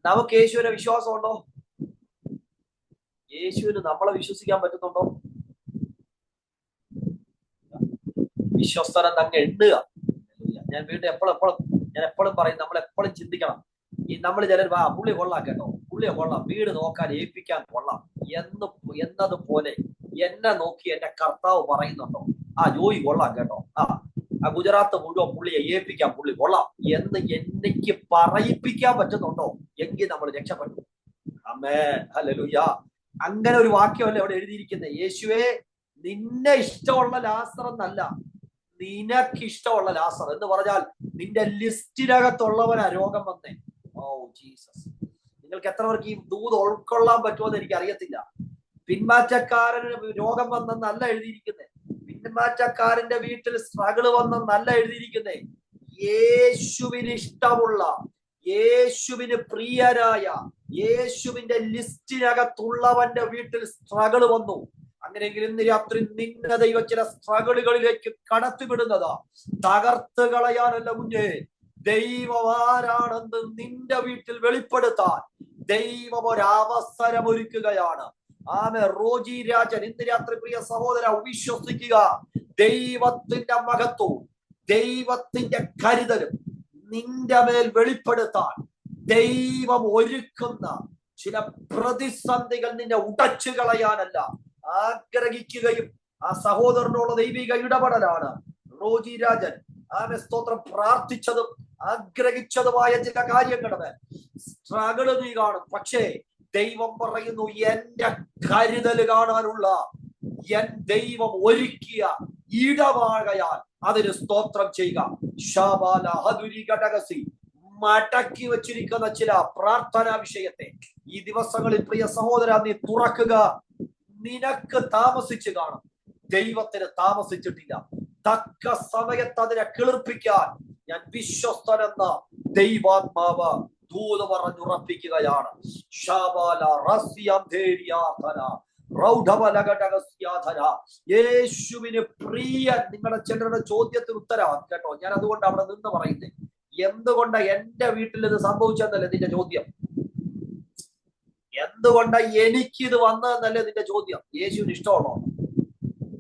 നമുക്ക് യേശുവിനെ വിശ്വാസമുണ്ടോ? യേശുവിന് നമ്മളെ വിശ്വസിക്കാൻ പറ്റുന്നുണ്ടോ? വിശ്വസ്തരം അങ്ങ് എണ്ണുക. ഞാൻ വീണ്ടും എപ്പോഴും പറയും, നമ്മൾ എപ്പോഴും ചിന്തിക്കണം. ഈ നമ്മൾ ചിലർ പുള്ളി കൊള്ളാം കേട്ടോ, പുള്ളിയെ കൊള്ളാം, വീട് നോക്കാൻ ഏൽപ്പിക്കാൻ കൊള്ളാം എന്നതുപോലെ എന്നെ നോക്കി എന്റെ കർത്താവ് പറയുന്നുണ്ടോ? ജോയി കൊള്ളാം കേട്ടോ, ഗുജറാത്ത് മുഴുവൻ പുള്ളിയെ ഏൽപ്പിക്കാൻ പുള്ളി കൊള്ളാം എന്ന് എനിക്ക് പറയിപ്പിക്കാൻ പറ്റുന്നുണ്ടോ? എങ്കിൽ നമ്മൾ രക്ഷപ്പെട്ടു. ആമേൻ, ഹല്ലേലൂയ. അങ്ങനെ ഒരു വാക്യമല്ലേ അവിടെ എഴുതിയിരിക്കുന്നത്. യേശുവേ നിന്നെ ഇഷ്ടമുള്ള ലാസർ എന്നല്ല, നിനക്ക് ഇഷ്ടമുള്ള ലാസർ എന്ന് പറഞ്ഞാൽ നിന്റെ ലിസ്റ്റിനകത്തുള്ളവനാ രോഗം വന്നേ. ഓ ജീസസ്, നിങ്ങൾക്ക് എത്ര പേർക്ക് ഈ ദൂത് ഉൾക്കൊള്ളാൻ പറ്റുമെന്ന് എനിക്ക് അറിയത്തില്ല. പിന്മാറ്റക്കാരന് രോഗം വന്നെന്നല്ല എഴുതിയിരിക്കുന്നത്, പിന്മാറ്റക്കാരന്റെ വീട്ടിൽ സ്ട്രഗിള് വന്നെന്നല്ല എഴുതിയിരിക്കുന്നേ. യേശുവിന് ഇഷ്ടമുള്ള, യേശുവിന് പ്രിയനായ, യേശുവിന്റെ ലിസ്റ്റിനകത്തുള്ളവന്റെ വീട്ടിൽ സ്ട്രഗിള് വന്നു. അങ്ങനെയെങ്കിൽ ഇന്ന് രാത്രി നിന്നെ ദൈവം ചില സ്ട്രഗിളുകളിലേക്ക് കടത്തിവിടുന്നതാ. തകർത്ത് കളയാനല്ല കുഞ്ഞേ, ദൈവം ആരാണെന്ന് നിന്റെ വീട്ടിൽ വെളിപ്പെടുത്താൻ ദൈവം ഒരവസരം ഒരുക്കുകയാണ്. ആമേ. റോജി രാജൻ, ഇന്ന് രാത്രി പ്രിയ സഹോദര വിശ്വസിക്കുക, ദൈവത്തിന്റെ മഹത്വവും ദൈവത്തിന്റെ കരുതലും നിന്റെ മേൽ വെളിപ്പെടുത്താൻ ദൈവം ഒരുക്കുന്ന ചില പ്രതിസന്ധികൾ നിന്നെ ഉടച്ചു കളയാനല്ല ആഗ്രഹിക്കുകയും ആ സഹോദരനുള്ള ദൈവിക ഇടപെടലാണ് റോജി രാജൻ ആമേ സ്തോത്രം പ്രാർത്ഥിച്ചതും ആഗ്രഹിച്ചതുമായ ചില കാര്യങ്ങളുടെ സ്ട്രഗിള് നീ കാണും. പക്ഷേ ദൈവം പറയുന്നു, എന്റെ കരുതൽ കാണാനുള്ള ദൈവം ഒരുക്കിയ ഇടവാകയാൽ അതിന് സ്തോത്രം ചെയ്യുക. ശാബാല ഹദുരി ഘടകസി മടക്കി വച്ചിരിക്കുന്ന ചില പ്രാർത്ഥനാ വിഷയത്തെ ഈ ദിവസങ്ങളിൽ പ്രിയ സഹോദര നീ തുറക്കുക. നിനക്ക് താമസിച്ചു കാണും, ദൈവത്തിന് താമസിച്ചിട്ടില്ല. തക്ക സമയത്ത് അതിനെ കിളിർപ്പിക്കാൻ ഞാൻ വിശ്വസ്തനെന്ന ദൈവാത്മാവ് ദൂത് പറഞ്ഞുറപ്പിക്കുകയാണ്. യേശുവിന് പ്രിയൻ. നിങ്ങളുടെ ചിലരുടെ ചോദ്യത്തിന് ഉത്തരവാണ് കേട്ടോ. ഞാൻ അതുകൊണ്ട് അവിടെ നിന്ന് പറയുന്നത്, എന്തുകൊണ്ട് എന്റെ വീട്ടിൽ ഇത് സംഭവിച്ചെന്നല്ലേ നിന്റെ ചോദ്യം? എന്തുകൊണ്ട് എനിക്കിത് വന്നതെന്നല്ലേ നിന്റെ ചോദ്യം? യേശുവിന് ഇഷ്ടമുള്ളോ?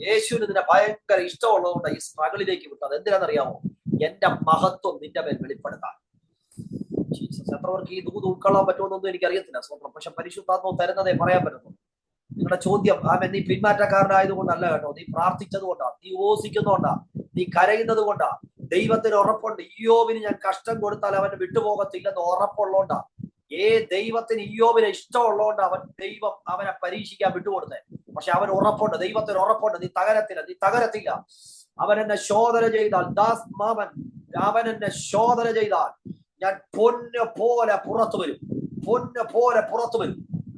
യേശുവിന് ഇതിനെ ഭയങ്കര ഇഷ്ടമുള്ളതുകൊണ്ട് ഈ സ്ട്രഗിളിലേക്ക് വിട്ടത്. എന്തിനാണെന്നറിയാമോ? എന്റെ മഹത്വം നിന്റെ മേൽ വെളിപ്പെടുത്താൻ. എത്രവർക്ക് ഈ ദൂത് ഉൾക്കൊള്ളാൻ പറ്റുമെന്നൊന്നും എനിക്കറിയത്തില്ല സ്വന്തം, പക്ഷെ പരിശുദ്ധാത്മാവ് തരുന്നതേ പറയാൻ പറ്റുന്നു. നിങ്ങളുടെ ചോദ്യം നീ പിന്മാറ്റക്കാരനായതുകൊണ്ടല്ല കേട്ടോ, നീ പ്രാർത്ഥിച്ചത് കൊണ്ടാ, നീ ഉപവസിക്കുന്നതുകൊണ്ടാ, നീ കരയുന്നത് കൊണ്ടാ. ദൈവത്തിന് ഉറപ്പുണ്ട്, ഇയ്യോബിന് ഞാൻ കഷ്ടം കൊടുത്താൽ അവന് വിട്ടുപോകത്തില്ലെന്ന് ഉറപ്പുള്ളതുകൊണ്ടാ. ദൈവത്തിന് ഇയ്യോബിനെ ഇഷ്ടമുള്ളതുകൊണ്ട് ദൈവം അവനെ പരീക്ഷിക്കാൻ വിട്ടുകൊടുത്തേ. പക്ഷെ അവന് ഉറപ്പുണ്ട്, ദൈവത്തിന് ഉറപ്പുണ്ട്, നീ തകരത്തില്ല. അവൻ എന്നെ ശോധന ചെയ്താൽ, ദാസ് മാമൻ അവൻ എന്നെ ശോധന ചെയ്താൽ ഞാൻ പൊന്ന് പോലെ പുറത്തു വരും.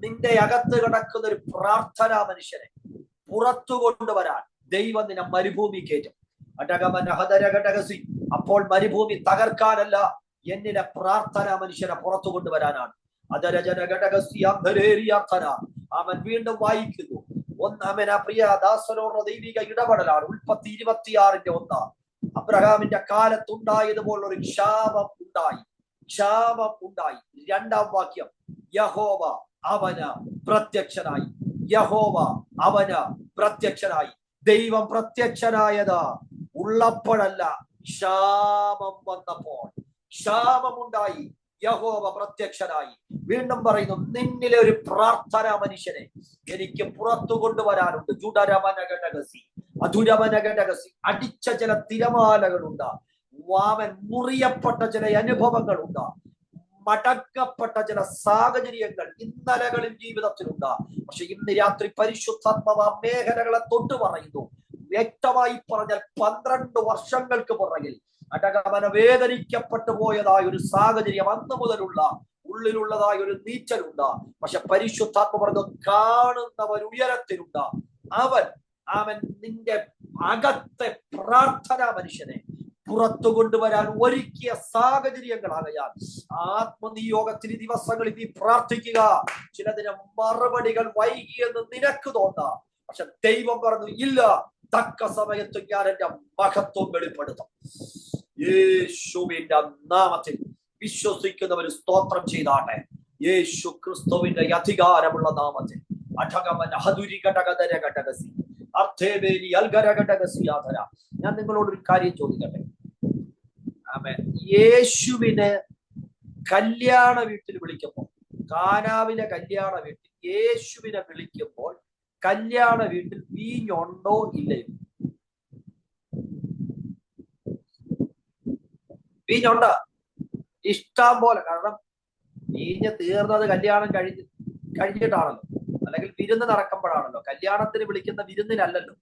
നിന്റെ അകത്ത് കിടക്കുന്ന ഒരു പ്രാർത്ഥനാ മനുഷ്യനെ പുറത്തു കൊണ്ടുവരാൻ ദൈവം നിന്നെ മരുഭൂമി കയറ്റും. അപ്പോൾ മരുഭൂമി തകർക്കാനല്ല, എന്നിലെ പ്രാർത്ഥനാ മനുഷ്യനെ പുറത്തു കൊണ്ടുവരാനാണ്. അവൻ വീണ്ടും വായിക്കുന്നു. പ്രിയ ദാസനോടുള്ള ദൈവിക ഇടപെടലാണ്. ഉൽപ്പത്തി 26:1. അബ്രഹാമിന്റെ കാലത്തുണ്ടായതുപോലെ ഒരു ക്ഷാമം ഉണ്ടായി. 2-ാം വാക്യം, യഹോവ അവന് പ്രത്യക്ഷനായി. ദൈവം പ്രത്യക്ഷനായത് ഉള്ളപ്പോഴല്ല, ക്ഷാമം വന്നപ്പോൾ. ക്ഷാമമുണ്ടായി. യഹോവ പ്രത്യക്ഷനായി. വീണ്ടും പറയുന്നു, നിന്നിലെ ഒരു പ്രാർത്ഥനാ മനുഷ്യനെ എനിക്ക് പുറത്തു കൊണ്ടുവരാനുണ്ട്. ജുഡരമനഘടകസി അധുരമനഘടകസി. അടിച്ച ചില തിരമാലകളുണ്ട്, വാമൻ മുറിയപ്പെട്ട ചില അനുഭവങ്ങളുണ്ട്, മടക്കപ്പെട്ട ചില സാഹചര്യങ്ങൾ ഇന്നലകളിൽ ജീവിതത്തിലുണ്ട്. പക്ഷെ ഇന്ന് രാത്രി പരിശുദ്ധാത്മാവ് മേഖലകളെ തൊട്ട് പറയുന്നു. വ്യക്തമായി പറഞ്ഞാൽ 12 വർഷങ്ങൾക്ക് പുറകിൽ അടകമന വേദനിക്കപ്പെട്ടു പോയതായ ഒരു സാഹചര്യം അന്ന് മുതലുള്ള ഉള്ളിലുള്ളതായ ഒരു നീച്ചലുണ്ട്. പക്ഷെ പരിശുദ്ധാത്മ പറഞ്ഞു, കാണുന്നവൻ ഉയരത്തിലുണ്ട്. അവൻ നിന്റെ അകത്തെ പ്രാർത്ഥനാ മനുഷ്യനെ പുറത്തു കൊണ്ടുവരാൻ ഒരുക്കിയ സാഹചര്യങ്ങളാകയാൽ ആത്മനിയോഗത്തിന് ദിവസങ്ങളിൽ നീ പ്രാർത്ഥിക്കുക. ചിലതിന് മറുപടികൾ വൈകിയെന്ന് നിനക്ക് തോന്നാം, പക്ഷെ ദൈവം പറഞ്ഞു, ഇല്ല, തക്ക സമയത്ത് ഞാൻ എന്റെ മഹത്വം വെളിപ്പെടുത്തും. യേശുവിന്റെ നാമത്തിൽ വിശ്വസിക്കുന്നവർ സ്തോത്രം ചെയ്താട്ടെ. യേശു ക്രിസ്തുവിന്റെ അധികാരമുള്ള നാമത്തിൽ. ഞാൻ നിങ്ങളോടൊരു കാര്യം ചോദിക്കട്ടെ. യേശുവിന് കല്യാണ വീട്ടിൽ വിളിക്കുമ്പോൾ, കാനാവിലെ കല്യാണ വീട്ടിൽ യേശുവിനെ വിളിക്കുമ്പോൾ കല്യാണ വീട്ടിൽ വീഞ്ഞുണ്ടോ ഇല്ലയോ? വീഞ്ഞുണ്ട്, ഇഷ്ടം പോലെ. കാരണം വീഞ്ഞ് തീർന്നത് കല്യാണം കഴിഞ്ഞിട്ടാണല്ലോ, അല്ലെങ്കിൽ വിരുന്ന് നടക്കുമ്പോഴാണല്ലോ. കല്യാണത്തിന് വിളിക്കുന്ന വിരുന്നിനല്ലല്ലോ.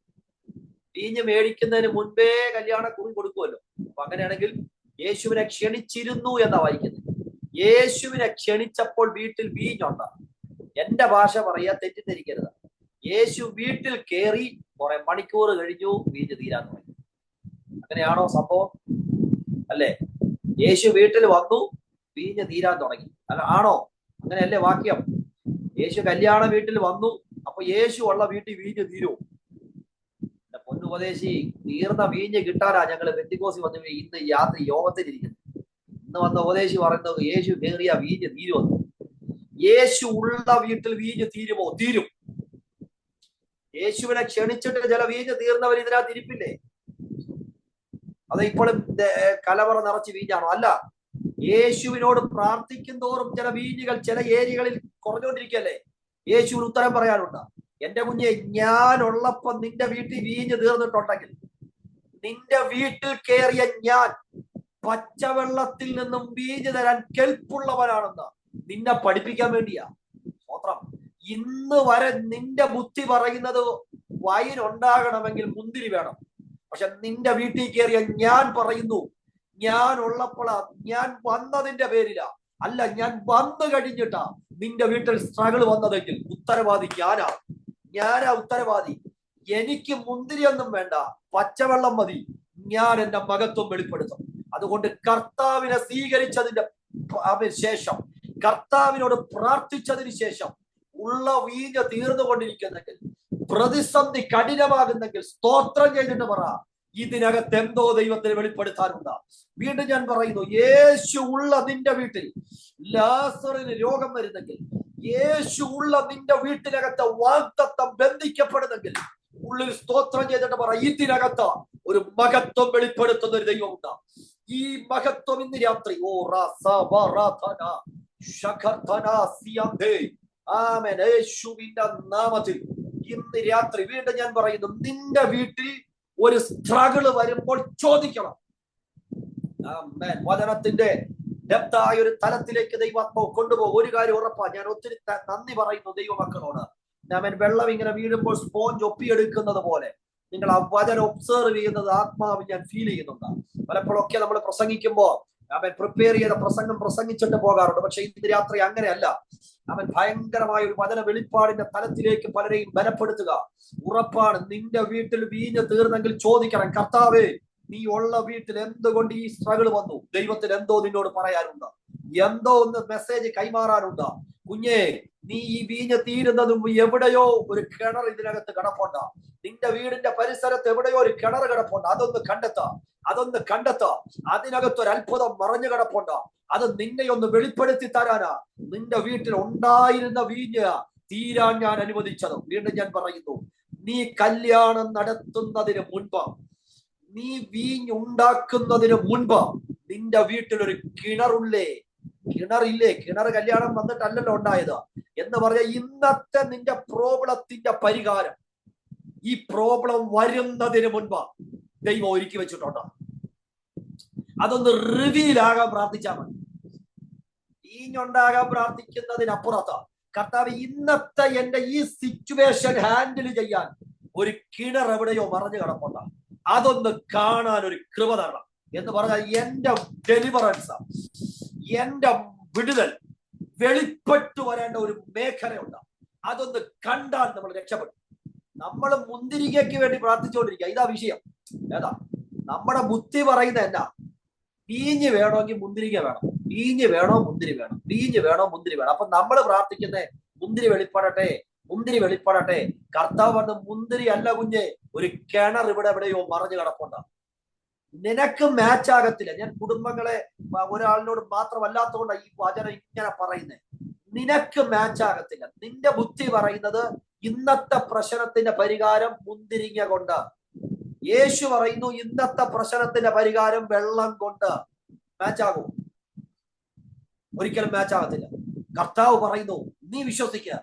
വീഞ്ഞ് മേടിക്കുന്നതിന് മുൻപേ കല്യാണക്കുറി കൊടുക്കുമല്ലോ. അപ്പൊ അങ്ങനെയാണെങ്കിൽ യേശുവിനെ ക്ഷണിച്ചിരുന്നു എന്നാ വായിക്കുന്നത്. യേശുവിനെ ക്ഷണിച്ചപ്പോൾ വീട്ടിൽ വീഞ്ഞുണ്ട്. എന്റെ ഭാഷ പറയാ, തെറ്റിദ്ധരിക്കരുത്. യേശു വീട്ടിൽ കയറി കുറെ മണിക്കൂർ കഴിഞ്ഞു, വീഞ്ഞ് തീരാൻ തുടങ്ങി. അങ്ങനെയാണോ സംഭവം? അല്ലേ? യേശു വീട്ടിൽ വന്നു, വീഞ്ഞ് തീരാൻ തുടങ്ങി. അല്ല, ആണോ? അങ്ങനെയല്ലേ വാക്യം? യേശു കല്യാണ വീട്ടിൽ വന്നു, അപ്പൊ യേശു ഉള്ള വീട്ടിൽ വീഞ്ഞ് തീരൂ? പൊന്നുപദേശി, തീർന്ന വീഞ്ഞ് കിട്ടാനാ ഞങ്ങള് പെന്തിക്കോസി വന്ന് ഇന്ന് രാത്രി യോഗത്തിലിരിക്കുന്നത്. ഇന്ന് വന്ന ഉപദേശി പറയുന്നത് യേശു കയറിയ വീഞ്ഞ് തീരുമെന്ന്. യേശു ഉള്ള വീട്ടിൽ വീഞ്ഞ് തീരുമോ? തീരും. യേശുവിനെ ക്ഷണിച്ചിട്ട് ചില വീഞ്ഞ് തീർന്നവർ ഇതിനകത്ത് ഇരിപ്പില്ലേ? അത് ഇപ്പോഴും കലവറ നിറച്ച് വീഞ്ഞാണോ? അല്ല. യേശുവിനോട് പ്രാർത്ഥിക്കും തോറും ചില വീഞ്ഞുകൾ ചില ഏരിയകളിൽ കുറഞ്ഞുകൊണ്ടിരിക്കല്ലേ? യേശുവിന് ഉത്തരം പറയാനുണ്ട്. എന്റെ കുഞ്ഞെ, ഞാനുള്ളപ്പം നിന്റെ വീട്ടിൽ വീഞ്ഞ് തീർന്നിട്ടുണ്ടെങ്കിൽ, നിന്റെ വീട്ടിൽ കയറിയ ഞാൻ പച്ചവെള്ളത്തിൽ നിന്നും വീഞ്ഞ് തരാൻ കെൽപ്പുള്ളവനാണെന്ന് നിന്നെ പഠിപ്പിക്കാൻ വേണ്ടിയാ. സ്വത്രം. ഇന്ന് വരെ നിന്റെ ബുദ്ധി പറയുന്നത് വൈൻ ഉണ്ടാകണമെങ്കിൽ മുന്തിരി വേണം. പക്ഷെ നിന്റെ വീട്ടിൽ കയറിയ ഞാൻ പറയുന്നു, ഞാൻ ഉള്ളപ്പോഴാ, ഞാൻ വന്നതിന്റെ പേരിലാ, അല്ല, ഞാൻ വന്നു കഴിഞ്ഞിട്ടാ നിന്റെ വീട്ടിൽ സ്ട്രഗിൾ വന്നതെങ്കിൽ ഉത്തരവാദി ഞാനാ ഉത്തരവാദി. എനിക്ക് മുന്തിരിയൊന്നും വേണ്ട, പച്ചവെള്ളം മതി. ഞാൻ എന്റെ മഹത്വം വെളിപ്പെടുത്തും. അതുകൊണ്ട് കർത്താവിനെ സ്വീകരിച്ചതിന്റെ ശേഷം, കർത്താവിനോട് പ്രാർത്ഥിച്ചതിന് ശേഷം ഉള്ള വീഞ്ഞ് തീർന്നുകൊണ്ടിരിക്കുന്നെങ്കിൽ, പ്രതിസന്ധി കഠിനമാകുന്നെങ്കിൽ സ്തോത്രം ചെയ്തിട്ട് പറ, ഇതിനകത്ത് എന്തോ ദൈവത്തിന് വെളിപ്പെടുത്താനുണ്ട്. വീണ്ടും ഞാൻ പറയുന്നു, യേശു ഉള്ള നിന്റെ വീട്ടിൽ ലാസറിന് രോഗം വരുന്നെങ്കിൽ, യേശു ഉള്ള നിന്റെ വീട്ടിനകത്ത് വാഗ്ദത്തം ബന്ധിക്കപ്പെടുന്നെങ്കിൽ ഉള്ളിൽ സ്തോത്രം ചെയ്തിട്ട് പറ, ഇതിനകത്ത് ഒരു മഹത്വം വെളിപ്പെടുത്തുന്ന ഒരു ദൈവമുണ്ട്. ഈ മഹത്വം ഇന്ന് രാത്രി യേശുവിന്റെ നാമത്തിൽ ഇന്ന് രാത്രി വീണ്ടും ഞാൻ പറയുന്നു, നിന്റെ വീട്ടിൽ ഒരു സ്ട്രഗിള് വരുമ്പോൾ ചോദിക്കണം. വചനത്തിന്റെ ഡെപ്തായ ഒരു തലത്തിലേക്ക് ദൈവാത്മാവ് കൊണ്ടുപോകും. ഒരു കാര്യം ഉറപ്പാ, ഞാൻ ഒത്തിരി നന്ദി പറയുന്നു ദൈവമക്കളോട്. ഞാൻ വെള്ളം ഇങ്ങനെ വീഴുമ്പോൾ സ്പോഞ്ച് ഒപ്പിയെടുക്കുന്നത് പോലെ നിങ്ങൾ ആ വചനം ഒബ്സർവ് ചെയ്യുന്നത് ആത്മാവ് ഞാൻ ഫീൽ ചെയ്യുന്നുണ്ട്. പലപ്പോഴൊക്കെ നമ്മൾ പ്രസംഗിക്കുമ്പോൾ അവൻ പ്രിപ്പയർ ചെയ്ത പ്രസംഗം പ്രസംഗിച്ചിട്ട് പോകാറുണ്ട്. പക്ഷെ ഇന്ന് രാത്രി അങ്ങനെയല്ല. അവൻ ഭയങ്കരമായ ഒരു വചന വെളിപ്പാടിന്റെ തലത്തിലേക്ക് പലരെയും ബലപ്പെടുത്തുക. ഉറപ്പാണ്, നിന്റെ വീട്ടിൽ വീഞ്ഞ് തീർന്നെങ്കിൽ ചോദിക്കണം, കർത്താവേ, നീ ഉള്ള വീട്ടിൽ എന്തുകൊണ്ട് ഈ സ്ട്രഗിൾ വന്നു? ദൈവത്തിന് എന്തോ നിന്നോട് പറയാനുണ്ട്, എന്തോ ഒന്ന് മെസ്സേജ് കൈമാറാനുണ്ട്. കുഞ്ഞേ, നീ ഈ വീഞ്ഞ് തീരുന്നത് എവിടെയോ ഒരു കിണർ ഇതിനകത്ത് കിടപ്പുണ്ട്. നിന്റെ വീടിന്റെ പരിസരത്ത് എവിടെയോ ഒരു കിണർ കിടപ്പുണ്ട്. അതൊന്ന് കണ്ടെത്താ. അതിനകത്തൊരു അത്ഭുതം മറഞ്ഞു കിടപ്പുണ്ട്. അത് നിന്നെ ഒന്ന് വെളിപ്പെടുത്തി തരാനാ നിന്റെ വീട്ടിൽ ഉണ്ടായിരുന്ന വീഞ്ഞ് തീരാൻ ഞാൻ അനുവദിച്ചത്. വീണ്ടും ഞാൻ പറയുന്നു, നീ കല്യാണം നടത്തുന്നതിന് മുൻപ്, നീ വീഞ്ഞുണ്ടാക്കുന്നതിന് മുൻപ് നിന്റെ വീട്ടിലൊരു കിണറുള്ളേ? കിണറില്ലേ, കിണർ കല്യാണം വന്നിട്ടല്ലല്ലോ ഉണ്ടായത് എന്ന് പറഞ്ഞ ഇന്നത്തെ നിന്റെ പ്രോബ്ലത്തിന്റെ പരിഹാരം ഈ പ്രോബ്ലം വരുന്നതിന് മുൻപ് ദൈവം ഒരുക്കി വെച്ചിട്ടുണ്ട്. അതൊന്ന് റിവീലാകാൻ പ്രാർത്ഥിച്ചാൽ മതി. ഈഞ്ഞുണ്ടാകാൻ പ്രാർത്ഥിക്കുന്നതിനപ്പുറത്ത് കർത്താവ് ഇന്നത്തെ എന്റെ ഈ സിറ്റുവേഷൻ ഹാൻഡിൽ ചെയ്യാൻ ഒരു കിണർ എവിടെയോ മറഞ്ഞു കിടപ്പുണ്ട്, അതൊന്ന് കാണാൻ ഒരു കൃപ തരണം എന്ന് പറഞ്ഞാൽ എന്റെ ഡെലിവറൻസ്, എന്റെ വിടുതൽ വെളിപ്പെട്ടു വരേണ്ട ഒരു മേഖലയുണ്ട്. അതൊന്ന് കണ്ടാൽ നമ്മൾ രക്ഷപ്പെടും. നമ്മൾ മുന്തിരികയ്ക്ക് വേണ്ടി പ്രാർത്ഥിച്ചുകൊണ്ടിരിക്കുക. ഇതാ വിഷയം. ഏതാ നമ്മുടെ ബുദ്ധി പറയുന്നത് എന്നാ? വീഞ്ഞ് വേണമെങ്കിൽ മുന്തിരിക വേണം, വീഞ്ഞ് വേണോ മുന്തിരി വേണം, വീഞ്ഞ് വേണോ മുന്തിരി വേണം. അപ്പൊ നമ്മൾ പ്രാർത്ഥിക്കുന്നേ മുന്തിരി വെളിപ്പെടട്ടെ, മുന്തിരി വെളിപ്പെടട്ടെ. കർത്താവ് പറഞ്ഞ മുന്തിരി അല്ല കുഞ്ഞെ, ഒരു കിണർ ഇവിടെ എവിടെയോ മറഞ്ഞു കിടപ്പുണ്ട്. നിനക്ക് മാച്ച് ആകത്തില്ല. ഞാൻ കുടുംബങ്ങളെ ഒരാളിനോട് മാത്രമല്ലാത്തതുകൊണ്ടാണ് ഈ വചനം ഇങ്ങനെ പറയുന്നത്. നിനക്ക് മാച്ച് ആകത്തില്ല. നിന്റെ ബുദ്ധി പറയുന്നത് ഇന്നത്തെ പ്രശ്നത്തിന്റെ പരിഹാരം മുന്തിരിങ്ങ കൊണ്ട്. യേശു പറയുന്നു ഇന്നത്തെ പ്രശ്നത്തിന്റെ പരിഹാരം വെള്ളം കൊണ്ട്. മാച്ച് ആകും? ഒരിക്കലും മാച്ച് ആകത്തില്ല. കർത്താവ് പറയുന്നു നീ വിശ്വസിക്കുക,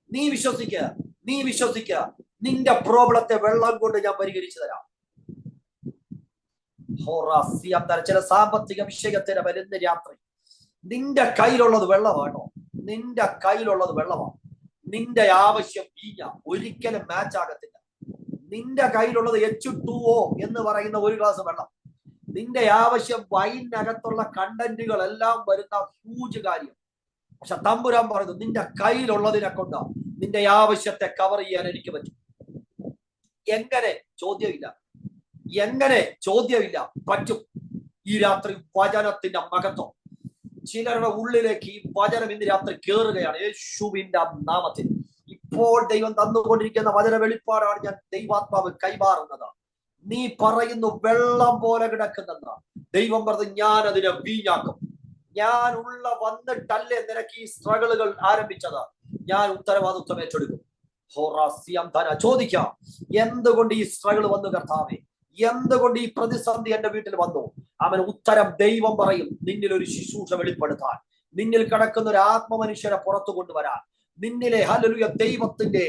നീ വിശ്വസിക്കുക, നീ വിശ്വസിക്കുക, നിന്റെ പ്രോബ്ലത്തെ വെള്ളം കൊണ്ട് ഞാൻ പരിഹരിച്ചു തരാം. ചില സാമ്പത്തിക വിഷയത്തിന് വരുന്ന രാത്രി നിന്റെ കയ്യിലുള്ളത് വെള്ളമാണോ? നിന്റെ കയ്യിലുള്ളത് വെള്ളമാണ്. നിന്റെ ആവശ്യം വീഞ്ഞ. ഒരിക്കലും മാച്ച് ആകത്തില്ല. നിന്റെ കയ്യിലുള്ളത് H2O എന്ന് പറയുന്ന ഒരു ഗ്ലാസ് വെള്ളം. നിന്റെ ആവശ്യം വൈനകത്തുള്ള കണ്ടന്റുകൾ എല്ലാം വരുന്ന ഹ്യൂജ് കാര്യം. പക്ഷെ തമ്പുരാൻ പറയുന്നു നിന്റെ കയ്യിലുള്ളതിനെ കൊണ്ട് നിന്റെ ആവശ്യത്തെ കവർ ചെയ്യാൻ എനിക്ക് പറ്റും. എങ്ങനെ? ചോദ്യമില്ല. എങ്ങനെ? ചോദ്യമില്ല. പറ്റും. ഈ രാത്രി വചനത്തിന്റെ മഹത്വം ചിലരുടെ ഉള്ളിലേക്ക് ഈ വചനം ഇന്ന് രാത്രി കയറുകയാണ് യേശുവിന്റെ നാമത്തിൽ. ഇപ്പോൾ ദൈവം തന്നുകൊണ്ടിരിക്കുന്ന വചന വെളിപ്പാടാണ് ഞാൻ ദൈവാത്മാവ് കൈമാറുന്നത്. നീ പറയുന്നു വെള്ളം പോലെ കിടക്കുന്നെന്ന്. ദൈവം പറഞ്ഞു ഞാൻ അതിനെ വീഞ്ഞാക്കും. ഞാൻ ഉള്ള വന്നിട്ടല്ലേ നിനക്ക് ഈ സ്ട്രഗിളുകൾ ആരംഭിച്ചത്. ഞാൻ ഉത്തരവാദിത്വം ഏറ്റെടുക്കും. ചോദിക്കാം, എന്തുകൊണ്ട് ഈ സ്ട്രഗിൾ വന്നു കർത്താവേ? എന്തുകൊണ്ട് ഈ പ്രതിസന്ധി എന്റെ വീട്ടിൽ വന്നു? അവൻ ഉത്തരം ദൈവം പറയും നിന്നിൽ ഒരു ശുശ്രൂഷ വെളിപ്പെടുത്താൻ, നിന്നിൽ കിടക്കുന്ന ഒരു ആത്മമനുഷ്യരെ പുറത്തു കൊണ്ടുവരാൻ, നിന്നിലെ ഹല്ലേലൂയ ദൈവത്തിന്റെ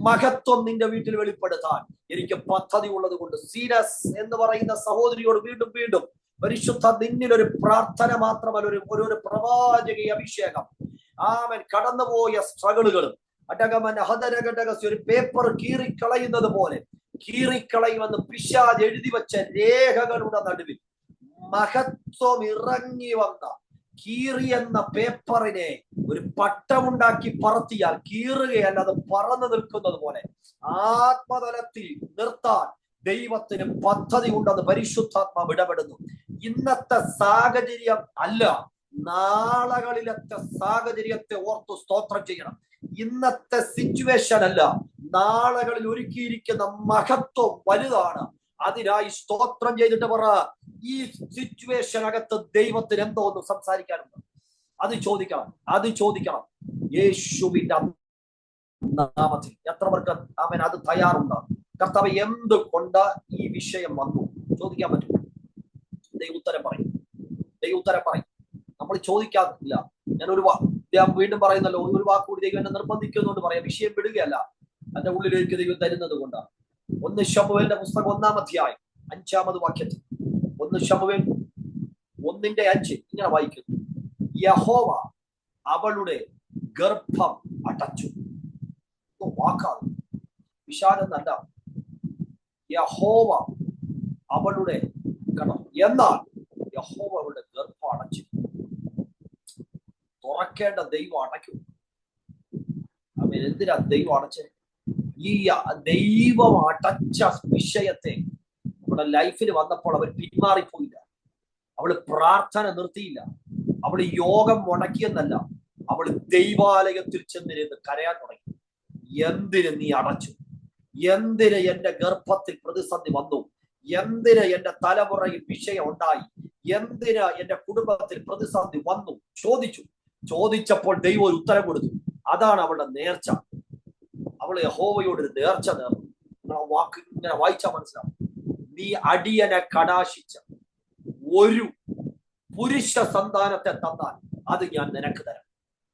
മഹത്വം നിന്റെ വീട്ടിൽ വെളിപ്പെടുത്താൻ എനിക്ക് പദ്ധതി ഉള്ളത് കൊണ്ട്. സീരസ് എന്ന് പറയുന്ന സഹോദരിയോട് വീണ്ടും വീണ്ടും പരിശുദ്ധ നിന്നിലൊരു പ്രാർത്ഥന മാത്രമല്ല, ഒരു പ്രവാചക അഭിഷേകം. ആമൻ കടന്നുപോയ സ്ട്രഗിളുകളും ഒരു പേപ്പർ കീറിക്കളയുന്നത് പോലെ കീറിക്കളയുമെന്ന് പിശാച് എഴുതി വെച്ച രേഖകളുടെ നടുവിൽ മഹത്വം ഇറങ്ങി വന്ന കീറി എന്ന പേപ്പറിനെ ഒരു പട്ടമുണ്ടാക്കി പറത്തിയാൽ കീറുകയല്ല, അത് പറന്നു നിൽക്കുന്നത് പോലെ ആത്മതലത്തിൽ നിർത്താൻ ദൈവത്തിന് പദ്ധതി ഉണ്ടെന്ന് പരിശുദ്ധാത്മാവ് ഇടപെടുന്നു. ഇന്നത്തെ സാഹചര്യം അല്ല, നാളുകളിലത്തെ സാഹചര്യത്തെ ഓർത്തു സ്തോത്രം ചെയ്യണം. ഇന്നത്തെ സിറ്റുവേഷൻ അല്ല, നാളുകളിൽ ഒരുക്കിയിരിക്കുന്ന മഹത്വം വലുതാണ്. അതിനായി സ്തോത്രം ചെയ്തിട്ട് പറ, ഈ സിറ്റുവേഷനകത്ത് ദൈവത്തിന് എന്തോ ഒന്ന് സംസാരിക്കാനുണ്ട്. അത് ചോദിക്കണം, അത് ചോദിക്കണം. യേശുവിന്റെ നാമത്തിൽ എത്ര പേർക്ക് അവൻ അത് തയ്യാറുണ്ട്? കർത്താവ് എന്തുകൊണ്ട് ഈ വിഷയം വന്നു ചോദിക്കാൻ പറ്റും. ദൈവ ഉത്തരം പറയും, ദൈവ ഉത്തരം പറയും. നമ്മൾ ചോദിക്കാറില്ല. ഞാൻ വീണ്ടും പറയുന്നല്ലോ, ഒരു വാക്കുകൂടി ദൈവം എന്നെ നിർബന്ധിക്കുന്നുകൊണ്ട് പറയാം. വിഷയം വിടുകയല്ല, എന്റെ ഉള്ളിലേക്ക് ദൈവം തരുന്നത് കൊണ്ടാണ്. 1 ശമൂവേലിന്റെ പുസ്തകം 1-ാം അധ്യായം 5-ാമത് വാക്യത്തിൽ 1 ശമൂവേൽ 1:5 ഇങ്ങനെ വായിക്കുന്നു: യഹോവ അവളുടെ ഗർഭം അടച്ചു. വാക്കാണ്, വിശാലെന്നല്ല. യഹോവ അവളുടെ കടം. എന്നാൽ യഹോവ അവളുടെ ഗർഭം അടച്ചു. തുറക്കേണ്ട ദൈവം അടയ്ക്കും. അവൻ എന്തിനാ ദൈവം അടച്ചേ? ഈ ദൈവം അടച്ച വിഷയത്തെ നമ്മുടെ ലൈഫിൽ വന്നപ്പോൾ അവർ പിന്മാറിപ്പോയില്ല. അവള് പ്രാർത്ഥന നിർത്തിയില്ല. അവള് യോഗം മുടക്കിയെന്നല്ല, അവള് ദൈവാലയത്തിൽ ചെന്നിരുന്ന് കരയാൻ തുടങ്ങി. എന്തിന് നീ അടച്ചു? എന്തിന് എന്റെ ഗർഭത്തിൽ പ്രതിസന്ധി വന്നു? എന്തിന് എന്റെ തലമുറയിൽ വിഷയം ഉണ്ടായി? എന്തിന് എന്റെ കുടുംബത്തിൽ പ്രതിസന്ധി വന്നു? ചോദിച്ചപ്പോൾ ദൈവം ഒരു ഉത്തരം കൊടുത്തു. അതാണ് അവളുടെ നേർച്ച. അവള് യഹോവയോട് ഒരു നേർച്ച നേർന്നു. വാക്ക് ഇങ്ങനെ വായിച്ചാൽ മനസ്സിലാവും. നീ അടിയനെ കടാശിച്ച ഒരു പുരുഷ സന്താനത്തെ തന്നാൽ അത് ഞാൻ നിനക്ക് തരാം.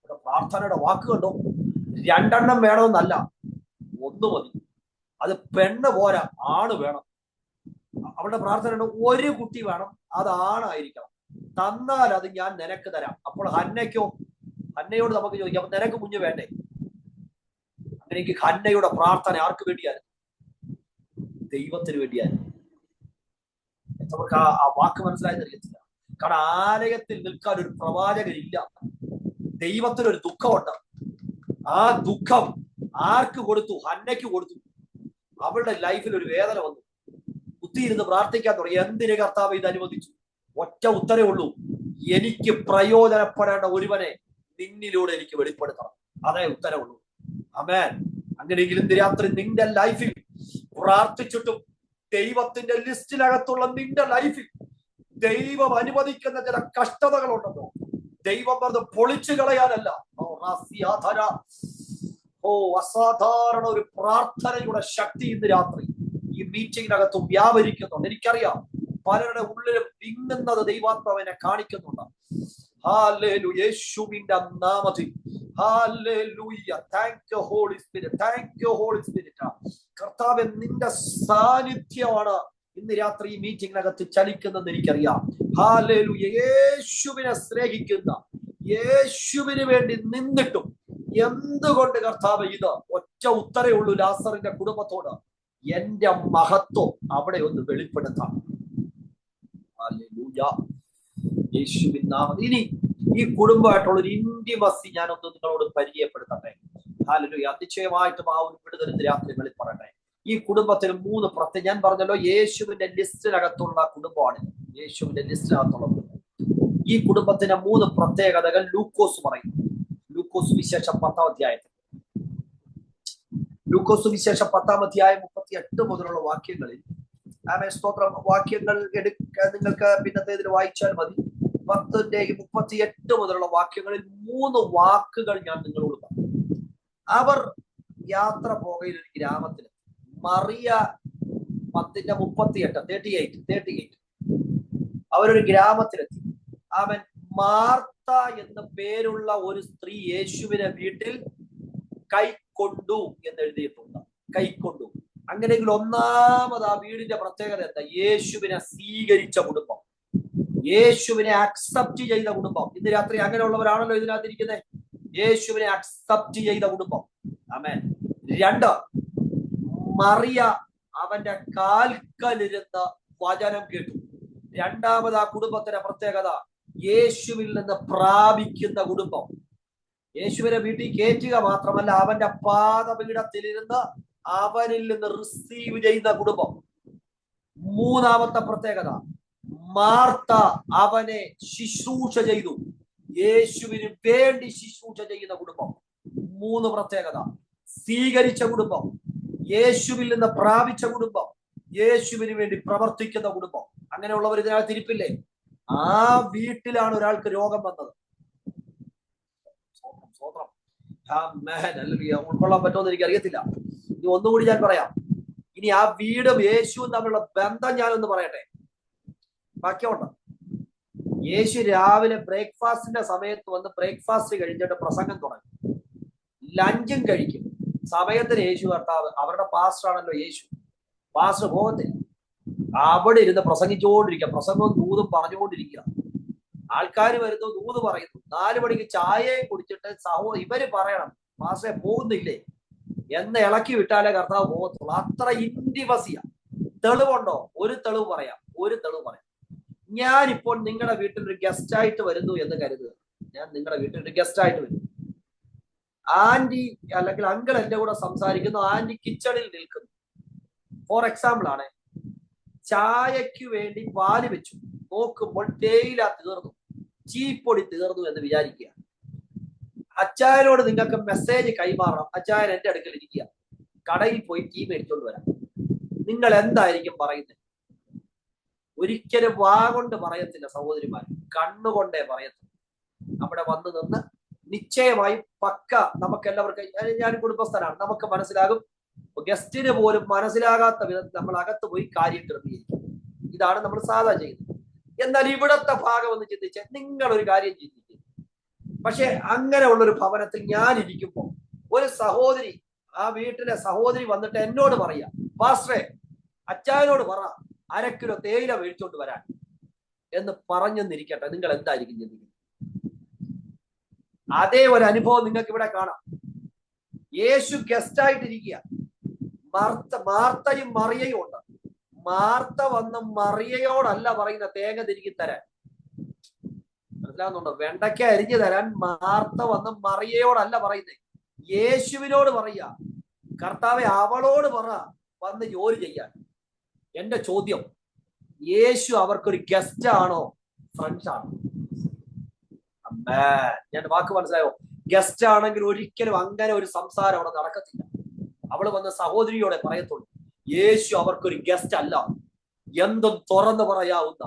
ഇവിടെ പ്രാർത്ഥനയുടെ വാക്ക് കണ്ടോ, 2 എണ്ണം വേണമെന്നല്ല, 1 മതി. അത് പെണ്ണ് പോരാ, ആണ് വേണം. അവളുടെ പ്രാർത്ഥന 1 കുട്ടി വേണം, അത് ആണായിരിക്കണം. തന്നാൽ അത് ഞാൻ നിനക്ക് തരാം. അപ്പോൾ ഹന്നയോട് നമുക്ക് ചോദിക്കാം, അപ്പൊ നിനക്ക് കുഞ്ഞ് വേണ്ടേ? അങ്ങനെയെങ്കിൽ ഹന്നയുടെ പ്രാർത്ഥന ആർക്ക് വേണ്ടിയായിരുന്നു? ദൈവത്തിന് വേണ്ടിയായിരുന്നു. നമുക്ക് ആ വാക്ക് മനസ്സിലായെന്ന് അറിയത്തില്ല. കാരണം ആലയത്തിൽ നിൽക്കാൻ ഒരു പ്രവാചകരില്ല. ദൈവത്തിനൊരു ദുഃഖമുണ്ട്. ആ ദുഃഖം ആർക്ക് കൊടുത്തു? ഹന്നയ്ക്ക് കൊടുത്തു. അവളുടെ ലൈഫിൽ ഒരു വേദന വന്നു. കുത്തിയിരുന്ന് പ്രാർത്ഥിക്കാൻ തുടങ്ങി. എന്തിന് കർത്താവ് ഇത് അനുവദിച്ചു? ഒറ്റ ഉത്തരേ ഉള്ളൂ, എനിക്ക് പ്രയോജനപ്പെടേണ്ട ഒരുവനെ നിന്നിലൂടെ എനിക്ക് വെളിപ്പെടുത്തണം. അതേ ഉത്തരവുള്ളൂ. ആമേൻ. അങ്ങനെയെങ്കിൽ ഇന്ന് രാത്രി നിന്റെ ലൈഫിൽ പ്രാർത്ഥിച്ചിട്ടും ദൈവത്തിന്റെ ലിസ്റ്റിനകത്തുള്ള നിന്റെ ലൈഫിൽ ദൈവം അനുവദിക്കുന്ന ചില കഷ്ടതകളുണ്ടല്ലോ, ദൈവം അത് പൊളിച്ചു കളയാനല്ല. അസാധാരണ ഒരു പ്രാർത്ഥനയുടെ ശക്തി ഇന്ന് രാത്രി ഈ മീറ്റിംഗിനകത്തും വ്യാപരിക്കുന്നുണ്ട്. എനിക്കറിയാം പലരുടെ ഉള്ളിലും വിങ്ങുന്നത് ദൈവാത്മാവിനെ കാണിക്കുന്നുണ്ട്. ഹല്ലേലൂയ, യേശുവിന്റെ നാമത്തിൽ. Hallelujah. Thank you Holy Spirit, thank you Holy Spirit. കർത്താവേ, നിന്റെ സാന്നിധ്യമാണ് ഇന്ന് രാത്രി ഈ മീറ്റിംഗിനകത്ത് ചലിക്കുന്നതെന്ന് എനിക്കറിയാം. ഹല്ലേലൂയ. യേശുവിനെ സ്നേഹിക്കുന്ന, യേശുവിന് വേണ്ടി നിന്നിട്ടും എന്തുകൊണ്ട് കർത്താവ് ഇത് ഒറ്റ ഉത്തരേ ഉള്ളൂ ലാസറിന്റെ കുടുംബത്തോട്, എന്റെ മഹത്വം അവിടെ ഒന്ന് വെളിപ്പെടുത്താം. ഹല്ലേലൂയ, യേശുവിൻ നാമത്തിൽ. ഇനി ഈ കുടുംബമായിട്ടുള്ള ഒരു ഇന്റിമസി ഞാനൊന്ന് നിങ്ങളോട് പരിചയപ്പെടുത്തട്ടെ. ഹല്ലേലൂയ. അതിശയമായിട്ടും ആ ഒരു വിടുതൽ രാത്രി വെളിപ്പെടട്ടെ. ഈ കുടുംബത്തിന് 3 പ്രത്യേക, ഞാൻ പറഞ്ഞല്ലോ യേശുവിന്റെ ലിസ്റ്റിനകത്തുള്ള കുടുംബമാണ്. യേശുവിന്റെ ലിസ്റ്റിനകത്തുള്ള കുടുംബം. ഈ കുടുംബത്തിന് 3 പ്രത്യേകതകൾ ലൂക്കോസ് പറയുന്നു. ലൂക്കോസ് വിശേഷം 10-ാം അധ്യായത്തിൽ, ലൂക്കോസ് വിശേഷം 10-ാം അധ്യായം 38 മുതലുള്ള വാക്യങ്ങളിൽ, സ്തോത്രം, വാക്യങ്ങൾ നിങ്ങൾക്ക് പിന്നത്തേതിൽ വായിച്ചാൽ മതി. 10-38 മുതലുള്ള വാക്യങ്ങളിൽ 3 വാക്കുകൾ ഞാൻ നിങ്ങളോട് പറഞ്ഞു. അവർ യാത്ര പോകയിൽ ഒരു ഗ്രാമത്തിൽ, മറിയ 10:38 അവരൊരു ഗ്രാമത്തിലെത്തി. അവൻ മാർത്ത എന്ന പേരുള്ള ഒരു സ്ത്രീ യേശുവിനെ വീട്ടിൽ കൈക്കൊണ്ടു എന്ന് എഴുതിയിട്ടുണ്ട്. കൈക്കൊണ്ടു. അങ്ങനെയെങ്കിൽ ഒന്നാമത് ആ വീടിന്റെ പ്രത്യേകത എന്താ? യേശുവിനെ സ്വീകരിച്ച കുടുംബം, യേശുവിനെ അക്സെപ്റ്റ് ചെയ്ത കുടുംബം. ഇന്ന് രാത്രി അങ്ങനെയുള്ളവരാണല്ലോ ഇതിനകത്തിരിക്കുന്നത്. യേശുവിനെ അക്സെപ്റ്റ് ചെയ്ത കുടുംബം. ആമേൻ. 2, മറിയ അവന്റെ കാൽക്കലിരുന്ന് വചനം കേട്ടു. രണ്ടാമത് ആ കുടുംബത്തിന്റെ പ്രത്യേകത, യേശുവിൽ നിന്ന് പ്രാപിക്കുന്ന കുടുംബം. യേശുവിനെ വീട്ടിൽ കയറ്റുക മാത്രമല്ല, അവന്റെ പാദപീഠത്തിലിരുന്ന് അവനിൽ നിന്ന് റിസീവ് ചെയ്യുന്ന കുടുംബം. 3-ാമത്തെ പ്രത്യേകത, മാർത്ത അവനെ ശുശ്രൂഷ ചെയ്തു. യേശുവിന് വേണ്ടി ശുശ്രൂഷ ചെയ്യുന്ന കുടുംബം. 3 പ്രത്യേകത. സ്വീകരിച്ച കുടുംബം, യേശുവിൽ നിന്ന് പ്രാപിച്ച കുടുംബം, യേശുവിന് വേണ്ടി പ്രവർത്തിക്കുന്ന കുടുംബം. അങ്ങനെയുള്ളവർ ഇതിനകത്ത് ഇരിപ്പില്ലേ? ആ വീട്ടിലാണ് ഒരാൾക്ക് രോഗം വന്നത്. ഉൾക്കൊള്ളാൻ പറ്റുമെന്ന് എനിക്ക് അറിയത്തില്ല. ഇനി ഒന്നുകൂടി ഞാൻ പറയാം. ഇനി ആ വീടും യേശുവും തമ്മിലുള്ള ബന്ധം ഞാനൊന്ന് പറയട്ടെ. ബാക്കിയുണ്ട്. യേശു രാവിലെ ബ്രേക്ക്ഫാസ്റ്റിന്റെ സമയത്ത് വന്ന് ബ്രേക്ക്ഫാസ്റ്റ് കഴിഞ്ഞിട്ട് പ്രസംഗം തുടങ്ങി. ലഞ്ചും കഴിക്കും. സമയത്തിന് യേശു കർത്താവ്, അവരുടെ പാസ്റ്റർ ആണല്ലോ യേശു. പാസ്റ്റർ പോകത്തില്ല, അവിടെ ഇരുന്ന് പ്രസംഗിച്ചുകൊണ്ടിരിക്കുക. പ്രസംഗവും ദൂതും പറഞ്ഞുകൊണ്ടിരിക്കുക. ആൾക്കാർ വരുന്നു, ദൂത് പറയുന്നു. 4 മണിക്ക് ചായയും കുടിച്ചിട്ട് ഇവര് പറയണം, പാസ്റ്ററെ പോകുന്നില്ലേ എന്ന് ഇളക്കി വിട്ടാലേ കർത്താവ് പോകത്തുള്ളൂ. അത്ര ഇന്റിമസിയാ. തെളിവുണ്ടോ? ഒരു തെളിവ് പറയാം. ഞാനിപ്പോൾ നിങ്ങളുടെ വീട്ടിൽ ഒരു ഗസ്റ്റ് ആയിട്ട് വരുന്നു എന്ന് കരുതുക. ഞാൻ നിങ്ങളുടെ വീട്ടിൽ ഒരു ഗസ്റ്റ് ആയിട്ട് വരുന്നു. ആന്റി അല്ലെങ്കിൽ അങ്കിൾ എന്റെ കൂടെ സംസാരിക്കുന്നു. ആന്റി കിച്ചണിൽ നിൽക്കുന്നു. ഫോർ എക്സാമ്പിൾ ആണ്. ചായക്ക് വേണ്ടി പാല് വെച്ചു. നോക്കുമ്പോൾ തേയില തീർന്നു, ചീപ്പൊടി തീർന്നു എന്ന് വിചാരിക്കുക. അച്ചായനോട് നിങ്ങൾക്ക് മെസ്സേജ് കൈമാറണം. അച്ചായൻ എന്റെ അടുക്കൽ ഇരിക്കുക, കടയിൽ പോയി ടീ മേടിച്ചോണ്ട് വരാം. നിങ്ങൾ എന്തായിരിക്കും പറയുന്നത്? ഒരിക്കലും വാ കൊണ്ട് പറയത്തില്ല സഹോദരിമാർ, കണ്ണുകൊണ്ടേ പറയത്തില്ല. അവിടെ വന്ന് നിന്ന് നിശ്ചയമായും പക്ക നമുക്ക് എല്ലാവർക്കും, ഞാൻ കുടുംബസ്ഥനാണ്, നമുക്ക് മനസ്സിലാകും. ഗസ്റ്റിന് പോലും മനസ്സിലാകാത്ത വിധത്തിൽ നമ്മൾ അകത്ത് പോയി കാര്യം ക്രമീകരിക്കും. ഇതാണ് നമ്മൾ സാധാ ചെയ്യുന്നത്. എന്നാൽ ഇവിടത്തെ ഭാഗം ഒന്ന് ചിന്തിച്ച് നിങ്ങൾ ഒരു കാര്യം ചിന്തിക്കും. പക്ഷെ അങ്ങനെയുള്ളൊരു ഭവനത്തിൽ ഞാൻ ഇരിക്കുമ്പോൾ ഒരു സഹോദരി, ആ വീട്ടിലെ സഹോദരി വന്നിട്ട് എന്നോട് പറയാ, പാസ്റ്ററെ അച്ചായനോട് പറ 1/2 കിലോ തേയില മേടിച്ചോണ്ട് വരാൻ എന്ന് പറഞ്ഞെന്നിരിക്കട്ടെ, നിങ്ങൾ എന്തായിരിക്കും ചിന്തിക്കുന്നത്? അതേ ഒരു അനുഭവം നിങ്ങൾക്ക് ഇവിടെ കാണാം. യേശു ഗസ്റ്റ് ആയിട്ടിരിക്കുക, മാർത്തയും മറിയയും ഉണ്ട്. മാർത്ത വന്ന് മറിയയോടല്ല പറയുന്ന തേങ്ങ തിരികെ തരാൻ. മനസ്സിലാവുന്നുണ്ടോ? വെണ്ടയ്ക്ക അരിഞ്ഞു തരാൻ മാർത്ത വന്ന് മറിയയോടല്ല പറയുന്നത്, യേശുവിനോട് പറയുക, കർത്താവെ അവളോട് പറ വന്ന് ജോലി ചെയ്യാൻ. എന്റെ ചോദ്യം, യേശു അവർക്കൊരു ഗസ്റ്റ് ആണോ ഫ്രണ്ട്സ് ആണോ? ഞാൻ വാക്ക് മനസ്സിലായോ? ഗസ്റ്റ് ആണെങ്കിൽ ഒരിക്കലും അങ്ങനെ ഒരു സംസാരം അവിടെ നടക്കത്തില്ല. അവള് വന്ന് സഹോദരിയോടെ പറയത്തുള്ളൂ. യേശു അവർക്കൊരു ഗസ്റ്റ് അല്ല, എന്തും തുറന്നു പറയാവുന്ന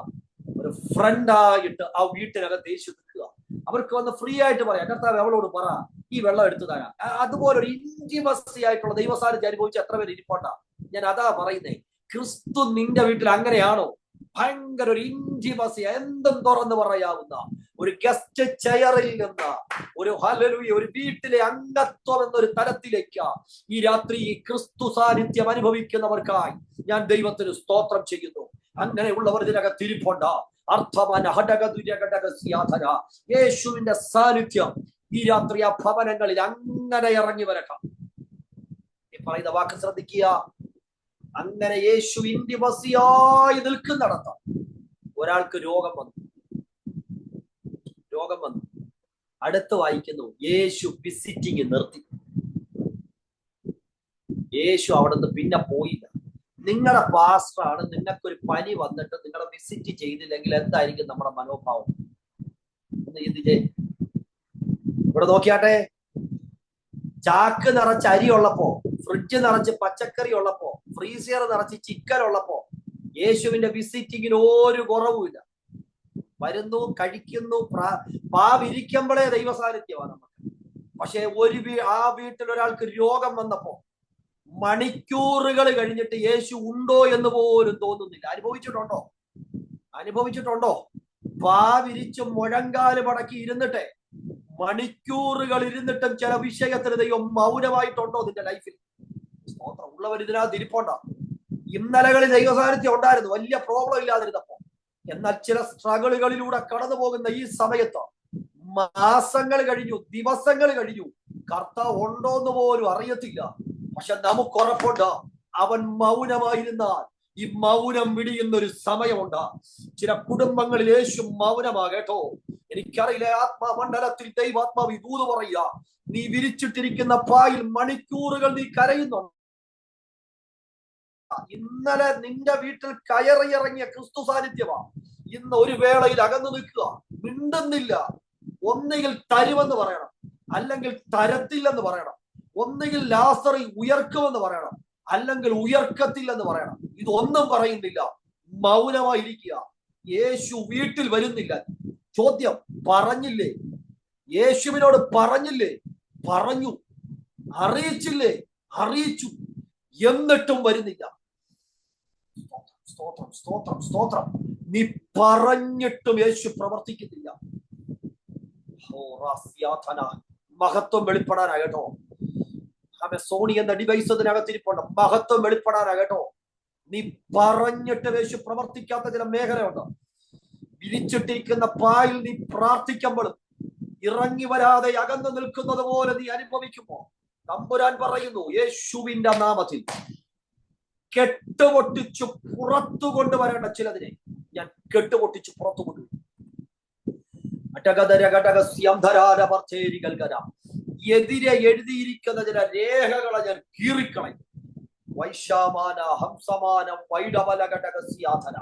ഒരു ഫ്രണ്ടായിട്ട് ആ വീട്ടിനകത്ത് യേശു നിൽക്കുക. അവർക്ക് വന്ന് ഫ്രീ ആയിട്ട് പറയാം, കർത്താവ് അവളോട് പറ ഈ വെള്ളം എടുത്തു തരാം. അതുപോലെ ഒരു ഇന്റിമസി ആയിട്ടുള്ള ദൈവസാന്നിധ്യം അനുഭവിച്ച് എത്ര പേര് ഇരിപ്പോണ്ട. ഞാൻ അതാ പറയുന്നേ, ക്രിസ്തു നിന്റെ വീട്ടിൽ അങ്ങനെയാണോ? ഭയങ്കര ഒരു ഇന്റിമസി, എന്തും തുറന്നു പറയാവുന്ന ഒരു ഗസ്റ്റ് ചെയറിൽ നിന്ന് ഒരു വീട്ടിലെ അംഗത്വം എന്നൊരു തലത്തിലേക്ക് ഈ രാത്രി ഈ സാന്നിധ്യം അനുഭവിക്കുന്നവർക്കായി ഞാൻ ദൈവത്തിന് സ്തോത്രം ചെയ്യുന്നു. അങ്ങനെയുള്ളവർ ഇതിനകത്ത് ഇരിപ്പുണ്ട്. യേശുവിന്റെ സാന്നിധ്യം ഈ രാത്രി ആ ഭവനങ്ങളിൽ അങ്ങനെ ഇറങ്ങി വരട്ടെ. ഈ പറയുന്ന വാക്ക് ശ്രദ്ധിക്കുക. അങ്ങനെ യേശു ഇന്റിമസിയായി നിൽക്കുന്നിടത്ത് ഒരാൾക്ക് രോഗം വന്നു. അടുത്ത് വായിക്കുന്നു, യേശു വിസിറ്റിംഗ് നിർത്തി. യേശു അവിടുന്ന് പിന്നെ പോയില്ല. നിങ്ങളുടെ പാസ്റ്ററാണ്, നിങ്ങൾക്കൊരു പനി വന്നിട്ട് നിങ്ങളെ വിസിറ്റ് ചെയ്തില്ലെങ്കിൽ എന്തായിരിക്കും നമ്മുടെ മനോഭാവം? ഒന്ന് ചിന്തിച്ചേ. ഇവിടെ നോക്കിയാട്ടെ, ചാക്ക് നിറച്ച് അരി ഉള്ളപ്പോ, ഫ്രിഡ്ജ് നിറച്ച് പച്ചക്കറി ഉള്ളപ്പോ, ഫ്രീസർ നിറച്ച് ചിക്കൻ ഉള്ളപ്പോ യേശുവിന്റെ വിസിറ്റിങ്ങിന് ഒരു കുറവുമില്ല. വരുന്നു, കഴിക്കുന്നു, പാവിരിക്കുമ്പോഴേ ദൈവസാന്നിധ്യമാണ് നമുക്ക്. പക്ഷെ ആ വീട്ടിൽ ഒരാൾക്ക് രോഗം വന്നപ്പോ മണിക്കൂറുകൾ കഴിഞ്ഞിട്ട് യേശു ഉണ്ടോ എന്ന് പോലും തോന്നുന്നില്ല. അനുഭവിച്ചിട്ടുണ്ടോ? പാവിരിച്ച് മുഴങ്കാല് മടക്കി ഇരുന്നിട്ടെ മണിക്കൂറുകൾ ഇരുന്നിട്ടും ചില വിഷയത്തിന് ദൈവം മൗനമായിട്ടുണ്ടോ നിന്റെ ലൈഫിൽ? സ്തോത്രം ഉള്ളവർ ഇതിനകത്ത് ഇരിപ്പുണ്ടോ? ഇന്നലകളിൽ ദൈവസാന്നിധ്യം ഉണ്ടായിരുന്നു, വലിയ പ്രോബ്ലം ഇല്ലാതിരുന്നപ്പോ. എന്നാൽ ചില സ്ട്രഗിളുകളിലൂടെ കടന്നു പോകുന്ന ഈ സമയത്ത് മാസങ്ങൾ കഴിഞ്ഞു, ദിവസങ്ങൾ കഴിഞ്ഞു, കർത്താവ് ഉണ്ടോന്ന് പോലും അറിയത്തില്ല. പക്ഷെ നമുക്ക് ഉറപ്പുണ്ട്, അവൻ മൗനമായിരുന്നാൽ ഈ മൗനം വിടിയുന്ന ഒരു സമയമുണ്ട്. ചില കുടുംബങ്ങളിൽ യേശു മൗനമാകട്ടോ. എനിക്കറിയില്ല, ആത്മമണ്ഡലത്തിൽ ദൈവാത്മാവ് ദൂത് പറയുക, നീ വിരിച്ചിട്ടിരിക്കുന്ന പായിൽ മണിക്കൂറുകൾ നീ കരയുന്നുണ്ട്. ഇന്നലെ നിന്റെ വീട്ടിൽ കയറിയിറങ്ങിയ ക്രിസ്തു സാന്നിധ്യമാണ് ഇന്ന് ഒരു വേളയിൽ അകന്നു നിൽക്കുക, മിണ്ടുന്നില്ല. ഒന്നുകിൽ തരുമെന്ന് പറയണം, അല്ലെങ്കിൽ തരത്തില്ലെന്ന് പറയണം. ഒന്നുകിൽ ലാസറി ഉയർക്കുമെന്ന് പറയണം, അല്ലെങ്കിൽ ഉയർക്കത്തില്ലെന്ന് പറയണം. ഇതൊന്നും പറയുന്നില്ല, മൗനമായിരിക്കുക. യേശു വീട്ടിൽ വരുന്നില്ല. ചോദ്യം, പറഞ്ഞില്ലേ? യേശുവിനോട് പറഞ്ഞില്ലേ? പറഞ്ഞു. അറിയിച്ചില്ലേ? അറിയിച്ചു. എന്നിട്ടും വരുന്നില്ല. സ്തോത്രം, സ്തോത്രം, സ്തോത്രം. നീ പറഞ്ഞിട്ടും യേശു പ്രവർത്തിക്കുന്നില്ല. മഹത്വം വെളിപ്പെടാനാകട്ടോ. സോണി എന്ന ഡിവൈസ് അതിനകത്തിരിപ്പുണ്ട്. മഹത്വം വെളിപ്പെടാനാകട്ടോ. നീ പറഞ്ഞിട്ട് യേശു പ്രവർത്തിക്കാത്ത ചില മേഖലയുണ്ട്. വിരിച്ചിട്ടിരിക്കുന്ന പായിൽ നീ പ്രാർത്ഥിക്കുമ്പോഴും ഇറങ്ങി വരാതെ അകന്നു നിൽക്കുന്നത് പോലെ നീ അനുഭവിക്കുമ്പോ തമ്പുരാൻ പറയുന്നു, യേശുവിന്റെ നാമത്തിൽ കെട്ടുപൊട്ടിച്ചു പുറത്തു കൊണ്ടുവരേണ്ട ചിലതിനെ ഞാൻ കെട്ടുപൊട്ടിച്ചു പുറത്തു കൊണ്ടുവരും. എതിരെ എഴുതിയിരിക്കുന്ന ചില രേഖകളെ ഞാൻ കീറിക്കളയും. വൈശാമാന ഹംസമാനം വൈഡവലഘടകസ്യാധന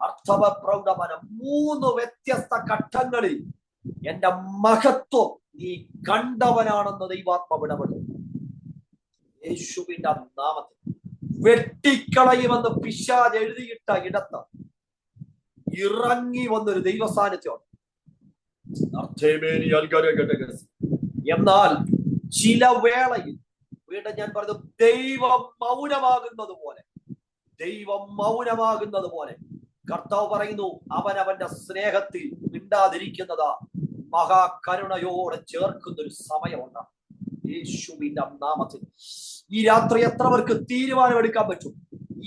അർത്ഥവ പ്രൗഢമനം. 3 വ്യത്യസ്ത ഘട്ടങ്ങളിൽ എന്റെ മഹത്വം നീ കണ്ടവനാണെന്ന് ദൈവാത്മാവിടപെടും. യേശുവിന്റെ നാമത്തിൽ വെട്ടിക്കളയുമെന്ന് പിശാച് എഴുതിയിട്ട ഇടത്ത് ഇറങ്ങി വന്നൊരു ദൈവസാന്നിധ്യം. എന്നാൽ ചില വേളയിൽ വീണ്ടും ഞാൻ പറഞ്ഞു, ദൈവം മൗനമാകുന്നത് പോലെ കർത്താവ് പറയുന്നു, അവൻ അവന്റെ സ്നേഹത്തിൽ മിണ്ടാതിരിക്കുന്നതാ മഹാകരുണയോടെ ചേർക്കുന്ന ഒരു സമയമുണ്ട് യേശുവിന്റെ നാമത്തിൽ. ഈ രാത്രി എത്ര പേർക്ക് തീരുമാനമെടുക്കാൻ പറ്റും?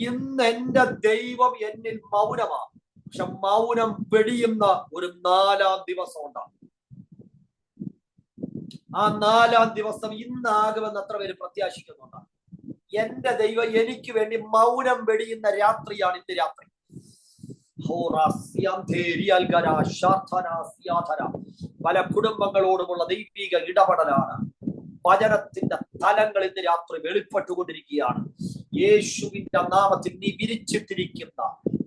ഇന്ന് എന്റെ ദൈവം എന്നിൽ മൗനമാണ്, പക്ഷെ മൗനം വെടിയുന്ന ഒരു 4-ാം ദിവസം ഉണ്ടാകും. ആ 4-ാം ദിവസം ഇന്നാകുമെന്ന് എത്ര പേര് പ്രത്യാശിക്കുന്നുണ്ട്? എന്റെ ദൈവം എനിക്ക് വേണ്ടി മൗനം വെടിയുന്ന രാത്രിയാണ് ഇന്ന് രാത്രി. പല കുടുംബങ്ങളോടുമുള്ള ദൈവിക ഇടപെടലാണ്. വചനത്തിന്റെ തലങ്ങൾ ഇന്ന് രാത്രി വെളിപ്പെട്ടുകൊണ്ടിരിക്കുകയാണ്. യേശുവിന്റെ നാമത്തിൽ നീ വിരിച്ചിട്ടിരിക്കുന്ന,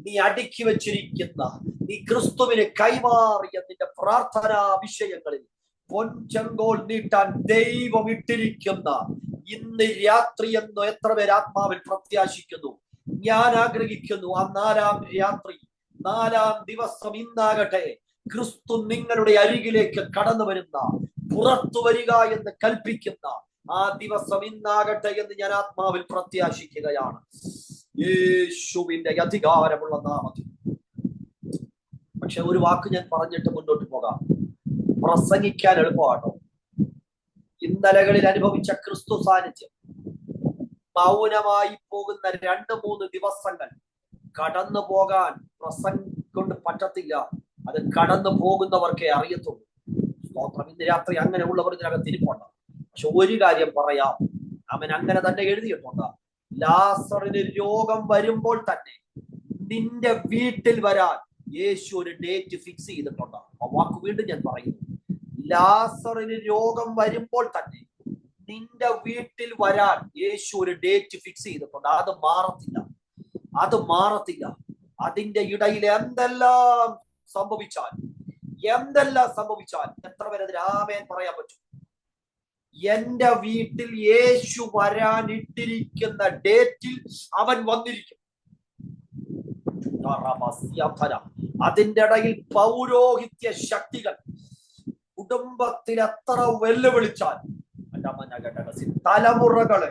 നീ അടുക്കി വെച്ചിരിക്കുന്ന, നീ ക്രിസ്തുവിന് കൈമാറിയ നിന്റെ പ്രാർത്ഥനാ വിഷയങ്ങളിൽ പൊൻചെങ്കോൽ നീട്ടാൻ ദൈവം ഇട്ടിരിക്കുന്ന ഇന്ന് രാത്രി എന്ന് എത്ര പേര് ആത്മാവിൽ പ്രത്യാശിക്കുന്നു? ഞാൻ ആഗ്രഹിക്കുന്നു ആ 4-ാം രാത്രി, 4-ാം ദിവസം ഇന്നാകട്ടെ. ക്രിസ്തു നിങ്ങളുടെ അരികിലേക്ക് കടന്നു വരുന്ന, പുറത്തു വരിക എന്ന് കൽപ്പിക്കുന്ന ആ ദിവസം ഇന്നാകട്ടെ എന്ന് ഞാൻ ആത്മാവിൽ പ്രത്യാശിക്കുകയാണ്, യേശുവിന്റെ അധികാരമുള്ള നാമത്തിൽ. പക്ഷെ ഒരു വാക്ക് ഞാൻ പറഞ്ഞിട്ട് മുന്നോട്ട് പോകാം. പ്രസംഗിക്കാൻ എളുപ്പമാണോ? ഇന്നലകളിൽ അനുഭവിച്ച ക്രിസ്തു സാന്നിധ്യം, മൗനമായി പോകുന്ന 2-3 ദിവസങ്ങൾ കടന്നു പോകാൻ പ്രസംഗം കൊണ്ട് പറ്റത്തില്ല. അത് കടന്നു പോകുന്നവർക്കേ അറിയത്തുള്ളൂ. സ്തോത്രം. ഇന്ന് രാത്രി അങ്ങനെയുള്ളവർ ഇതിനകത്ത് ഇരിപ്പുണ്ട്. പക്ഷെ ഒരു കാര്യം പറയാം, അവൻ അങ്ങനെ തന്നെ എഴുതിയിട്ടുണ്ട്. ലാസറിന് രോഗം വരുമ്പോൾ തന്നെ നിന്റെ വീട്ടിൽ വരാൻ യേശു ഒരു ഡേറ്റ് ഫിക്സ് ചെയ്തിട്ടുണ്ട്. ആ വാക്ക് വീണ്ടും ഞാൻ പറയുന്നു. ലാസറിന് രോഗം വരുമ്പോൾ തന്നെ നിന്റെ വീട്ടിൽ വരാൻ യേശു ഒരു ഡേറ്റ് ഫിക്സ് ചെയ്തിട്ടുണ്ട്. അത് മാറത്തില്ല, അത് മാറത്തില്ല. അതിന്റെ ഇടയിൽ എന്തെല്ലാം സംഭവിച്ചാൽ എത്ര പേര് അതിന് ആമേൻ പറയാൻ പറ്റും? എന്റെ വീട്ടിൽ യേശു വരാൻ ഇട്ടിരിക്കുന്ന ഡേറ്റിൽ അവൻ വന്നിരിക്കും. അതിന്റെ ഇടയിൽ പൗരോഹിത്യ ശക്തികൾ കുടുംബത്തിൽ എത്ര വെല്ലുവിളിച്ചാൽ, തലമുറകളെ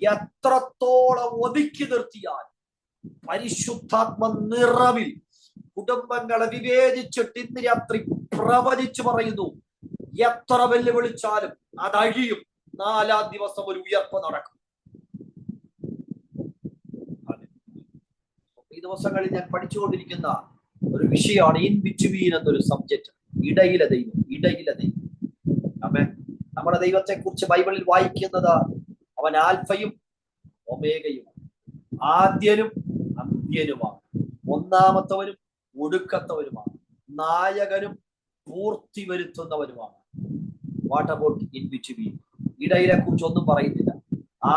എത്രത്തോളം ഒതുക്കി നിർത്തിയാൽ, പരിശുദ്ധാത്മ നിറവിൽ കുടുംബങ്ങളെ വിവേചിച്ചിട്ട് ഇന്ന് രാത്രി പ്രവചിച്ചു പറയുന്നു, എത്ര വെല്ലുവിളിച്ചാലും അതഴിയും. 4-ാം ദിവസം ഒരു ഉയർപ്പ് നടക്കും. ഈ ദിവസങ്ങളിൽ ഞാൻ പഠിച്ചുകൊണ്ടിരിക്കുന്ന ഒരു വിഷയമാണ് ഇൻ ബിറ്റ്വീൻ എന്നൊരു സബ്ജക്ട്. ഇടയിലെ ദൈവം. ആമേൻ. നമ്മുടെ ദൈവത്തെ കുറിച്ച് ബൈബിളിൽ വായിക്കുന്നത് അവൻ ആൽഫയും ഒമേഗയും, ആദ്യനും അന്ത്യനുമാണ്, ഒന്നാമത്തവനും ഒടുക്കത്തവരുമാണ്, നായകനും പൂർത്തി വരുത്തുന്നവരുമാണ്. What about in between? ഇടയിലെ കുറിച്ച് ഒന്നും പറയുന്നില്ല.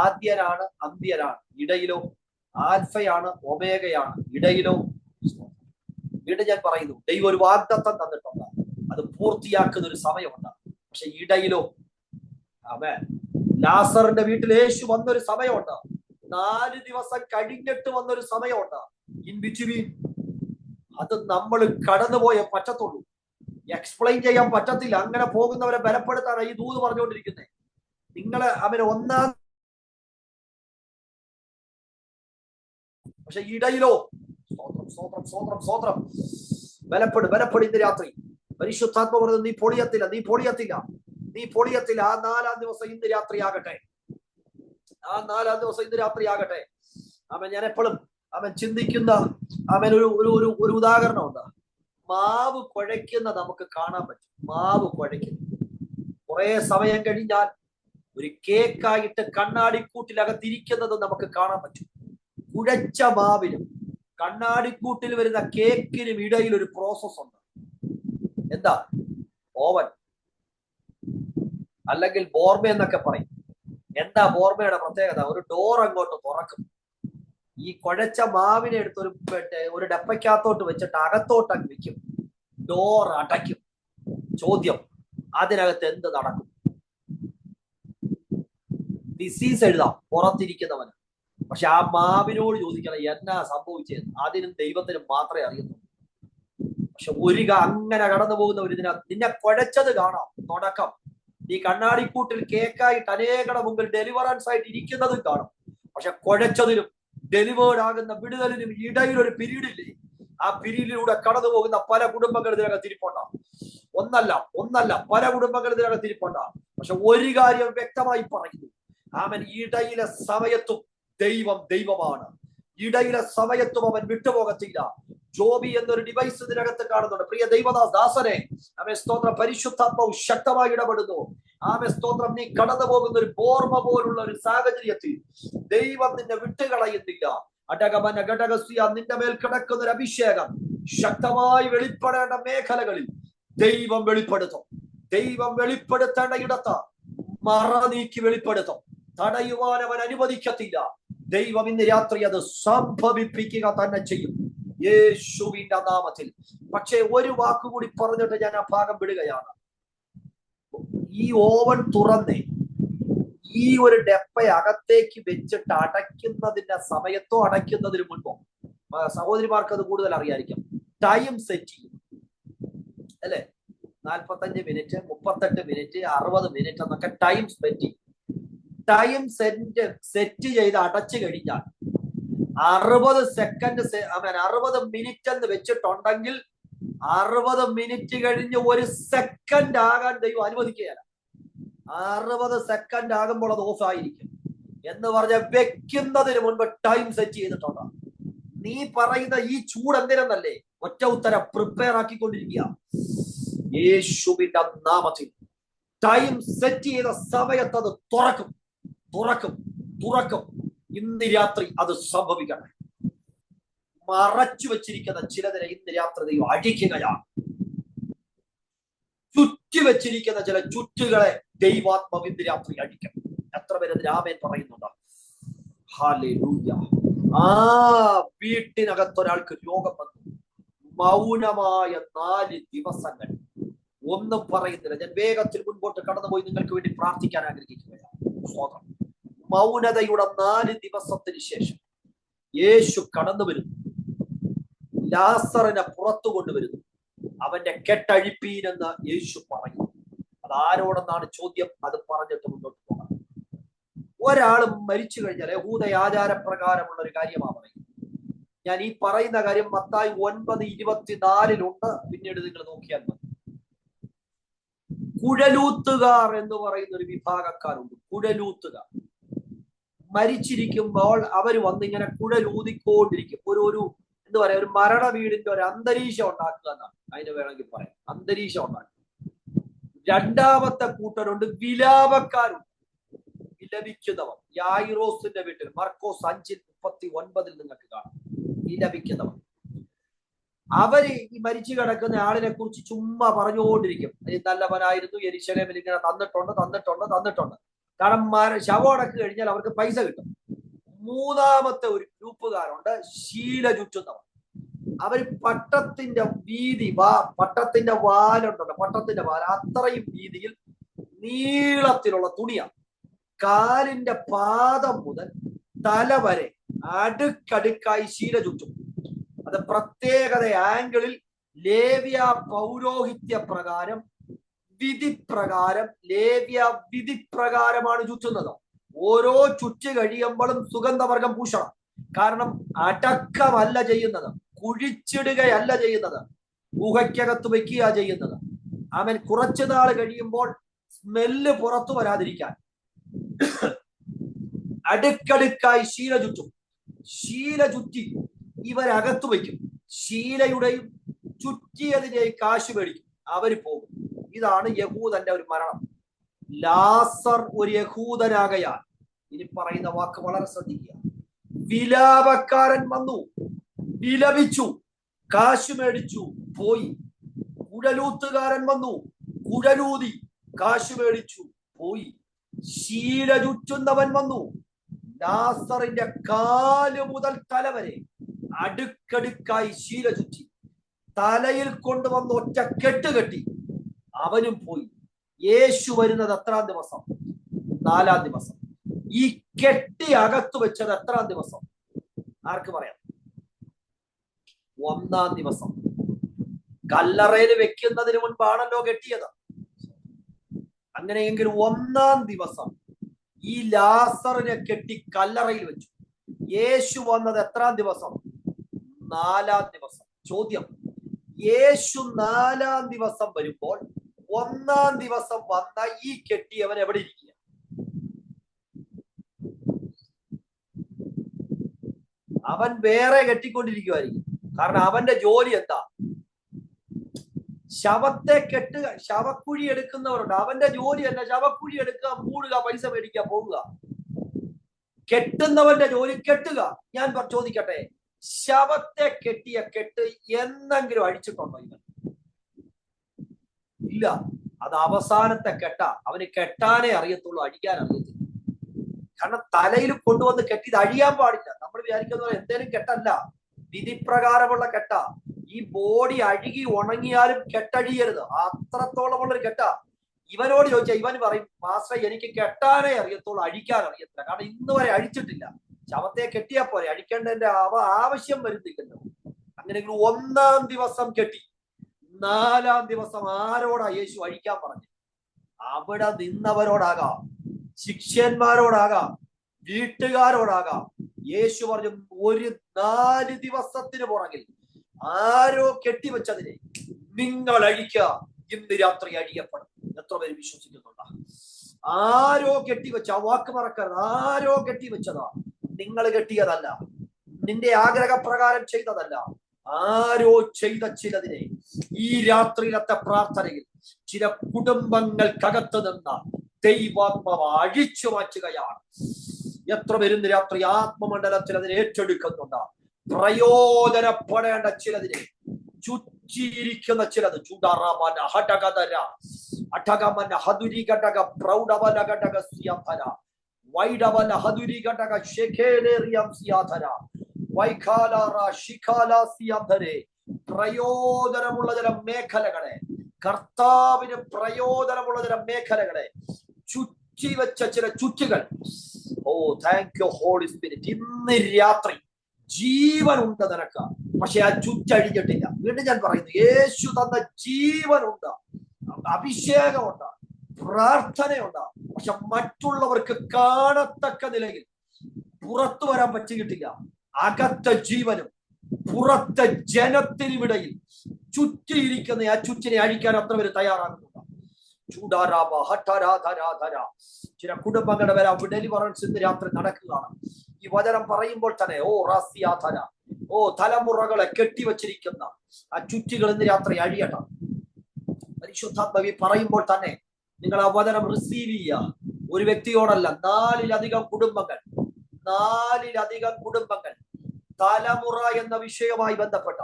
ആദ്യനാണ്, അന്ത്യനാണ്. ഇടയിലോ ആൽഫയാണ്, ഒമേഗയാണ്. ഇടയിലോ വീണ്ടും ഞാൻ പറയുന്നു, ദൈവം ഒരു വാഗ്ദത്തം തന്നിട്ടുണ്ട്. അത് പൂർത്തിയാക്കുന്ന ഒരു സമയമുണ്ട്. പക്ഷെ ഇടയിലോ ആമേൻ. ലാസറിന്റെ വീട്ടിൽ യേശു വന്നൊരു സമയമുണ്ട്. 4 ദിവസം കഴിഞ്ഞിട്ട് വന്നൊരു സമയമുണ്ട്. In between. അത് നമ്മൾ കടന്നുപോയേ പറ്റത്തുള്ളൂ. എക്സ്പ്ലെയിൻ ചെയ്യാൻ പറ്റത്തില്ല. അങ്ങനെ പോകുന്നവരെ ബലപ്പെടുത്താനാണ് ഈ ദൂത് പറഞ്ഞുകൊണ്ടിരിക്കുന്നത്. നിങ്ങളെ അവന് ഒന്നാം, പക്ഷെ ഇടയിലോ സ്വോത്രം ബലപ്പെടും ഇന്ന് രാത്രി. പരിശുദ്ധാത്മ പറഞ്ഞത് നീ പൊളിയത്തില്ല. ആ 4-ാം ദിവസം ഇന്ന് രാത്രിയാകട്ടെ. അവൻ ഞാൻ എപ്പോഴും അവൻ ചിന്തിക്കുന്ന അവൻ ഒരു ഉദാഹരണമുണ്ട്. മാവ് കുഴയ്ക്കുന്ന നമുക്ക് കാണാൻ പറ്റും. മാവ് കുഴയ്ക്കുന്നു കുറെ സമയം കഴിഞ്ഞാൽ ഒരു കേക്കായിട്ട് കണ്ണാടിക്കൂട്ടിലകത്തിരിക്കുന്നത് നമുക്ക് കാണാൻ പറ്റും. കുഴച്ച മാവിനും കണ്ണാടിക്കൂട്ടിൽ വരുന്ന കേക്കിനും ഇടയിൽ ഒരു പ്രോസസ് ഉണ്ട്. എന്താ? ഓവൻ അല്ലെങ്കിൽ ബോർമ എന്നൊക്കെ പറയും. എന്താ ബോർമയുടെ പ്രത്യേകത? ഒരു ഡോർ അങ്ങോട്ട് തുറക്കും. ഈ കുഴച്ച മാവിനെ എടുത്ത് ഒരു ഡപ്പയ്ക്കകത്തോട്ട് വെച്ചിട്ട് അകത്തോട്ട് അങ്ങ് വെക്കും. ഡോർ അടയ്ക്കും. ചോദ്യം, അതിനകത്ത് എന്ത് നടക്കും? ഡിസീസ് എഴുതാം പുറത്തിരിക്കുന്നവന്. പക്ഷെ ആ മാവിനോട് ചോദിക്കണം എന്നാ സംഭവിച്ചത്. അതിനും ദൈവത്തിനും മാത്രമേ അറിയുന്നു. പക്ഷെ അങ്ങനെ കടന്നു പോകുന്നവർ നിന്നെ കുഴച്ചത് കാണാം. തുടക്കം നീ കണ്ണാടിക്കൂട്ടിൽ കേക്കായിട്ട് അനേകയുടെ മുമ്പിൽ ഡെലിവറൻസ് ആയിട്ട് ഇരിക്കുന്നതും കാണും. പക്ഷെ കുഴച്ചതിനും ഡെലിവേർഡ് ആകുന്ന വിടുതലിനും ഇടയിൽ ഒരു പിരീഡില്ലേ? ആ പിരീഡിലൂടെ കടന്നു പോകുന്ന പല കുടുംബങ്ങൾ ഇതിനകത്ത് ഇരിപ്പുണ്ടാവും. ഒന്നല്ല പല കുടുംബങ്ങൾ ഇതിനകത്ത് ഇരിപ്പുണ്ടാകും. പക്ഷെ ഒരു കാര്യം വ്യക്തമായി പറയുന്നു, അവൻ ഇടയിലെ സമയത്തും ദൈവമാണ്. ഇടയിലെ സമയത്തും അവൻ വിട്ടുപോകത്തില്ല. ജോബി എന്നൊരു ഡിവൈസ് ഇതിനകത്ത് കാണുന്നുണ്ട്. പ്രിയ ദാസനെ, അവൻ സ്തോത്രം, പരിശുദ്ധാത്മാവ് ശക്തമായി ഇടപെടുന്നു. ആമേ സ്തോത്രം. നീ കടന്നു പോകുന്ന ഒരു ബോർമ പോലുള്ള ഒരു സാഹചര്യത്തിൽ ദൈവം നിന്നെ വിട്ടുകളയുന്നില്ല. അടകമന ഘടകസ്യ, നിന്റെ മേൽ കിടക്കുന്ന ഒരു അഭിഷേകം ശക്തമായി വെളിപ്പെടേണ്ട മേഖലകളിൽ ദൈവം വെളിപ്പെടുത്തും. ദൈവം വെളിപ്പെടുത്തേണ്ട ഇടത്ത് മറ നീക്കി വെളിപ്പെടുത്തും. തടയുവാൻ അവൻ അനുവദിക്കത്തില്ല. ദൈവം ഇന്ന് രാത്രി അത് സംഭവിപ്പിക്കുക തന്നെ ചെയ്യും, യേശുവിന്റെ നാമത്തിൽ. പക്ഷേ ഒരു വാക്കുകൂടി പറഞ്ഞിട്ട് ഞാൻ ആ ഭാഗം വിടുകയാണ്. ഈ ഓവൻ തുറന്നേ ഈ ഒരു ഡെപ്പ അകത്തേക്ക് വെച്ചിട്ട് അടയ്ക്കുന്നതിന്റെ സമയത്തോ അടയ്ക്കുന്നതിന് മുൻപോ, സഹോദരിമാർക്ക് അത് കൂടുതൽ അറിയായിരിക്കും, ടൈം സെറ്റ് ചെയ്യും അല്ലെ. 45 മിനിറ്റ്, 38 മിനിറ്റ്, 60 മിനിറ്റ് എന്നൊക്കെ ടൈം ടൈം സെറ്റ് ചെയ്ത് അടച്ചു കഴിഞ്ഞാൽ 60 സെക്കൻഡ് 60 മിനിറ്റ് എന്ന് വെച്ചിട്ടുണ്ടെങ്കിൽ 60 മിനിറ്റ് കഴിഞ്ഞ് 1 സെക്കൻഡ് ആകാൻ ദൈവം അനുവദിക്കുകയല്ല. 60 സെക്കൻഡ് ആകുമ്പോൾ അത് ഓഫ് ആയിരിക്കും എന്ന് പറഞ്ഞ വെക്കുന്നതിന് മുൻപ് ടൈം സെറ്റ് ചെയ്തിട്ടുണ്ട്. നീ പറയുന്ന ഈ ചൂട് എന്തിനെന്നല്ലേ? ഒറ്റ ഉത്തരം, പ്രിപ്പയർ ആക്കിക്കൊണ്ടിരിക്കുക യേശുവിന്റെ നാമത്തിൽ. ടൈം സെറ്റ് ചെയ്ത സമയത്ത് അത് തുറക്കും. ഇന്ന് രാത്രി അത് സംഭവിക്കണം. മറച്ചു വെച്ചിരിക്കുന്ന ചിലതിനെ ഇന്ന് രാത്രി ദൈവം അഴിക്കുകയാണ്. ചുറ്റിവെച്ചിരിക്കുന്ന ചില ചുറ്റുകളെ ദൈവാത്മാവ് ഇന്ന് രാത്രി അഴിക്കും. എത്ര പേര് ആമേൻ പറയുന്നുണ്ട്? ഹല്ലേലൂയ. ആ വീട്ടിനകത്തൊരാൾക്ക് രോഗം വന്നു. മൗനമായ 4 ദിവസങ്ങൾ ഒന്നും പറയുന്നില്ല. ഞാൻ വേഗത്തിൽ മുൻപോട്ട് കടന്നുപോയി നിങ്ങൾക്ക് വേണ്ടി പ്രാർത്ഥിക്കാൻ ആഗ്രഹിക്കുകയാണ്. സ്വതം മൗനതയുടെ 4 ദിവസത്തിന് ശേഷം യേശു കടന്നു വരുന്നു. ലാസറിനെ പുറത്തു കൊണ്ടുവരുന്നു. അവന്റെ കെട്ടഴിപ്പീനെന്ന് യേശു പറയുന്നു. അതാരോടെന്നാണ് ചോദ്യം? അത് പറഞ്ഞിട്ട് മുന്നോട്ട് പോകാം. ഒരാളും മരിച്ചു കഴിഞ്ഞാൽ യഹൂദ ആചാരപ്രകാരമുള്ള ഒരു കാര്യമാണ് പറയുന്നത്. ഞാൻ ഈ പറയുന്ന കാര്യം മത്തായി 9:24 പിന്നീട് നിങ്ങൾ നോക്കിയാൽ മതി. കുഴലൂത്തുകാർ എന്ന് പറയുന്ന ഒരു വിഭാഗക്കാരുണ്ട്. കുഴലൂത്തുകാർ മരിച്ചിരിക്കുമ്പോൾ അവർ വന്നിങ്ങനെ കുഴലൂതിക്കൊണ്ടിരിക്കും. ഒരു എന്താ പറയാ, ഒരു മരണ വീടിന്റെ ഒരു അന്തരീക്ഷം ഉണ്ടാക്കുക എന്നാണ് അതിന് വേണമെങ്കിൽ പറയാം. അന്തരീക്ഷം ഉണ്ടാക്കുക. രണ്ടാമത്തെ കൂട്ടരുണ്ട്, വിലാപക്കാരുണ്ട്. വിലപിക്കുന്നവർ. യായിറോസിന്റെ വീട്ടിൽ മർക്കോസ് 5:39 നിങ്ങൾക്ക് കാണാം. വിലപിക്കുന്നവർ. അവര് ഈ മരിച്ചു കിടക്കുന്ന ആളിനെ കുറിച്ച് ചുമ്മാ പറഞ്ഞുകൊണ്ടിരിക്കും. നല്ലവനായിരുന്നു, യെരൂശലേമിൽ ഇങ്ങനെ തന്നിട്ടുണ്ട്. കാരണം ശവം അടക്ക് കഴിഞ്ഞാൽ അവർക്ക് പൈസ കിട്ടും. മൂന്നാമത്തെ ഒരു ഗ്രൂപ്പുകാരുണ്ട്, ശീല ചുറ്റുന്നവർ. അവര് പട്ടത്തിന്റെ വീതി, പട്ടത്തിന്റെ വാലുണ്ടല്ലോ, പട്ടത്തിന്റെ വാൽ അത്രയും വീതിയിൽ നീളത്തിലുള്ള തുണിയാണ്. കാലിന്റെ പാദം മുതൽ തല വരെ അടുക്കടുക്കായി ശീല ചുറ്റും. അത് പ്രത്യേകത ആംഗിളിൽ ലേവ്യ പൗരോഹിത്യ പ്രകാരം വിധിപ്രകാരമാണ് ചുറ്റുന്നത്. ഓരോ ചുറ്റ് കഴിയുമ്പോഴും സുഗന്ധവർഗം പൂശണം. കാരണം അടക്കമല്ല ചെയ്യുന്നത്, കുഴിച്ചിടുകയല്ല ചെയ്യുന്നത്, ഗുഹയ്ക്കകത്ത് വെക്കുക ചെയ്യുന്നത്. അവൻ കുറച്ചു നാൾ കഴിയുമ്പോൾ സ്മെല്ല് പുറത്തു വരാതിരിക്കാൻ അടുക്കടുക്കായി ശീല ചുറ്റും. ശീല ചുറ്റി ഇവരകത്തു വയ്ക്കും. ശീലയുടെയും ചുറ്റിയതിനെയും കാശ് മേടിക്കും. അവര് പോകും. ഇതാണ് യഹൂദന്റെ ഒരു മരണം. ലാസർ ഒരു യഹൂദനാകയാൽ ഇനി പറയുന്ന വാക്ക് വളരെ ശ്രദ്ധിക്കുക. വിലാപക്കാരൻ വന്നു, വിലപിച്ചു, കാശ് മേടിച്ചു, പോയി. കുഴലൂത്തുകാരൻ വന്നു, കുഴലൂതി, കാശ് മേടിച്ചു, പോയി. ശീല ചുറ്റുന്നവൻ വന്നു. ലാസറിന്റെ കാല് മുതൽ തല വരെ അടുക്കടുക്കായി ശീല ചുറ്റി തലയിൽ കൊണ്ടുവന്ന് ഒറ്റ കെട്ടുകെട്ടി. അവനും പോയി. യേശു വരുന്നത് എത്രാം ദിവസം? 4-ാം ദിവസം. ഈ കെട്ടി അകത്തു വെച്ചത് എത്രാം ദിവസം? ആർക്ക് പറയാം? 1-ാം ദിവസം. കല്ലറയിൽ വെക്കുന്നതിന് മുൻപാണല്ലോ കെട്ടിയത്. അങ്ങനെയെങ്കിൽ 1-ാം ദിവസം ഈ ലാസറിനെ കെട്ടി കല്ലറയിൽ വെച്ചു. യേശു വന്നത് എത്രാം ദിവസം? 4-ാം ദിവസം. ചോദ്യം, യേശു 4-ാം ദിവസം വരുമ്പോൾ 1-ാം ദിവസം വന്ന ഈ കെട്ടിയവൻ എവിടെ ഇരിക്കുക? അവൻ വേറെ കെട്ടിക്കൊണ്ടിരിക്കുമായിരിക്കും. കാരണം അവന്റെ ജോലി എന്താ? ശവത്തെ കെട്ടുക. ശവക്കുഴി എടുക്കുന്നവരുണ്ട്. അവന്റെ ജോലി തന്നെ ശവക്കുഴി എടുക്കുക, മൂടുക, പൈസ മേടിക്കുക, പോവുക. കെട്ടുന്നവന്റെ ജോലി കെട്ടുക. ഞാൻ ചോദിക്കട്ടെ, ശവത്തെ കെട്ടിയ കെട്ട് എന്തെങ്കിലും അഴിച്ചിട്ടുണ്ടോ ഇവൻ? ഇല്ല. അത് അവസാനത്തെ കെട്ടാ. അവന് കെട്ടാനേ അറിയത്തുള്ളൂ, അഴിക്കാൻ അറിയത്തില്ല. കാരണം തലയിൽ കൊണ്ടുവന്ന് കെട്ടിയത് അഴിയാൻ പാടില്ല. നമ്മൾ വിചാരിക്കുന്ന എന്തേലും കെട്ടല്ല, വിധിപ്രകാരമുള്ള കെട്ടാ. ഈ ബോഡി അഴുകി ഉണങ്ങിയാലും കെട്ടഴിയരുത്, അത്രത്തോളമുള്ളൊരു കെട്ടാ. ഇവനോട് ചോദിച്ചാൽ ഇവൻ പറയും, മാസ്റ്റർ എനിക്ക് കെട്ടാനേ അറിയത്തുള്ളൂ, അഴിക്കാൻ അറിയത്തില്ല. കാരണം ഇന്ന് വരെ അഴിച്ചിട്ടില്ല. ശവത്തെ കെട്ടിയാ പോലെ അഴിക്കേണ്ടതിന്റെ ആവശ്യം വരുന്നില്ലല്ലോ. അങ്ങനെയെങ്കിൽ 1-ാം ദിവസം കെട്ടി 4-ാം ദിവസം ആരോടാ യേശു അഴിക്കാൻ പറഞ്ഞു? അവിടെ നിന്നവരോടാകാം, ശിഷ്യന്മാരോടാകാം, വീട്ടുകാരോടാകാം. യേശു പറഞ്ഞു, ഒരു 4 ദിവസത്തിന് പുറകിൽ ആരോ കെട്ടിവെച്ചതിനെ നിങ്ങൾ അഴിക്കുക, ഇന്ന് രാത്രി അഴിയപ്പെടും. എത്ര പേര് വിശ്വസിക്കുന്നുണ്ടാ? ആരോ കെട്ടിവെച്ച, ആ വാക്ക് മറക്കരുത്. ആരോ കെട്ടിവെച്ചതാ, നിങ്ങൾ കെട്ടിയതല്ല, നിന്റെ ആഗ്രഹപ്രകാരം ചെയ്തതല്ല. ആരോ ചെയ്ത ചിലതിനെ ഈ രാത്രിയിലത്തെ പ്രാർത്ഥനയിൽ ചില കുടുംബങ്ങൾക്കകത്ത് നിന്ന് ദൈവാത്മാവ് അഴിച്ചു മാറ്റുകയാണ്. എത്ര പേരുന്ന് രാത്രി ആത്മമണ്ഡലത്തിൽ അതിനെ ഏറ്റെടുക്കുന്നുണ്ട്? പ്രയോജനപ്പെടേണ്ട ചിലതിനെ ചുറ്റിയിരിക്കുന്ന ചിലത് ചുടാറാമന ഹടകദര അടകമന ഹദുരി ഘടക പ്രൗഢവന ഘടക സിയാധര വൈഡവന ഹദുരി ഘടക ശേഖേലേറിയം സിയാധര വൈഖാലാറ ശിഖാല സിയാധരെ. പ്രയോജനമുള്ള ചില മേഖലകളെ, കർത്താവിന് പ്രയോജനമുള്ള ചില മേഖലകളെ ചുറ്റിവെച്ച ചില ചുറ്റുകൾ. ഓ താങ്ക് യു ഹോളി സ്പിരിറ്റ്. ഇന്ന് രാത്രി ജീവനുണ്ട് നിനക്ക്, പക്ഷെ ആ ചുറ്റഴിഞ്ഞിട്ടില്ല. വീണ്ടും ഞാൻ പറയുന്നു, യേശു തന്ന ജീവനുണ്ട്, അഭിഷേകമുണ്ട്, പ്രാർത്ഥനയുണ്ട്. പക്ഷെ മറ്റുള്ളവർക്ക് കാണത്തക്ക നിലയിൽ പുറത്തു വരാൻ പറ്റിയിട്ടില്ല. അകത്തെ ജീവനും പുറത്തെ ജനത്തിനുമിടയിൽ ചുറ്റിയിരിക്കുന്ന ആ ചുറ്റിനെ അഴിക്കാൻ അത്ര പേര് തയ്യാറാകുന്നുണ്ട്. ചൂടാരാമ ഹഠരാധരാധര. ചില കുടുംബങ്ങളുടെ വരാം ഡെലിവറൻസ് ഇന്ന് രാത്രി നടക്കുകയാണ്. ഈ വചനം പറയുമ്പോൾ തന്നെ ഓ റാസിയാധര, ഓ തലമുറകളെ കെട്ടിവച്ചിരിക്കുന്ന ആ ചുറ്റികൾ ഇന്ന് രാത്രി അഴിയട്ടെ. പരിശുദ്ധാത്മാവി പറയുമ്പോൾ തന്നെ നിങ്ങൾ ആ വചനം റിസീവ് ചെയ്യുക. ഒരു വ്യക്തിയോടല്ല, 4-ലധികം കുടുംബങ്ങൾ തലമുറ എന്ന വിഷയവുമായി ബന്ധപ്പെട്ട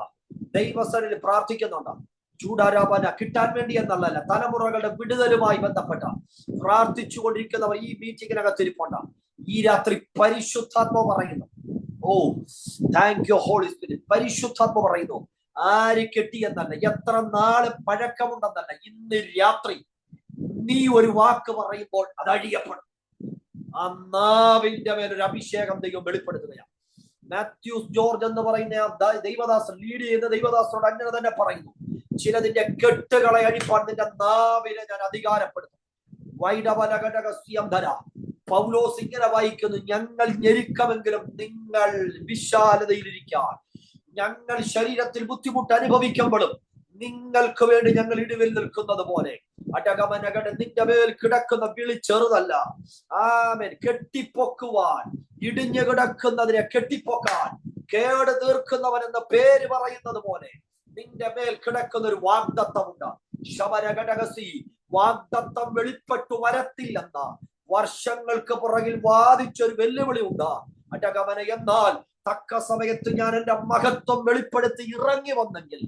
ദൈവസനിൽ പ്രാർത്ഥിക്കുന്നുണ്ട്. ചൂടാരാപന കിട്ടാൻ വേണ്ടി എന്നുള്ളതല്ല, തലമുറകളുടെ വിടുതലുമായി ബന്ധപ്പെട്ട പ്രാർത്ഥിച്ചുകൊണ്ടിരിക്കുന്നവർ ഈ മീറ്റിങ്ങിനകത്തിരിപ്പുണ്ട്. ഈ രാത്രി പരിശുദ്ധാത്മ പറയുന്നു, ഓ താങ്ക് യു ഹോളി സ്പിരിറ്റ്. പരിശുദ്ധാത്മ പറയുന്നു, ആര് കെട്ടിയെന്നല്ല, എത്ര നാള് പഴക്കമുണ്ടെന്നല്ല, ഇന്ന് രാത്രി നീ ഒരു വാക്ക് പറയുമ്പോൾ അത് അഴിയപ്പെടും. ആ നാവിന്റെ മേലൊരു അഭിഷേകം ദൈവം വെളിപ്പെടുത്തുകയാണ്. മാത്യൂസ് ജോർജ് എന്ന് പറയുന്ന ദൈവദാസൻ, ലീഡ് ചെയ്യുന്ന ദൈവദാസനോട് അങ്ങനെ തന്നെ പറയുന്നു, ചിലതിന്റെ കെട്ടുകളെ അഴിപ്പാൻ നിന്റെ നാവിനെ ഞാൻ അധികാരപ്പെടുത്തും. വൈഡവലഘടകസ്യംധര. പൗലോസ് ഇങ്ങനെ വായിക്കുന്നു, ഞങ്ങൾ ഞെരുക്കമെങ്കിലും നിങ്ങൾ വിശാലതയിലിരിക്കാൻ, ഞങ്ങൾ ശരീരത്തിൽ ബുദ്ധിമുട്ട് അനുഭവിക്കുമ്പോഴും നിങ്ങൾക്ക് വേണ്ടി ഞങ്ങൾ ഇടിവിൽ നിൽക്കുന്നത് പോലെ അടകമനകട നിന്റെ മേൽ കിടക്കുന്ന വിളി ചെറുതല്ല. ആമേൻ. കെട്ടിപ്പൊക്കുവാൻ, ഇടിഞ്ഞു കിടക്കുന്നതിനെ കെട്ടിപ്പൊക്കാൻ, കേട് തീർക്കുന്നവൻ എന്ന പേര് പറയുന്നത് പോലെ നിന്റെ മേൽ കിടക്കുന്ന ഒരു വാഗ്ദത്തമുണ്ട്. ശബരഘടകസി. വാഗ്ദത്തം വെളിപ്പെട്ടു വരത്തില്ലെന്ന വർഷങ്ങൾക്ക് പുറകിൽ വാദിച്ചൊരു വെല്ലുവിളി ഉണ്ട് അടകമന. എന്നാൽ തക്ക സമയത്ത് ഞാൻ എന്റെ മഹത്വം വെളിപ്പെടുത്തി ഇറങ്ങി വന്നെങ്കിൽ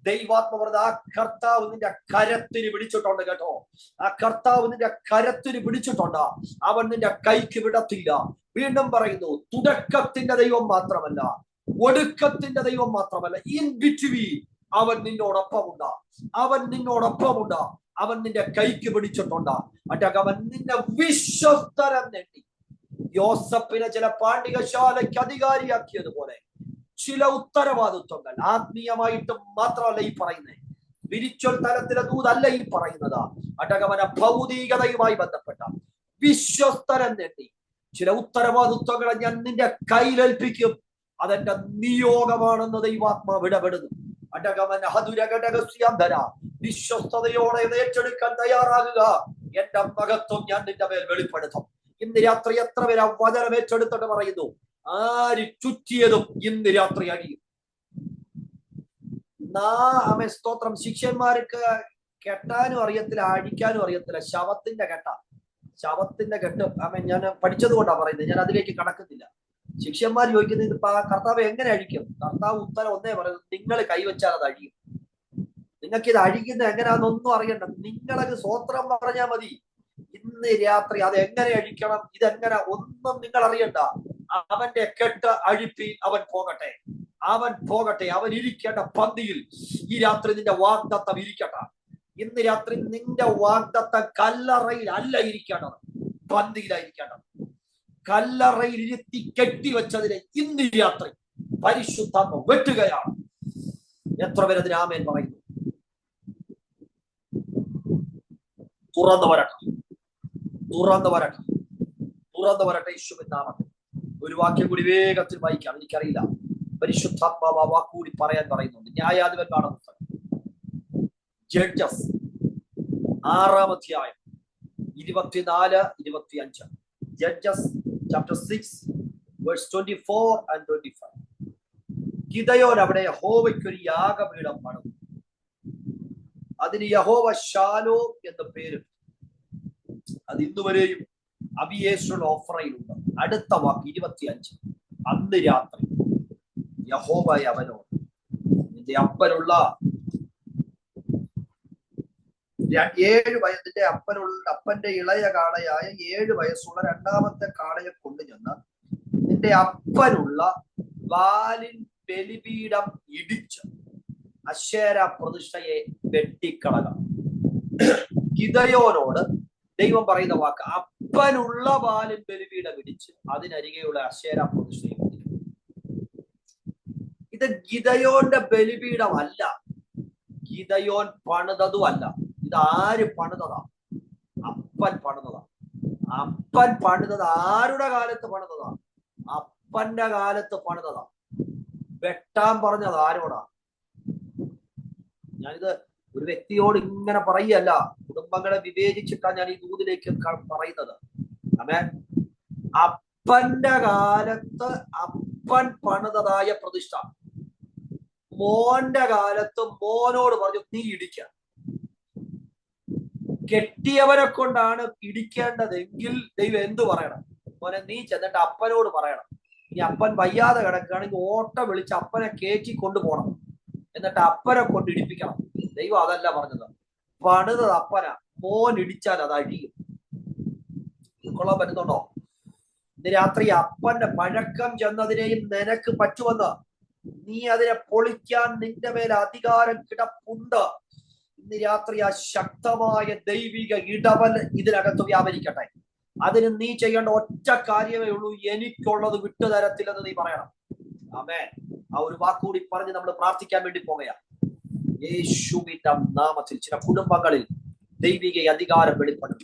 ദൈവാത്മ ആ കർത്താവ് നിന്റെ കരത്തിന് പിടിച്ചിട്ടുണ്ട് കേട്ടോ. ആ കർത്താവ് നിന്റെ കരത്തിന് പിടിച്ചിട്ടുണ്ട്. അവൻ നിന്റെ കൈക്ക് വിടത്തില്ല. വീണ്ടും പറയുന്നു, തുടക്കത്തിന്റെ ദൈവം മാത്രമല്ല, ഒടുക്കത്തിന്റെ ദൈവം മാത്രമല്ല, ഇൻ ബിറ്റ്വീൻ അവൻ നിന്നോടൊപ്പമുണ്ട്. അവൻ നിന്റെ കൈക്ക് പിടിച്ചിട്ടുണ്ട്. അവൻ നിന്നെ വിശ്വസ്തരം നേടി. യോസഫിനെ ചില പാണ്ഡികശാലയ്ക്ക് അധികാരിയാക്കിയതുപോലെ ചില ഉത്തരവാദിത്വങ്ങൾ ആത്മീയമായിട്ട് മാത്രമല്ല ഈ പറയുന്നത്, സ്പിരിച്വൽ തലത്തിലെ ദൂതല്ല ഈ പറയുന്നത്. അടകവന ഭൗതികതയുമായി ബന്ധപ്പെട്ട വിശ്വസ്തരം നേടി ചില ഉത്തരവാദിത്വങ്ങളെ ഞാൻ നിന്റെ കയ്യിലേൽപ്പിക്കും. അതെന്റെ നിയോഗമാണെന്ന് ദൈവാത്മാവ് ഇടപെടുന്നു. വിശ്വസ്തയോടെ ഏറ്റെടുക്കാൻ തയ്യാറാകുക. എന്റെ മഹത്വം ഞാൻ നിന്റെ മേൽ വെളിപ്പെടുത്തും. ഇന്ന് രാത്രി എത്ര പേര് ആ വചനം ഏറ്റെടുത്തിട്ട് പറയുന്നു, ആര് ചുറ്റിയതും ഇന്ന് രാത്രി അഴിയും. സ്തോത്രം. ശിഷ്യന്മാർക്ക് കെട്ടാനും അറിയത്തില്ല, അഴിക്കാനും അറിയത്തില്ല. ശവത്തിന്റെ കെട്ട് ഞാൻ പഠിച്ചത് കൊണ്ടാണ് പറയുന്നത്, ഞാൻ അതിലേക്ക് കടക്കുന്നില്ല. ശിഷ്യന്മാർ ചോദിക്കുന്നത്, കർത്താവ് എങ്ങനെ അഴിക്കും? കർത്താവ് ഉത്തരം ഒന്നേ പറയുന്നത്, നിങ്ങൾ കൈവച്ചാൽ അത് അഴിയും. നിങ്ങൾക്ക് ഇത് അഴിക്കുന്നത് എങ്ങനെയാണെന്നൊന്നും അറിയണ്ട, നിങ്ങളത് സ്വോത്രം പറഞ്ഞാൽ മതി. ഇന്ന് രാത്രി അത് എങ്ങനെ അഴിക്കണം, ഇതെങ്ങനെ, ഒന്നും നിങ്ങൾ അറിയണ്ട. അവന്റെ കെട്ട് അഴിപ്പി, അവൻ പോകട്ടെ. അവൻ ഇരിക്കേണ്ട പന്തിയിൽ ഈ രാത്രി നിന്റെ വാഗ്ദത്തം ഇരിക്കട്ടെ. ഇന്ന് രാത്രി നിന്റെ വാഗ്ദത്തം കല്ലറയിൽ അല്ല ഇരിക്കേണ്ടത്, പന്തിയിലായിരിക്കേണ്ടത്. കല്ലറയിൽ ഇരുത്തി കെട്ടിവെച്ചതിനെ ഇന്ന് രാത്രി പരിശുദ്ധാത്മ വെട്ടുകയാണ്. എത്ര പേര് അതിന് ആമേൻ പറയുന്നു? തുറന്നു വരട്ടെ യേശുവിൻ നാമത്തിൽ. ഒരു വാക്യം കൂടി വേഗത്തിൽ വായിക്കാം, എനിക്കറിയില്ല. പരിശുദ്ധാത്മാവ് ആ വാക്കുകൂടി പറയാൻ പറയുന്നുണ്ട്. ന്യായാധിപന്മാരുടെ പുസ്തകം, ജഡ്ജസ് 6-ാം അധ്യായം 24-25. Judges chapter 6 verse 24 and 25. ഗിദെയോൻ അവിടെ യഹോവയ്ക്കൊരു യാഗപീഠം പണിതു. അതിന് യഹോവ ശാലോം എന്ന് പേര്. അത് ഇന്നുവരെയും അബിയേശ്വര ഓഫറയിലുണ്ട്. അടുത്ത വാക്ക് 25. അന്ന് രാത്രി യഹോവ അവനോട്, നിന്റെ അപ്പനുള്ള 7 വയസ്സിന്റെ അപ്പന്റെ ഇളയ കാളയായ 7 വയസ്സുള്ള 2ാമത്തെ കാളയെ കൊണ്ടുചെന്ന് നിന്റെ അപ്പനുള്ള ബാലിൻ ബലിപീഠം ഇടിച്ച് അശേര പ്രതിഷ്ഠയെ വെട്ടിക്കളക. ഗിദെയോനോട് ദൈവം പറയുന്ന വാക്ക്, അപ്പനുള്ള ബാലിൻ ബലിപീഠം ഇടിച്ച് അതിനരികെയുള്ള അശേര പ്രതിഷ്ഠയെ വെട്ടിക്കളക. ഇത് ഗിദെയോന്റെ ബലിപീഠമല്ല, ഗിദെയോൻ പണിതതും അല്ല. ഇത് ആര് പണിതതാ? അപ്പൻ പണിതതാ. അപ്പൻ പണിതത് ആരുടെ കാലത്ത് പണിതതാ? അപ്പന്റെ കാലത്ത് പണിതതാ. വെട്ടാൻ പറഞ്ഞത് ആരോടാ? ഞാനിത് ഒരു വ്യക്തിയോട് ഇങ്ങനെ പറയല്ല, കുടുംബങ്ങളെ വിവേചിച്ചിട്ടാണ് ഞാൻ ഈ ദൂതിലേക്ക് പറയുന്നത്. ആമേൻ. അപ്പന്റെ കാലത്ത് അപ്പൻ പണിതതായ പ്രതിഷ്ഠ മോന്റെ കാലത്ത് മോനോട് പറഞ്ഞു, നീ ഇടിക്ക. കെട്ടിയവനെ കൊണ്ടാണ് ഇടിക്കേണ്ടതെങ്കിൽ ദൈവം എന്തു പറയണം? മോനെ, നീ ചെന്നിട്ട് അപ്പനോട് പറയണം. ഇനി അപ്പൻ വയ്യാതെ കിടക്കുകയാണെങ്കിൽ ഓട്ട വിളിച്ച് അപ്പനെ കയറ്റി കൊണ്ടുപോകണം, എന്നിട്ട് അപ്പനെ കൊണ്ട് ഇടിപ്പിക്കണം. ദൈവം അതല്ല പറഞ്ഞത്. പണിതത് അപ്പനാ, മോൻ ഇടിച്ചാൽ അത് അഴിയും. കൊള്ളാൻ പറ്റുന്നുണ്ടോ? ഇന്ന് രാത്രി അപ്പന്റെ പഴക്കം ചെന്നതിനെയും നിനക്ക് പറ്റുമെന്ന്, നീ അതിനെ പൊളിക്കാൻ നിന്റെ മേൽ അധികാരം കിടപ്പുണ്ട്. ഇന്ന് രാത്രി ആ ശക്തമായ ദൈവിക ഇടപെടൽ ഇതിനകത്ത് വ്യാപരിക്കട്ടെ. അതിന് നീ ചെയ്യേണ്ട ഒറ്റ കാര്യമേ ഉള്ളൂ, എനിക്കുള്ളത് വിട്ടുതരത്തില്ലെന്ന് നീ പറയണം. ആമേൻ. ആ ഒരു വാക്കുകൂടി പറഞ്ഞ് നമ്മൾ പ്രാർത്ഥിക്കാൻ വേണ്ടി പോകുകയാണ്. യേശുവിന്റെ നാമത്തിൽ ചില കുടുംബങ്ങളിൽ ദൈവിക അധികാരം വെളിപ്പെടും.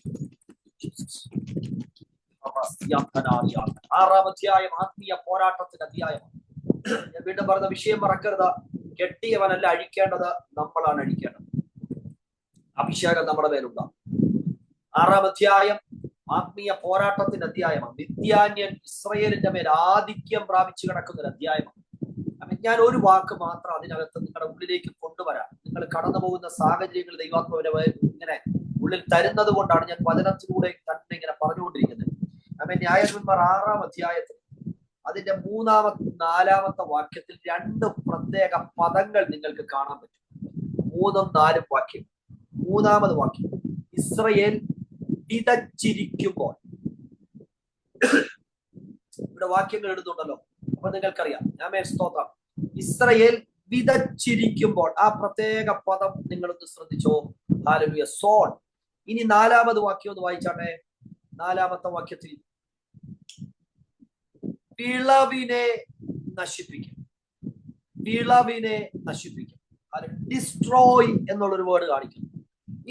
6-ാം അധ്യായം ആത്മീയ പോരാട്ടത്തിന്റെ അധ്യായമാണ്. ഞാൻ വീണ്ടും പറഞ്ഞ വിഷയം മറക്കരുത്. കെട്ടിയവനല്ല അഴിക്കേണ്ടത്, നമ്മളാണ് അഴിക്കേണ്ടത്. അഭിഷേകം നമ്മുടെ മേലുണ്ട്. 6-ാം അധ്യായം ആത്മീയ പോരാട്ടത്തിന്റെ അധ്യായമാണ്. മിദ്യാന്യൻ ഇസ്രയേലിന്റെ മേൽ ആധിക്യം പ്രാപിച്ചു കിടക്കുന്ന ഒരു അധ്യായമാണ്. ഞാൻ ഒരു വാക്ക് മാത്രം അതിനകത്ത് നിങ്ങളുടെ ഉള്ളിലേക്ക് കൊണ്ടുവരാം. നിങ്ങൾ കടന്നു പോകുന്ന സാഹചര്യങ്ങൾ ദൈവാത്മാവിനെ ഇങ്ങനെ ഉള്ളിൽ തരുന്നത് കൊണ്ടാണ് ഞാൻ വചനത്തിലൂടെ തന്നെ ഇങ്ങനെ പറഞ്ഞുകൊണ്ടിരിക്കുന്നത്. ന്യായാധിപന്മാർ 6-ാം അധ്യായത്തിൽ അതിന്റെ 3-4 വാക്യത്തിൽ 2 പ്രത്യേക പദങ്ങൾ നിങ്ങൾക്ക് കാണാൻ പറ്റും. 3ഉം 4ഉം വാക്യം. 3-ാമത് വാക്യം, ഇസ്രയേൽ വിതച്ചിരിക്കുമ്പോൾ. ഇവിടെ വാക്യങ്ങൾ എഴുതുന്നുണ്ടല്ലോ, അപ്പൊ നിങ്ങൾക്കറിയാം. സ്തോത്രം. ഇസ്രയേൽ വിതച്ചിരിക്കുമ്പോൾ. ആ പ്രത്യേക പദം നിങ്ങളൊന്ന് ശ്രദ്ധിച്ചോ. ഹല്ലേലൂയ. സോൺ. ഇനി 4-ാമത് വാക്യം ഒന്ന് വായിച്ചാട്ടെ. 4-ാമത്തെ വാക്യത്തിൽ വിളവിനെ നശിപ്പിക്കും. ഡിസ്ട്രോയ് എന്നുള്ളൊരു വേർഡ് കാണിക്കുന്നു.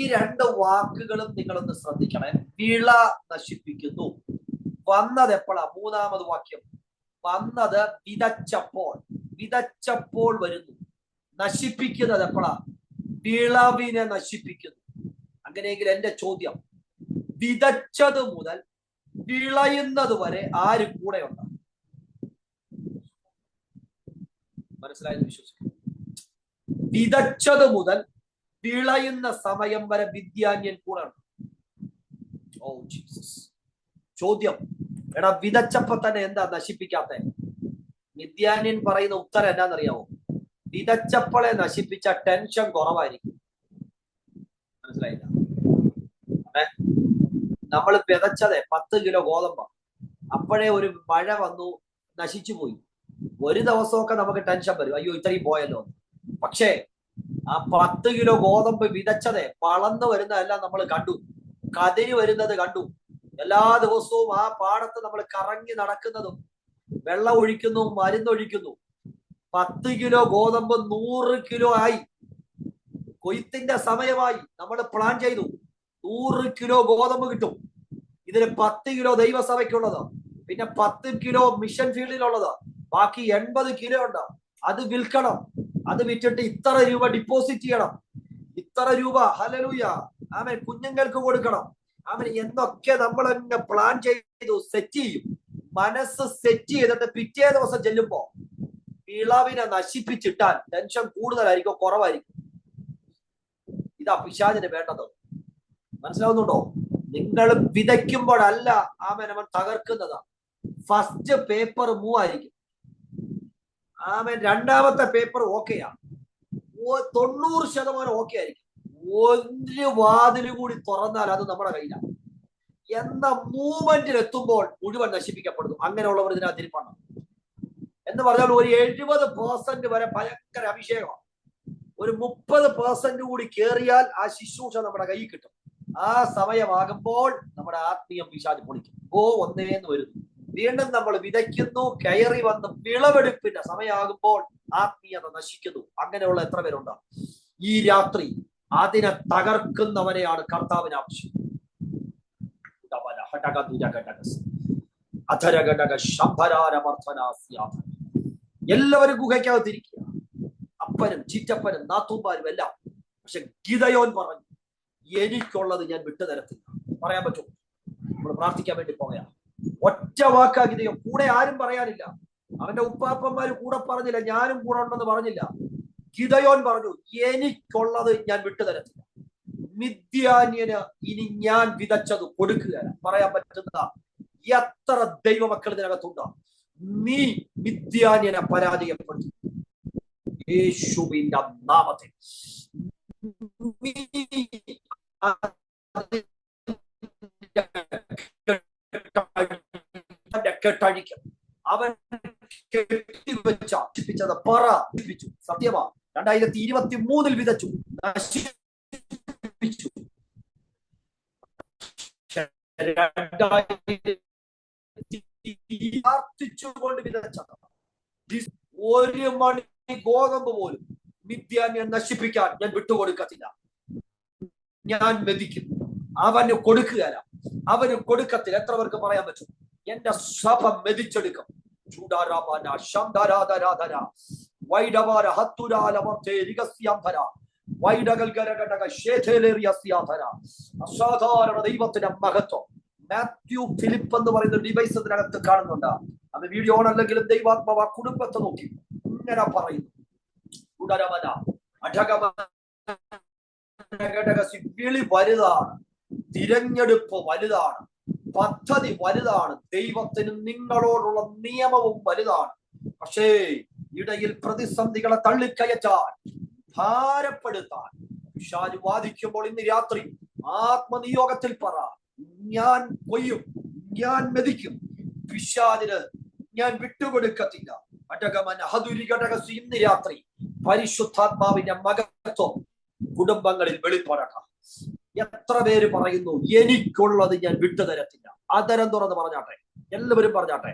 ഈ 2 വാക്കുകളും നിങ്ങളൊന്ന് ശ്രദ്ധിക്കണേ. വിള നശിപ്പിക്കുന്നു. വന്നത് എപ്പോഴാ? 3-ാമത് വാക്യം. വന്നത് വിതച്ചപ്പോൾ വരുന്നു. നശിപ്പിക്കുന്നത് എപ്പോഴാ? വിളവിനെ നശിപ്പിക്കുന്നു. അങ്ങനെയെങ്കിൽ എന്റെ ചോദ്യം, വിതച്ചത് മുതൽ വിളയുന്നത് വരെ ആര് കൂടെ ഉണ്ട്? മനസ്സിലായെന്ന് വിശ്വസിക്കുന്നു. വിതച്ചത് മുതൽ വിളയുന്ന സമയം വരെ വിദ്യാന്യൻ കൂടെ ഉണ്ട്. Oh Jesus. ചോദ്യം, എടാ വിതച്ചപ്പോ തന്നെ എന്താ നശിപ്പിക്കാത്ത? വിദ്യാന്യൻ പറയുന്ന ഉത്തരം എന്നാന്നറിയാമോ? വിതച്ചപ്പോളെ നശിപ്പിച്ച ടെൻഷൻ കുറവായിരിക്കും. മനസ്സിലായില്ല? നമ്മൾ വിതച്ചതേ 10 കിലോ ഗോതമ്പ, അപ്പോഴേ ഒരു മഴ വന്നു, നശിച്ചു പോയി. ഒരു ദിവസമൊക്കെ നമുക്ക് ടെൻഷൻ വരും, അയ്യോ ഇത്രയും പോയല്ലോ. പക്ഷേ ആ 10 കിലോ ഗോതമ്പ് വിതച്ചതേ വളർന്നു വരുന്നതെല്ലാം നമ്മൾ കണ്ടു, കതിര് വരുന്നത് കണ്ടു. എല്ലാ ദിവസവും ആ പാടത്ത് നമ്മൾ കറങ്ങി നടക്കുന്നതും വെള്ളം ഒഴിക്കുന്നു, മരുന്നൊഴിക്കുന്നു. 10 കിലോ ഗോതമ്പ് 100 കിലോ ആയി. കൊയ്ത്തിന്റെ സമയമായി, നമ്മൾ പ്ലാൻ ചെയ്തു 100 കിലോ ഗോതമ്പ് കിട്ടും. ഇതിന് 10 കിലോ ദൈവസഭയ്ക്കുള്ളത്, പിന്നെ 10 കിലോ മിഷൻ ഫീൽഡിലുള്ളത്, ബാക്കി 80 കിലോ ഉണ്ട്. അത് വിൽക്കണം, അത് വിറ്റിട്ട് ഇത്ര രൂപ ഡിപ്പോസിറ്റ് ചെയ്യണം, ഇത്ര രൂപ ഹല്ലേലൂയ ആമേൻ കുഞ്ഞുങ്ങൾക്ക് കൊടുക്കണം, ആമേൻ എന്നൊക്കെ നമ്മൾ അങ്ങ് പ്ലാൻ ചെയ്തു സെറ്റ് ചെയ്യും. മനസ്സ് സെറ്റ് ചെയ്തിട്ട് പിറ്റേ ദിവസം ചെല്ലുമ്പോ വിളവിനെ നശിപ്പിച്ചിട്ടാൽ ടെൻഷൻ കൂടുതലായിരിക്കും, കുറവായിരിക്കും. ഇതാ പിശാചിന് വേണ്ടത്. മനസ്സിലാവുന്നുണ്ടോ? നിങ്ങൾ വിതയ്ക്കുമ്പോഴല്ല ആമേൻ അവൻ തകർക്കുന്നത്. ഫസ്റ്റ് പേപ്പർ മൂവ് ആയിരിക്കും, ആമേൻ രണ്ടാമത്തെ പേപ്പർ ഓക്കെയാ, 90% ഓക്കെ ആയിരിക്കും. ഒരു വാതിലും കൂടി തുറന്നാൽ അത് നമ്മുടെ കയ്യിലാണ്. എന്ന മൂവ്മെന്റിൽ എത്തുമ്പോൾ മുഴുവൻ നശിപ്പിക്കപ്പെടുന്നു. അങ്ങനെയുള്ളവർ ഇതിനകത്ത് ഇരിപ്പണം എന്ന് പറഞ്ഞാൽ ഒരു 70% വരെ ഭയങ്കര അഭിഷേകമാണ്. ഒരു 30% കൂടി കേറിയാൽ ആ ശുശ്രൂഷ നമ്മുടെ കയ്യിൽ കിട്ടും. ആ സമയമാകുമ്പോൾ നമ്മുടെ ആത്മീയം പിശാച് പൊളിക്കും. ഒന്നേന്ന് വരുന്നു. വീണ്ടും നമ്മൾ വിതയ്ക്കുന്നു, കയറി വന്ന് വിളവെടുപ്പിന്റെ സമയമാകുമ്പോൾ ആത്മീയത നശിക്കുന്നു. അങ്ങനെയുള്ള എത്ര പേരുണ്ട്? ഈ രാത്രി അതിനെ തകർക്കുന്നവനെയാണ് കർത്താവിന് ആവശ്യം. എല്ലാവരും ഗുഹയ്ക്കകത്തിരിക്കുക, അപ്പനും ചിറ്റപ്പനും നാത്തൂന്മാരും എല്ലാം. പക്ഷെ ഗിദയോൻ പറഞ്ഞു, എനിക്കുള്ളത് ഞാൻ വിട്ടുതരത്തില്ല. പറയാൻ പറ്റും? നമ്മൾ പ്രാർത്ഥിക്കാൻ വേണ്ടി പോകയാ. ഒറ്റ വാക്കാ ഗിദയോൻ. കൂടെ ആരും പറയാനില്ല. അവന്റെ ഉപ്പാപ്പന്മാര് കൂടെ പറഞ്ഞില്ല, ഞാനും കൂടെ ഉണ്ടെന്ന് പറഞ്ഞില്ല. ഗിദയോൻ പറഞ്ഞു, എനിക്കുള്ളത് ഞാൻ വിട്ടുതരത്തില്ല. മിദ്യാന്യന് ഇനി ഞാൻ വിതച്ചത് കൊടുക്കുകയാണ്. പറയാൻ പറ്റുന്ന എത്ര ദൈവമക്കൾ ഇതിനകത്തുണ്ട്? നീ മിദ്യാന്യനെ പരാജയപ്പെടുത്തി യേശുവിന്റെ നാമത്തിൽ. കെട്ടഴിക്കും. അവൻ കെട്ടിവെച്ചത് പറപ്പിച്ചു. സത്യമാ, 2023 വിതച്ചു, നശിപ്പിച്ചു. 2000 വിതച്ചത് 1 മണി ഗോതമ്പ് പോലും മിദ്യാന്യൻ നശിപ്പിക്കാൻ ഞാൻ വിട്ടുകൊടുക്കത്തില്ല. ഞാൻ മെതിക്കും. അവന് കൊടുക്കുകയല്ല, അവന് കൊടുക്കത്തില്ല. എത്ര പേർക്ക് പറയാൻ പറ്റും? എന്റെ സഭ മെതിച്ചെടുക്കും. അസാധാരണ ദൈവത്തിന്റെ മഹത്വം. മാത്യു ഫിലിപ്പ് എന്ന് പറയുന്ന ഡിവൈസ് ഇതിനകത്ത് കാണുന്നുണ്ട്. അത് വീഡിയോ ഓൺ അല്ലെങ്കിലും ദൈവാത്മാവ് ആ കുടുംബത്തെ നോക്കി ഇങ്ങനെ പറയുന്നു. വിളി വലുതാണ്, തിരഞ്ഞെടുപ്പ് വലുതാണ്, പദ്ധതി വലുതാണ്, ദൈവത്തിന് നിങ്ങളോടുള്ള നിയമവും വലുതാണ്. പക്ഷേ ഇടയിൽ പ്രതിസന്ധികളെ തള്ളിക്കയറ്റാൻ, ഭാരപ്പെടുത്താൻ പിശാച് വാദിക്കുമ്പോൾ ഇന്ന് രാത്രി ആത്മനിയോഗത്തിൽ പറ, ഞാൻ കൊയ്യും, ഞാൻ മെതിക്കും, പിശാചിന് ഞാൻ വിട്ടുകൊടുക്കത്തില്ല. ഇന്ന് രാത്രി പരിശുദ്ധാത്മാവിന്റെ മഹത്വം കുടുംബങ്ങളിൽ വെളിപ്പെടട്ടെ. എത്ര പേര് പറയുന്നു, എനിക്കുള്ളത് ഞാൻ വിട്ടുതരത്തില്ല? അതരം തുറന്ന് പറഞ്ഞാട്ടെ, എല്ലാവരും പറഞ്ഞാട്ടെ,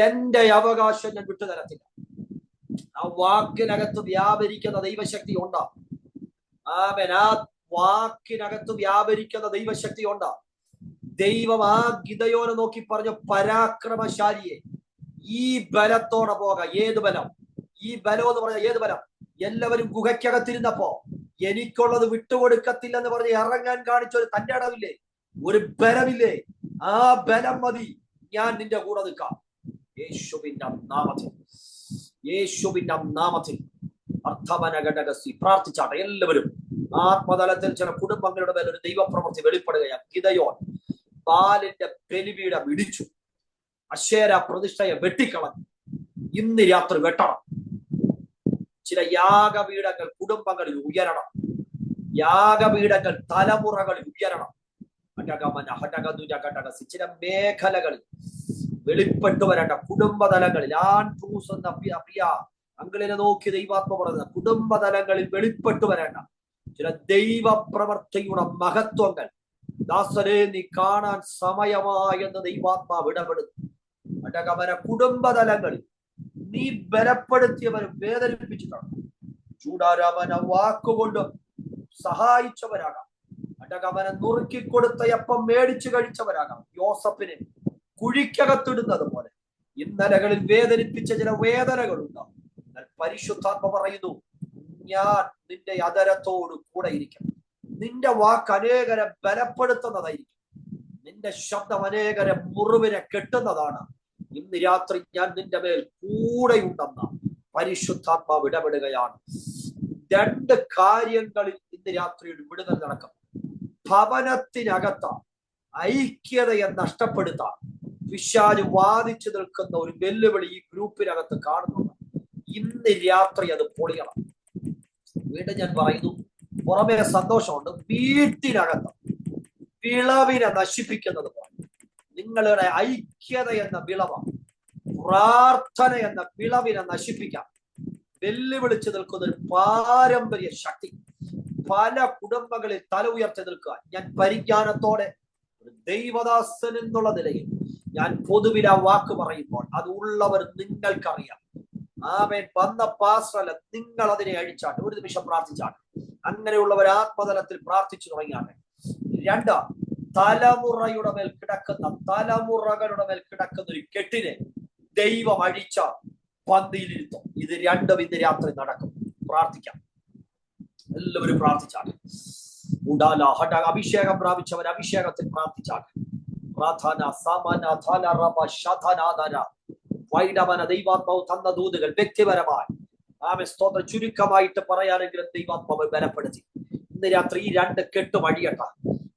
എന്റെ അവകാശം ഞാൻ വിട്ടുതരത്തില്ല. ആ വാക്കിനകത്ത് വ്യാപരിക്കുന്ന ദൈവശക്തി ഉണ്ട്. ആമേൻ. ആ വാക്കിനകത്ത് വ്യാപരിക്കുന്ന ദൈവശക്തി ഉണ്ട്. ദൈവം ആ ഗിദയോനെ നോക്കി പറഞ്ഞു, പരാക്രമശാലിയെ, ഈ ബലത്തോടെ പോക. ഏത് ബലം? ഈ ബലം എന്ന് പറഞ്ഞാൽ ഏത് ബലം? എല്ലാവരും ഗുഹയ്ക്കകത്തിരുന്നപ്പോ എനിക്കുള്ളത് വിട്ടുകൊടുക്കത്തില്ലെന്ന് പറഞ്ഞ് ഇറങ്ങാൻ കാണിച്ച ഒരു തന്റെ അടവില്ലേ, ഒരു ബലമില്ലേ, ആ ബലം മതി, ഞാൻ നിന്റെ കൂടെ നിൽക്കാം. യേശുവിന്റെ നാമത്തിൽ, യേശുവിന്റെ നാമത്തിൽ അർത്ഥമന ഘടകസി പ്രാർത്ഥിച്ചാട്ടെ. എല്ലാവരും ആത്മതലത്തിൽ ചില കുടുംബങ്ങളുടെ മേൽ ഒരു ദൈവപ്രവൃത്തി വെളിപ്പെടുകയാണ്. ഗിദയോൻ ബാലിന്റെ ബലിപീഠം ഇടിച്ചു, അശേര പ്രതിഷ്ഠയെ വെട്ടിക്കളഞ്ഞു. ഇന്ന് രാത്രി വെട്ടണം. ചില യാഗപീഠങ്ങൾ കുടുംബങ്ങളിൽ ഉയരണം. യാഗപീഠങ്ങൾ തലമുറകളിൽ ഉയരണം. ചില മേഖലകളിൽ വെളിപ്പെട്ടു വരേണ്ട കുടുംബതലങ്ങളിൽ ആൻഡ്രൂസ് എന്ന പ്രിയ അങ്കിളിനെ നോക്കി ദൈവാത്മ പറയുന്ന കുടുംബതലങ്ങളിൽ വെളിപ്പെട്ടു വരേണ്ട ചില ദൈവപ്രവർത്തിയുടെ മഹത്വങ്ങൾ ദാസരെ നീ കാണാൻ സമയമായെന്ന് ദൈവാത്മാവ് ഇടപെടുന്നു. അടകമന കുടുംബതലങ്ങളിൽ നീ ബലപ്പെടുത്തിയവരും വേദനിപ്പിച്ചിട്ടാണ്. ചൂടാരാമന വാക്കുകൊണ്ട് സഹായിച്ചവരാകാം. അടകമന നുറുക്കിക്കൊടുത്തയപ്പം മേടിച്ചു കഴിച്ചവരാകാം. യോസഫിനെ കുഴിക്കകത്തിടുന്നത് പോലെ ഇന്നലകളിൽ വേദനിപ്പിച്ച ചില വേദനകളുണ്ടാവും. എന്നാൽ പരിശുദ്ധാത്മ പറയുന്നു, ഞാൻ നിന്റെ അതരത്തോട് കൂടെ ഇരിക്കും. നിന്റെ വാക്ക് അനേകരെ ബലപ്പെടുത്തുന്നതായിരിക്കും. നിന്റെ ശബ്ദം അനേകരെ മുറിവിനെ കെട്ടുന്നതാണ്. ഇന്ന് രാത്രി ഞാൻ നിന്റെ മേൽ കൂടെയുണ്ടെന്ന് പരിശുദ്ധാത്മാവ് ഇടപെടുകയാണ്. രണ്ട് കാര്യങ്ങളിൽ ഇന്ന് രാത്രി ഒരു വിടുതൽ നടക്കും. ഭവനത്തിനകത്ത ഐക്യതയെ നഷ്ടപ്പെടുത്താൻ പിശാച് വാദിച്ചു നിൽക്കുന്ന ഒരു വെല്ലുവിളി ഈ ഗ്രൂപ്പിനകത്ത് കാണുന്നുണ്ട്. ഇന്ന് രാത്രി അത് പൊളിയണം. വീണ്ടും ഞാൻ പറയുന്നു, പുറമേ സന്തോഷമുണ്ട്, വീട്ടിനകത്ത് വിളവിനെ നശിപ്പിക്കുന്നത് പോലെ നിങ്ങളുടെ ഐക്യത എന്ന വിളവ്, പ്രാർത്ഥന എന്ന വിളവിനെ നശിപ്പിക്കാം വെല്ലുവിളിച്ചു നിൽക്കുന്ന ഒരു പാരമ്പര്യ ശക്തി പല കുടുംബങ്ങളിൽ തല ഉയർത്തി നിൽക്കുക. ഞാൻ പരിജ്ഞാനത്തോടെ ഒരു ദൈവദാസൻ എന്നുള്ള നിലയിൽ ഞാൻ പൊതുവിൽ ആ വാക്ക് പറയുമ്പോൾ അത് ഉള്ളവർ നിങ്ങൾക്കറിയാം. ആമേൻ. വന്ന പാസ്റ്ററല്ല, നിങ്ങൾ അതിനെ അഴിച്ചാട്ടെ. ഒരു നിമിഷം പ്രാർത്ഥിച്ചാട്ടെ. അങ്ങനെയുള്ളവർ ആത്മതലത്തിൽ പ്രാർത്ഥിച്ചു തുടങ്ങിയാട്ടെ. രണ്ട്, തലമുറയുടെ മേൽ തലമുറകളുടെ മേൽ കിടക്കുന്ന ഒരു കെട്ടിനെ ദൈവം അഴിച്ച പന്തിയിലിരുത്തും. ഇത് രണ്ടും ഇന്ന് രാത്രി നടക്കും. പ്രാർത്ഥിക്കാം, എല്ലാവരും പ്രാർത്ഥിച്ചാട്ടെ. അഭിഷേകം പ്രാപിച്ചവർ അഭിഷേകത്തിൽ പ്രാർത്ഥിച്ചാട്ടെ. ദൈവാത്മാവ് തന്ന ദൂതുകൾ വ്യക്തിപരമായി സ്തോത്രം ചുരുക്കമായിട്ട് പറയാനെങ്കിലും ദൈവാത്മാവ് ബലപ്പെടുത്തി. ഇന്ന് രാത്രി ഈ രണ്ട് കെട്ടും അഴിയട്ടെ.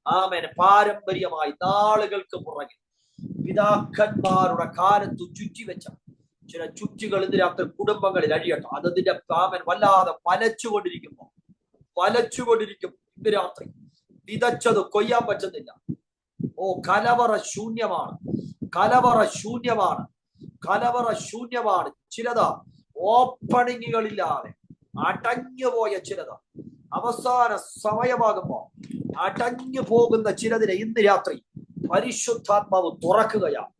ആമേൻ. പാരമ്പര്യമായി നാളുകൾക്ക് പുറകിൽ പിതാക്കന്മാരുടെ കാലത്ത് ചുറ്റിവെച്ച ചില ചുറ്റികൾ ഇന്ന് രാത്രി കുടുംബങ്ങളിൽ അഴിയട്ടെ. അതിന്റെ ആമേൻ വല്ലാതെ വലച്ചുകൊണ്ടിരിക്കും. ഇന്ന് രാത്രി വിതച്ചത് കൊയ്യാൻ പറ്റുന്നില്ല. കലവറ ശൂന്യമാണ്. ചിലത് ഓപ്പണിങ്ങുകളില്ലാതെ അടഞ്ഞുപോയ ചിലത് അവസാന സമയമാകുമ്പോൾ അടഞ്ഞു പോകുന്ന ചിലതിനെ ഇന്ന് രാത്രി പരിശുദ്ധാത്മാവ് തുറക്കുകയാണ്.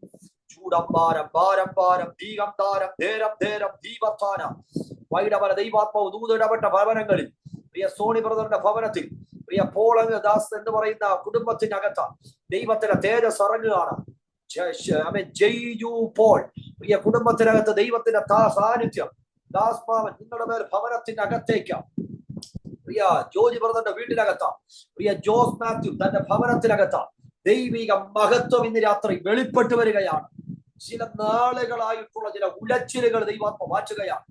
ദൈവാത്മാവ് ദൂതിടപെട്ട ഭവനങ്ങളിൽ, പ്രിയ സോണി ബ്രദറിന്റെ ഭവനത്തിൽ, പ്രിയ പോൾ ദാസ് എന്ന് പറയുന്ന കുടുംബത്തിനകത്ത് ദൈവത്തിന്റെ തേജസ് ഇറങ്ങുകയാണ്. പോൾ, പ്രിയ കുടുംബത്തിനകത്ത് ദൈവത്തിന്റെ സാന്നിധ്യം ദാസ്മാവൻ നിങ്ങളുടെ മേൽ ഭവനത്തിനകത്തേക്ക്, പ്രിയ ജോജി ബ്രദറിന്റെ വീട്ടിനകത്ത്, പ്രിയ ജോസ് മാത്യു തന്റെ ഭവനത്തിനകത്ത് ദൈവിക മഹത്വം ഇന്ന് രാത്രി വെളിപ്പെട്ടു വരികയാണ്. ചില നാളുകളായിട്ടുള്ള ചില ഉലച്ചിലുകൾ ദൈവാത്മ മാറ്റുകയാണ്.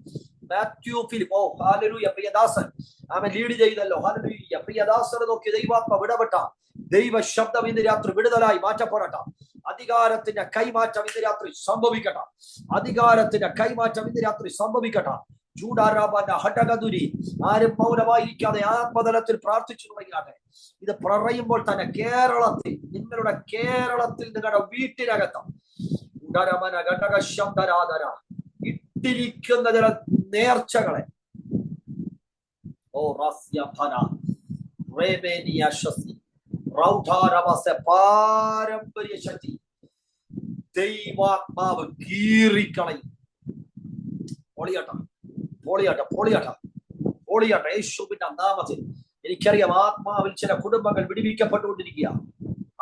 മാത്യു ഫിലിപ്പ്, ഹല്ലേലൂയ, പ്രിയദാസൻ ആമേൻ ലീഡ് ചെയ്തല്ലോ. ഹല്ലേലൂയ, പ്രിയദാസനെ നോക്കി ദൈവാത്മ വിടപെട്ട ദൈവ ശബ്ദം ഇന്ന് രാത്രി വിടുതലായി മാറ്റപ്പെടട്ടെ. അധികാരത്തിന്റെ കൈമാറ്റം ഇന്ന് രാത്രി സംഭവിക്കട്ടെ. ആരും മൗനമായിരിക്കാതെ ആത്മതലത്തിൽ പ്രാർത്ഥിച്ചു തുടങ്ങിയാട്ടെ. ഇത് പറയുമ്പോൾ തന്നെ നിങ്ങളുടെ കേരളത്തിൽ നിങ്ങളുടെ വീട്ടിനകത്ത് ഇട്ടിരിക്കുന്ന ചില നേർച്ചകളെ പാരമ്പര്യ ശക്തി ദൈവാത്മാവ് കീറിക്കളയും. പൊളിയാട്ട യേശുവിന്റെ നാമത്തിൽ. എനിക്കറിയാം ആത്മാവിൽ ചില കുടുംബങ്ങൾ വിടുവിക്കപ്പെട്ടുകൊണ്ടിരിക്കുക.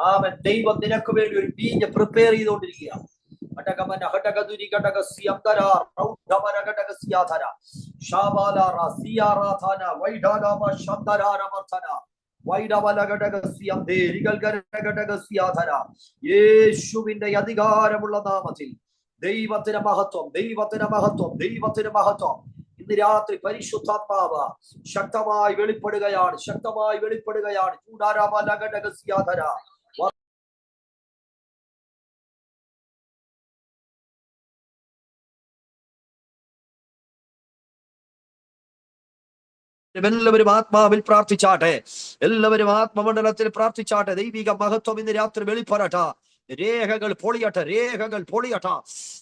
ആമൻ. ദൈവം നിനക്ക് വേണ്ടി ഒരു വീഞ്ഞ് പ്രിപ്പയർ ചെയ്തുകൊണ്ടിരിക്കുക. യേശുവിന്റെ അധികാരമുള്ള നാമത്തിൽ ദൈവത്തിന് മഹത്വം, ദൈവത്തിന് മഹത്വം, ദൈവത്തിന് മഹത്വം. ഇന്ന് രാത്രി പരിശുദ്ധാത്മാവ് ശക്തമായി വെളിപ്പെടുകയാണ്, ശക്തമായി വെളിപ്പെടുകയാണ്. എല്ലാവരും ആത്മാവിൽ പ്രാർത്ഥിച്ചാട്ടെ, എല്ലാവരും ആത്മമണ്ഡലത്തിൽ പ്രാർത്ഥിച്ചാട്ടെ. ദൈവിക മഹത്വം ഇന്ന് രാത്രി വെളിപ്പെടട്ടെ. രേഖകൾ പൊളിയട്ടെ, രേഖകൾ പൊളിയട്ടെ.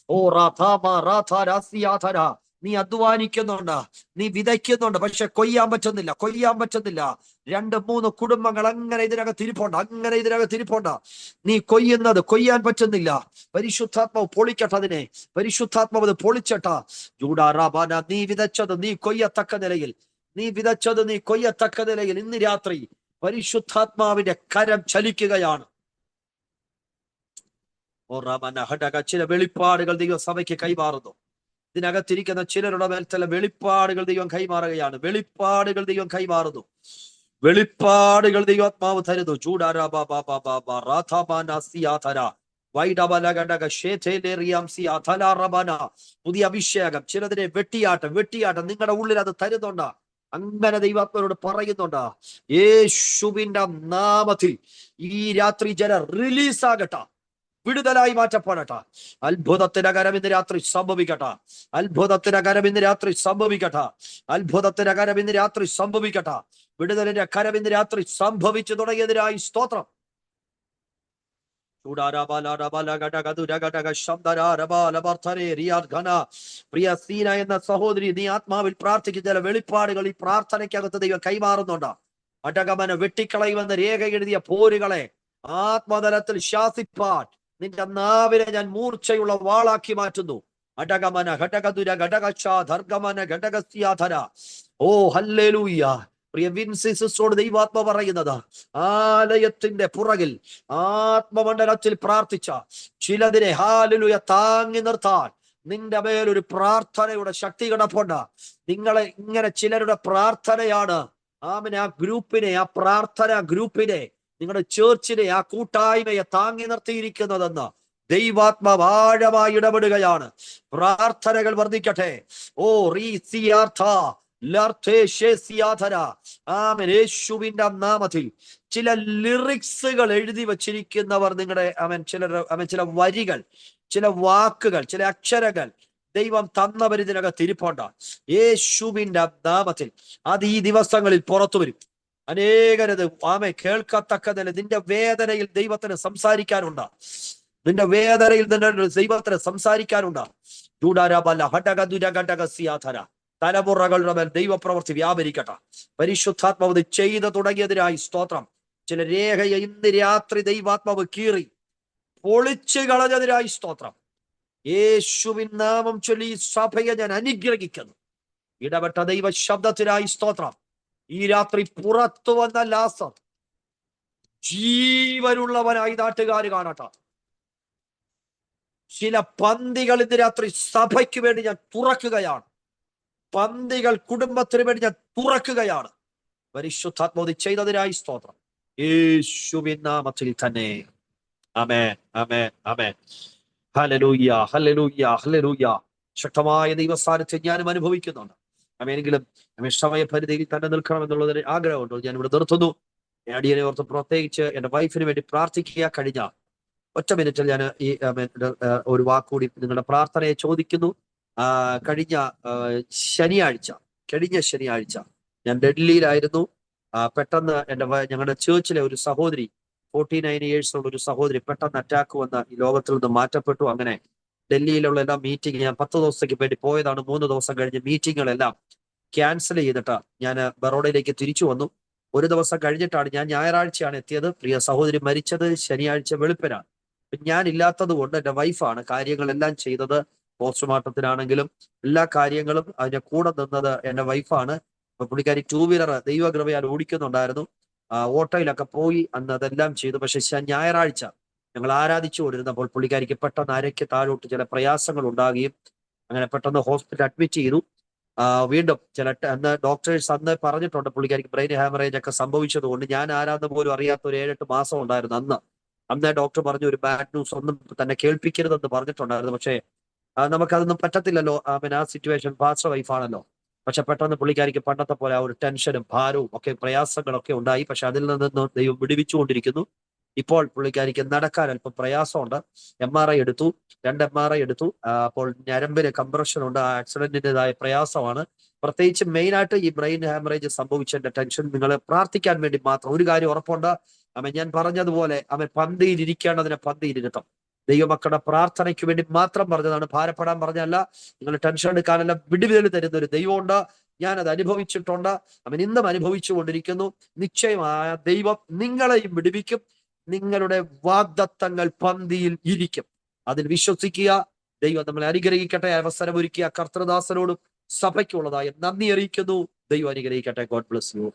ഓ രാധാ, നീ അധ്വാനിക്കുന്നുണ്ട്, നീ വിതയ്ക്കുന്നുണ്ട്, പക്ഷെ കൊയ്യാൻ പറ്റുന്നില്ല, കൊയ്യാൻ പറ്റുന്നില്ല. 2-3 കുടുംബങ്ങൾ അങ്ങനെ ഇതിനകത്തിരിപ്പുണ്ട്, അങ്ങനെ ഇതിനകത്തിരിപ്പുണ്ട്. നീ കൊയ്യാൻ പറ്റുന്നില്ല. പരിശുദ്ധാത്മാവ് പൊളിക്കട്ടെ അതിനെ, പരിശുദ്ധാത്മാവ് അത് പൊളിച്ചട്ട. ജൂഡാറാബാന, നീ വിതച്ചത് നീ കൊയ്യത്തക്ക നിലയിൽ, നീ വിതച്ചത് നീ കൊയ്യത്തക്ക നിലയിൽ ഇന്ന് രാത്രി പരിശുദ്ധാത്മാവിന്റെ കരം ചലിക്കുകയാണ്. ചില വെളിപ്പാടുകൾ ദൈവസഭയ്ക്ക് കൈമാറുന്നു. ഇതിനകത്തിരിക്കുന്ന ചിലരുടെ മേൽ ചില വെളിപ്പാടുകൾ ദൈവം കൈമാറുകയാണ്. വെളിപ്പാടുകൾ ദൈവം കൈമാറുന്നു, വെളിപ്പാടുകൾ ദൈവാത്മാവ് തരുന്നു. പുതിയ അഭിഷേകം, ചിലതിനെ വെട്ടിയാട്ടം നിങ്ങളുടെ ഉള്ളിൽ അത് തരുന്നുണ്ട്. അങ്ങനെ ദൈവാത്മാവോട് പറയുന്നുണ്ട്, യേശുവിന്റെ നാമത്തിൽ ഈ രാത്രി ജനം റിലീസാകട്ടെ, വിടുതലായി മാറ്റപ്പെടട്ടെ. അത്ഭുതത്തിന്റെ കരം ഇന്ന് രാത്രി സംഭവിക്കട്ടെ, അത്ഭുതത്തിന്റെ കരം ഇന്ന് രാത്രി സംഭവിക്കട്ടെ, അത്ഭുതത്തിന്റെ കരം ഇന്ന് രാത്രി സംഭവിക്കട്ടെ. വിടുതലിന്റെ കരം ഇന്ന് രാത്രി സംഭവിച്ചു തുടങ്ങിയതിനായി സ്തോത്രം. പ്രിയ സീന എന്ന സഹോദരി, നീ ആത്മാവിൽ പ്രാർത്ഥിക്കുന്ന ചില വെളിപ്പാടുകൾ ഈ പ്രാർത്ഥനയ്ക്കകത്ത് ദൈവം കൈമാറുന്നുണ്ട്. അടകമന വെട്ടിക്കളയുമെന്ന് രേഖ എഴുതിയ പോരുകളെ ആത്മതലത്തിൽ ശാസിപ്പാൻ നിന്റെ നാവിനെ ഞാൻ മൂർച്ചയുള്ള വാളാക്കി മാറ്റുന്നു. അടകമന ഘടകതുര ഘടകശ ധർഗമന ഘടകസ്യാധര. ഓ ഹല്ലേലൂയ. പ്രിയ വിൻസിസോട് ദൈവാത്മ പറയുന്നത്, ആലയത്തിന്റെ പുറകിൽ ആത്മമണ്ഡലത്തിൽ പ്രാർത്ഥിച്ച ചിലതിനെ ഹാലലുയ താങ്ങി നിർത്താൻ നിന്റെ മേലൊരു പ്രാർത്ഥനയുടെ ശക്തി കിടപ്പുണ്ട്. നിങ്ങളെ ഇങ്ങനെ ചിലരുടെ പ്രാർത്ഥനയാണ് ആ ഗ്രൂപ്പിനെ, ആ പ്രാർത്ഥന ഗ്രൂപ്പിനെ, നിങ്ങളുടെ ചേർച്ചിനെ, ആ കൂട്ടായ്മയെ താങ്ങി നിർത്തിയിരിക്കുന്നതെന്ന് ദൈവാത്മാവ് ആഴമായി ഇടപെടുകയാണ്. പ്രാർത്ഥനകൾ വർദ്ധിക്കട്ടെ. ഓ യേശുവിന്റെ നാമത്തിൽ ചില ലിറിക്സുകൾ എഴുതി വച്ചിരിക്കുന്നവർ, നിങ്ങളുടെ ചില വരികൾ, ചില വാക്കുകൾ, ചില അക്ഷരങ്ങൾ ദൈവം തന്നവർ ഇതിനകത്ത് ഇരിപ്പുണ്ട്. യേശുവിന്റെ നാമത്തിൽ അത് ഈ ദിവസങ്ങളിൽ പുറത്തു വരും. അനേകരത് കേൾക്കത്തക്കതിൽ നിന്റെ വേദനയിൽ ദൈവത്തിന് സംസാരിക്കാനുണ്ട്, നിന്റെ വേദനയിൽ ദൈവത്തിന് സംസാരിക്കാനുണ്ട്. തലമുറകളുടെ മേൽ ദൈവപ്രവൃത്തി വ്യാപരിക്കട്ടെ. പരിശുദ്ധാത്മാവ് ചെയ്തു തുടങ്ങിയതിനായി സ്തോത്രം. ചില രേഖയെ ഇന്ന് രാത്രി ദൈവാത്മാവ് കീറി പൊളിച്ചു കളഞ്ഞതിനായി സ്തോത്രം. യേശുവിൻ നാമം ചൊല്ലി സഭയെ ഞാൻ അനുഗ്രഹിക്കുന്നു. ഇടപെട്ട ദൈവ ശബ്ദത്തിനായി സ്തോത്രം. ഈ രാത്രി പുറത്തു വന്ന ലാസർ ജീവനുള്ളവനായി നാട്ടുകാർ കാണട്ടെ. ചില പന്തികൾ ഇന്ന് രാത്രി സഭയ്ക്ക് വേണ്ടി ഞാൻ തുറക്കുകയാണ്. പന്തികൾ കുടുംബത്തിന് വേണ്ടി ഞാൻ തുറക്കുകയാണ്. പരിശുദ്ധാത്മാവ് ചെയ്തതിനായി സ്തോത്രം. യേശുവിൻ നാമത്തിൽ തന്നെ. ആമേൻ, ആമേൻ, ആമേൻ. ഹല്ലേലൂയ, ഹല്ലേലൂയ, ഹല്ലേലൂയ. ശക്തമായ ദൈവസാന്നിധ്യം ഞാനും അനുഭവിക്കുന്നുണ്ട്. ആമേനെങ്കിലും സമയപരിധിയിൽ തന്നെ നിൽക്കണം എന്നുള്ളതിന് ആഗ്രഹമുണ്ട്. ഞാൻ ഇവിടെ നിർത്തുന്നു. അടിയനെ ഓർത്ത് പ്രത്യേകിച്ച് എന്റെ വൈഫിന് വേണ്ടി പ്രാർത്ഥിക്കുക. കഴിഞ്ഞ ഒറ്റ മിനിറ്റിൽ ഞാൻ ഈ ഒരു വാക്കുകൂടി നിങ്ങളുടെ പ്രാർത്ഥനയെ ചോദിക്കുന്നു. കഴിഞ്ഞ ശനിയാഴ്ച ഞാൻ ഡൽഹിയിലായിരുന്നു. പെട്ടെന്ന് ഞങ്ങളുടെ ചേർച്ചിലെ ഒരു സഹോദരി, 49 years ഉള്ള ഒരു സഹോദരി പെട്ടെന്ന് അറ്റാക്ക് വന്ന് ഈ ലോകത്തിൽ നിന്ന് മാറ്റപ്പെട്ടു. അങ്ങനെ ഡൽഹിയിലുള്ള എല്ലാ മീറ്റിംഗ് ഞാൻ 10 ദിവസത്തേക്ക് വേണ്ടി പോയതാണ്. 3 ദിവസം കഴിഞ്ഞ് മീറ്റിങ്ങുകളെല്ലാം ക്യാൻസൽ ചെയ്തിട്ട് ഞാൻ ബറോഡയിലേക്ക് തിരിച്ചു വന്നു. ഒരു ദിവസം കഴിഞ്ഞിട്ടാണ്, ഞാൻ ഞായറാഴ്ചയാണ് എത്തിയത്. പ്രിയ സഹോദരി മരിച്ചത് ശനിയാഴ്ച വെളുപ്പിനാണ്. ഞാൻ ഇല്ലാത്തത് കൊണ്ട് എന്റെ വൈഫാണ് കാര്യങ്ങളെല്ലാം ചെയ്തത്. പോസ്റ്റ്മോർട്ടത്തിനാണെങ്കിലും എല്ലാ കാര്യങ്ങളും അതിന്റെ കൂടെ നിന്നത് എന്റെ വൈഫാണ്. അപ്പൊ പുള്ളിക്കാരി 2 വീലർ ദൈവകൃപയാൽ ഓടിക്കുന്നുണ്ടായിരുന്നു. ഓട്ടോയിലൊക്കെ പോയി അന്ന് അതെല്ലാം ചെയ്തു. പക്ഷെ ഞായറാഴ്ച ഞങ്ങൾ ആരാധിച്ചുകൊണ്ടിരുന്നപ്പോൾ പുള്ളിക്കാരിക്ക് പെട്ടെന്ന് അരയ്ക്ക് താഴോട്ട് ചില പ്രയാസങ്ങൾ ഉണ്ടാകുകയും അങ്ങനെ പെട്ടെന്ന് ഹോസ്പിറ്റൽ അഡ്മിറ്റ് ചെയ്തു. വീണ്ടും അന്ന് ഡോക്ടേഴ്സ് അന്ന് പറഞ്ഞിട്ടുണ്ട് പുള്ളിക്കാരിക്ക് ബ്രെയിൻ ഹാമറേജ് ഒക്കെ സംഭവിച്ചതുകൊണ്ട്. ഞാൻ ആരാധന പോലും അറിയാത്ത ഒരു 7-8 മാസം ഉണ്ടായിരുന്നു അന്ന് ഡോക്ടർ പറഞ്ഞു ഒരു ബാഡ് ന്യൂസ് ഒന്നും തന്നെ കേൾപ്പിക്കരുതെന്ന് പറഞ്ഞിട്ടുണ്ടായിരുന്നു. പക്ഷേ നമുക്കതൊന്നും പറ്റത്തില്ലല്ലോ. ആ സിറ്റുവേഷൻ പാസ്റ്റർ വൈഫാണല്ലോ. പക്ഷെ പെട്ടെന്ന് പുള്ളിക്കാരിക്ക് പണ്ടത്തെ പോലെ ആ ഒരു ടെൻഷനും ഭാരവും ഒക്കെ പ്രയാസങ്ങളൊക്കെ ഉണ്ടായി. പക്ഷെ അതിൽ നിന്ന് ദൈവം വിടുവിച്ചുകൊണ്ടിരിക്കുന്നു. ഇപ്പോൾ പുള്ളിക്കാരിക്ക് നടക്കാൻ അല്പം പ്രയാസമുണ്ട്. MRI എടുത്തു, 2 MRI എടുത്തു. അപ്പോൾ ഞരമ്പിന് കംപ്രഷൻ ഉണ്ട്. ആ ആക്സിഡന്റിൻ്റെതായ പ്രയാസമാണ്. പ്രത്യേകിച്ച് മെയിനായിട്ട് ഈ ബ്രെയിൻ ഹാമറേജ് സംഭവിച്ചതിന്റെ ടെൻഷൻ. നിങ്ങൾ പ്രാർത്ഥിക്കാൻ വേണ്ടി മാത്രം ഒരു കാര്യം ഉറപ്പുണ്ട്. ഞാൻ പറഞ്ഞതുപോലെ പന്തിയിൽ ഇരിക്കേണ്ടതിനെ പന്തിയിലിരുത്തം. ദൈവമക്കളുടെ പ്രാർത്ഥനയ്ക്ക് വേണ്ടി മാത്രം പറഞ്ഞതാണ്, ഭാരപ്പെടാൻ പറഞ്ഞല്ല. നിങ്ങൾ ടെൻഷൻ എടുക്കാനല്ല, വിടുതൽ തരുന്ന ഒരു ദൈവമുണ്ട്. ഞാനത് അനുഭവിച്ചിട്ടുണ്ട്. ഇന്നും അനുഭവിച്ചു കൊണ്ടിരിക്കുന്നു. നിശ്ചയമായ ദൈവം നിങ്ങളെയും വിടുവിക്കും. നിങ്ങളുടെ വാഗ്ദത്തങ്ങൾ പന്തിയിൽ ഇരിക്കും. അതിൽ വിശ്വസിക്കുക. ദൈവം നമ്മളെ അനുഗ്രഹിക്കട്ടെ. അവസരമൊരുക്കിയ കർത്തൃദാസനോടും സഭയ്ക്കുള്ളതായ നന്ദി അറിയിക്കുന്നു. ദൈവം അനുഗ്രഹിക്കട്ടെ. God bless you.